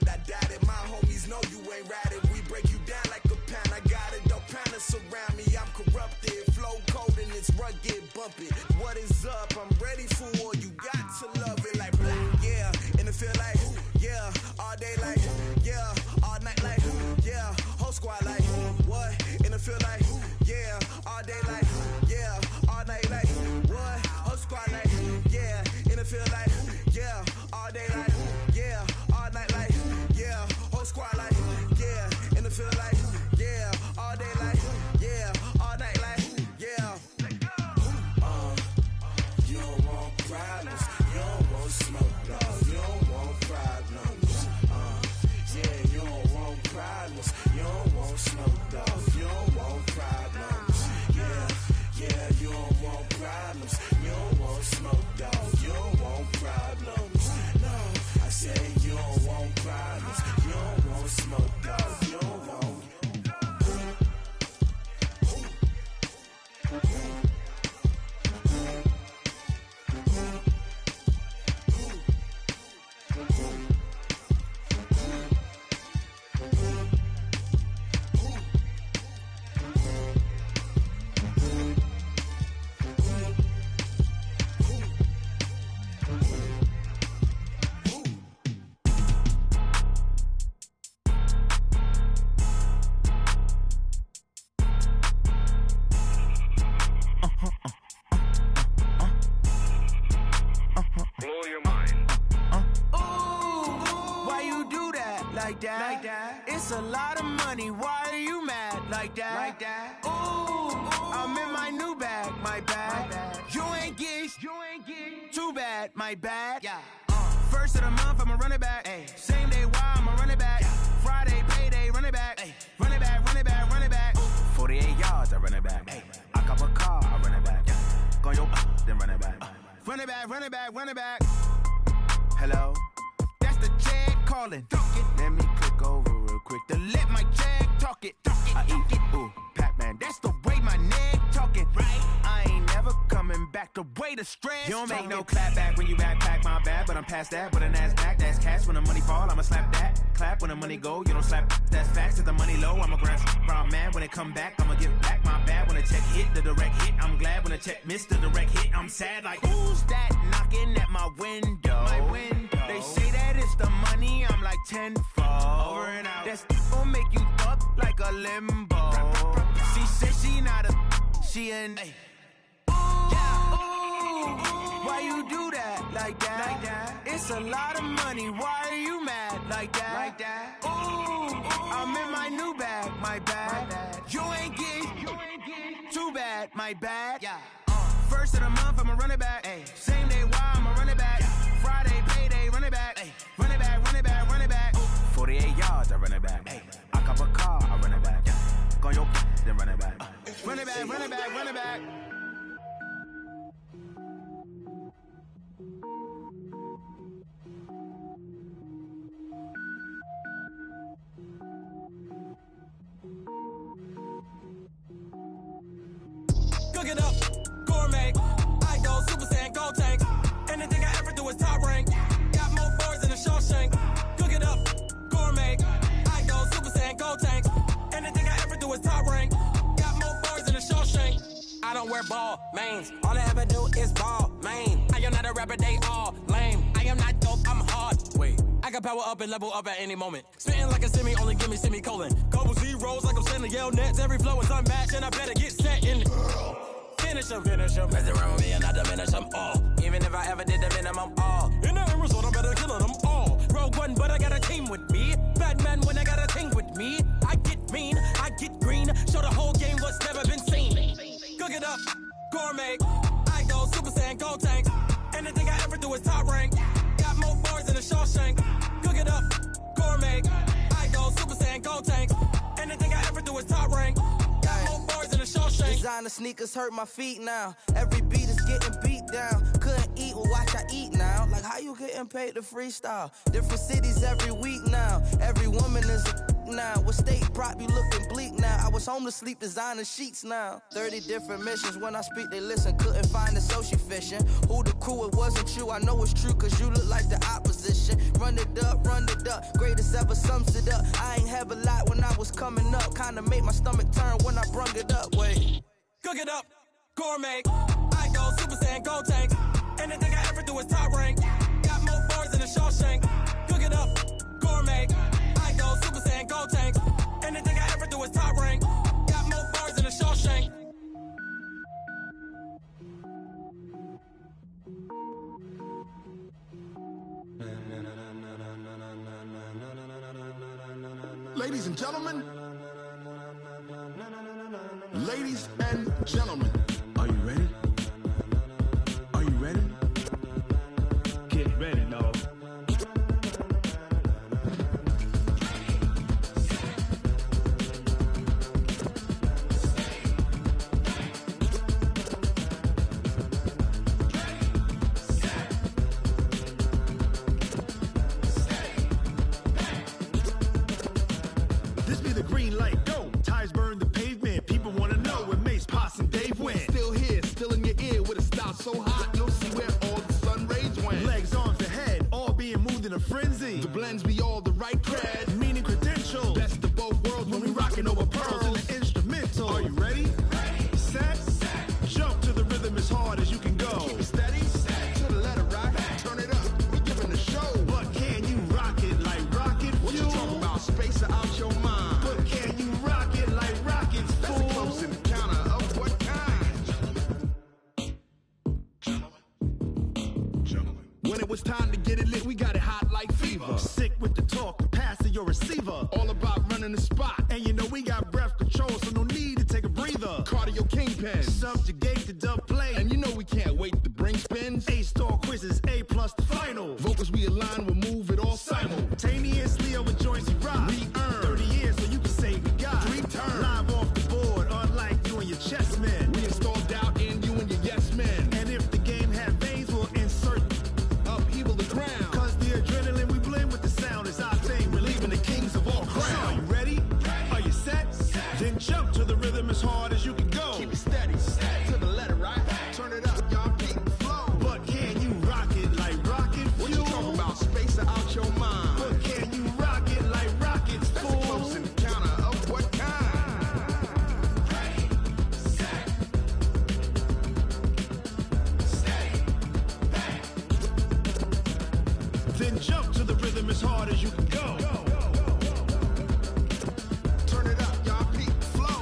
I doubt it. My homies know you ain't ratted. We break you down like a pound. I got it, don't pound us around me. I'm corrupted, flow cold and it's rugged, bump it. What is up? I'm ready for war. You got to love it like black, yeah. In the field like yeah. All day like yeah. All night like yeah. Whole squad like what? In the field like yeah. All day like yeah. All night like what? Whole squad like yeah. In the field like yeah. All day like yeah. All night like yeah. Whole squad like yeah. In the field like yeah. All day like yeah. All night like yeah. You don't want problems. You don't want smoke, dog. You don't want problems. Yeah, you don't want problems. You don't want smoke, dog. You don't want problems. Yeah, you don't want problems. You don't want smoke, dog. You don't want problems. No, I say you don't want problems. You don't want smoke, dog. You don't want. Blow your mind. Why you do that like that? It's a lot of money. Why are you mad like that? Ooh, I'm in my new bag, my bad. You ain't get too bad, my bad. Yeah. First of the month, I'ma run it back. Ay. Same day, why I'ma run it back. Friday, payday, run it back. Ay. Run it back, run it back, run it back. 48 yards, I run it back. Ay. I cop a car, I run it back. Go your then run it back. Run it back, run it back, run it back. Hello? That's the jag calling. Let me click over real quick to let my jag talk it. I eat it, ooh, Pac-Man. That's the way my neck talking. Right? I ain't never coming back. The way the stress. You don't make no clap back when you backpack, my bad. But I'm past that with a NASDAQ. That's cash when the money fall. I'ma slap that. Clap when the money go. You don't slap. That's facts. If the money low, I'ma grab brown man. When it come back, I'ma give back my bad. When the check hit, the direct hit. I'm glad when the check missed the direct hit. I'm sad like who's that knocking at my window? My window. They say that it's the money. I'm like tenfold. Over and out. That's gon' make you fuck like a limbo. She said she not a. She an. Why you do that like that? It's a lot of money. Why are you mad like that? Ooh, I'm in my new bag, my bad. You ain't get too bad, my bad. Yeah. First of the month, I'ma run it back. Ay. Same day, why I'ma run it back. Friday, payday, run it back. Ay. Run it back, run it back, run it back. 48 yards, I run it back. Ay. I cop a car, I run it back. Go your then run it back. Run it back, run it back, run it back. Cook it up, wear ball mains. All I ever do is ball, man. I am not a rapper, they all lame. I am not dope, I'm hard. Wait, I can power up and level up at any moment. Spitting like a semi, only give me semicolon. Couple zeros like I'm sending yell nets. Every flow is unmatched, and I better get set in. Finish them. Mess around with me and I diminish them all. Even if I ever did the minimum, all. In the end result, I'm better killing them all. Rogue One, but I got a team with me. Batman when I got a thing with me. I get mean, I get green. Show the whole game what's never been seen. Cook it up, gourmet. I go Super Saiyan, go tank. Anything I ever do is top rank. Got more bars than a Shawshank. Cook it up, gourmet. I go Super Saiyan, go tank. Anything I ever do is top rank. Got more bars than a Shawshank. Designer sneakers hurt my feet now. Every beat is getting beat down. Couldn't eat, well watch I eat now. Like how you getting paid to freestyle? Different cities every week now. Every woman is a now. With state prop, you looking bleak now. I was home to sleep, designer sheets now. 30 different missions. When I speak, they listen. Couldn't find it, so she fishing. Who the crew? It wasn't you. I know it's true, cause you look like the opposition. Run it up. Greatest ever sums it up. I ain't have a lot when I was coming up. Kinda made my stomach turn when I brung it up. Wait. Cook it up, gourmet. I go Super Saiyan, go tank. Anything I ever do is top rank. Got more bars than a Shawshank. Cook it up, gourmet. I go Super Saiyan, go tank. Anything I ever do is top rank. Got more bars than a Shawshank. Ladies and gentlemen, ladies and gentlemen, are you ready? Are you ready? Get ready, no. This be the green light, go. Tires burn the pavement. People wanna know where Mace, Potts, and Dave went. Still here, still in your ear with a style so hot, you'll see where all the sun rays went. Legs, arms, and head, all being moved in a frenzy. The blends be all the right cred, meaning credentials. Best of both worlds when we rockin' over pearls in the instrumental. Are you ready? Set, jump to the rhythm as hard as you can go. Keep it steady, to the letter right. Turn it up, we giving the show. But can you rock it like rocket fuel? What you talking about? Space out your mind. But can you rock it like rockets? That's a close encounter of what kind? Gentlemen. When it was time to get it lit, we got it hot like fever. Sick with the talk, the pass to your receiver. All about running the spot. And you know we got breath control, so no need to take a breather. Cardio kingpin, subjugate the dub play. And you know we can't wait to bring spins. A-star quizzes, A+ the final. Vocals we align, we'll move it all simultaneously over joints we rock. We earn 30 years so you can say we got 3 turns. Live off the board, unlike you and your chess men. We install doubt in you and your yes men. And if the game had veins, we'll insert upheaval the ground. Cause the adrenaline we blend with the sound is our thing. Relieving the kings of all crowns. Are you ready? Are you set? Then jump to the rhythm as hard as you can go. Keep it steady, to the letter right. Turn it up, y'all beat the flow. But can you rock it like rocket fuel? What you talking about? Space out your mind. But can you rock it like rockets? That's a close encounter of what kind? Then jump to the rhythm as hard as you can go. Turn it up, y'all beat the flow.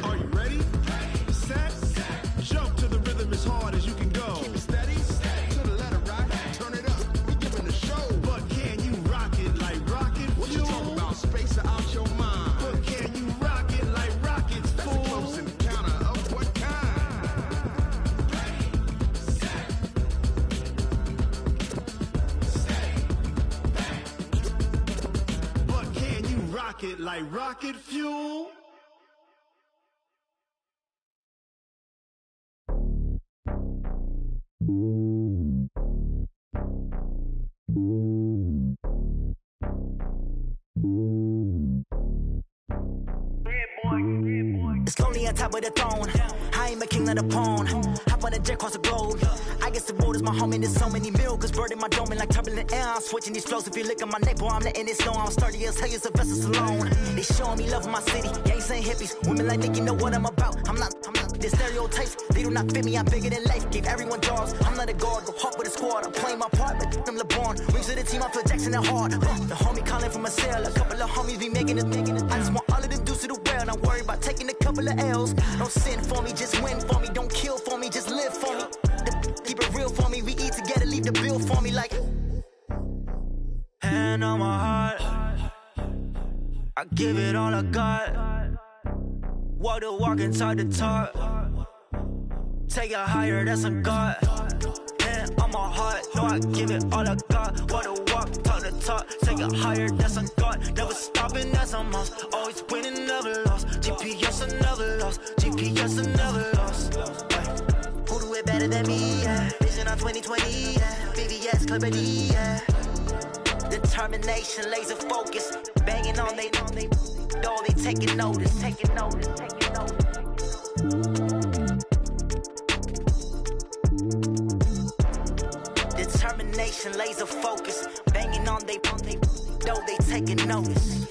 Are you ready? Set, jump to the rhythm as hard as you can go. Keep it steady, to the letter right. Turn it up, we giving the show. But can you rock it like rocket fuel? What you talking about? Space out your mind. But can you rock it like rockets? That's a close encounter of what kind? But can you rock it like rocket fuel? on top of the throne. I ain't a king of the pawn. Hop on a jet across the globe. I guess the world is my home and there's so many miracles. Bird in my dome and like turbulent air. I'm switching these flows. If you look at my neck, boy, I'm letting it snow. I'm sturdy as hell, it's a vessel alone. They showing me love in my city. Gangs ain't hippies. Women like Nick, you know what I'm about. I'm not. The stereotypes, they do not fit me. I'm bigger than life. Gave everyone jobs. I'm not a guard. Go hop with a squad. I'm playing my part like I'm LeBron. Rings to the team. I feel Jackson and hard. The homie calling from a cell. A couple of homies be making it. I just want all of them dudes to the well. Not worry about taking a couple of L's. Don't sin for me, just win for me. Don't kill for me, just live for me. Keep it real for me. We eat together, leave the bill for me like. Hand on my heart, I give it all I got. Walk the walk and talk the talk. Take it higher, that's a God. Hand on my heart, no, I give it all I got. Walk the walk, talk the talk. Take it higher, that's a God. Never stopping, that's a must. Always winning, never lost. GPS, I never lost. GPS, I never lost. Who do it better than me? Yeah. Vision on 2020, yeah. VVS, Clipper D, yeah. Determination, laser focus. Banging on they door, they taking notice. Taking notice, taking notice. Determination, laser focus. Banging on they door, they taking notice.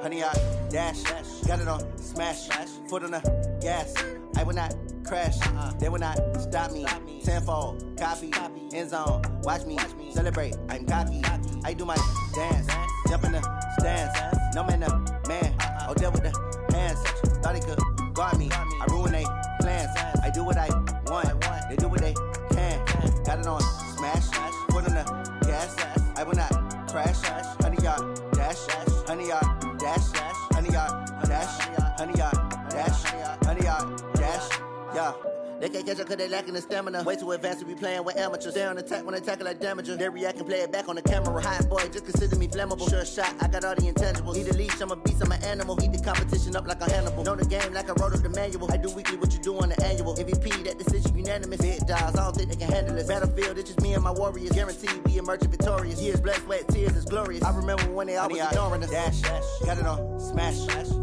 Honey, I dash, got it on smash, foot on the gas. I will not crash, they will not stop me. Tenfold, copy, end zone, watch me celebrate. I'm cocky, I do my dance, jump in the stands. No man, man, I'll deal with the hands. Thought he could guard me, I ruin they plans. I do what I want, they do what they can. Got it on smash, foot on the gas. I will not crash, honey, y'all dash, honey, y'all. Dash, honey yard, dash, honey yard, dash, honey yard, dash, yeah. They can't catch up cause they lacking the stamina. Way too advanced to be playing with amateurs. Stay on attack when they tackle like damager. They react and play it back on the camera. Hot boy, just consider me flammable. Sure shot, I got all the intangibles. Need a leash, I'm a beast, I'm an animal. Eat the competition up like a Hannibal. Know the game like I wrote up the manual. I do weekly what you do on the annual. MVP, that decision unanimous. Big dials, I don't think they can handle it. Battlefield, it's just me and my warriors. Guaranteed we emerge victorious. Years, blood, sweat, tears, is glorious. I remember when they always ignoring us. Dash, got it on smash,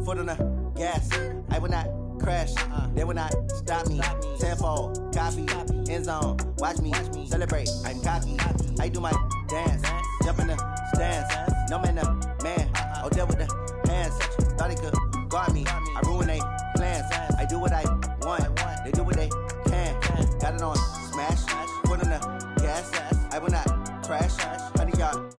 foot on the gas. I will not crash, they will not stop me. Tenfold, copy, end zone, watch me celebrate. I'm cocky, I do my dance, jump in the stands. No man, man, I'll deal with the hands. Thought he could guard me, I ruin they plans. I do what I want, they do what they can. Got it on smash, foot on the gas. I will not crash, honey, y'all.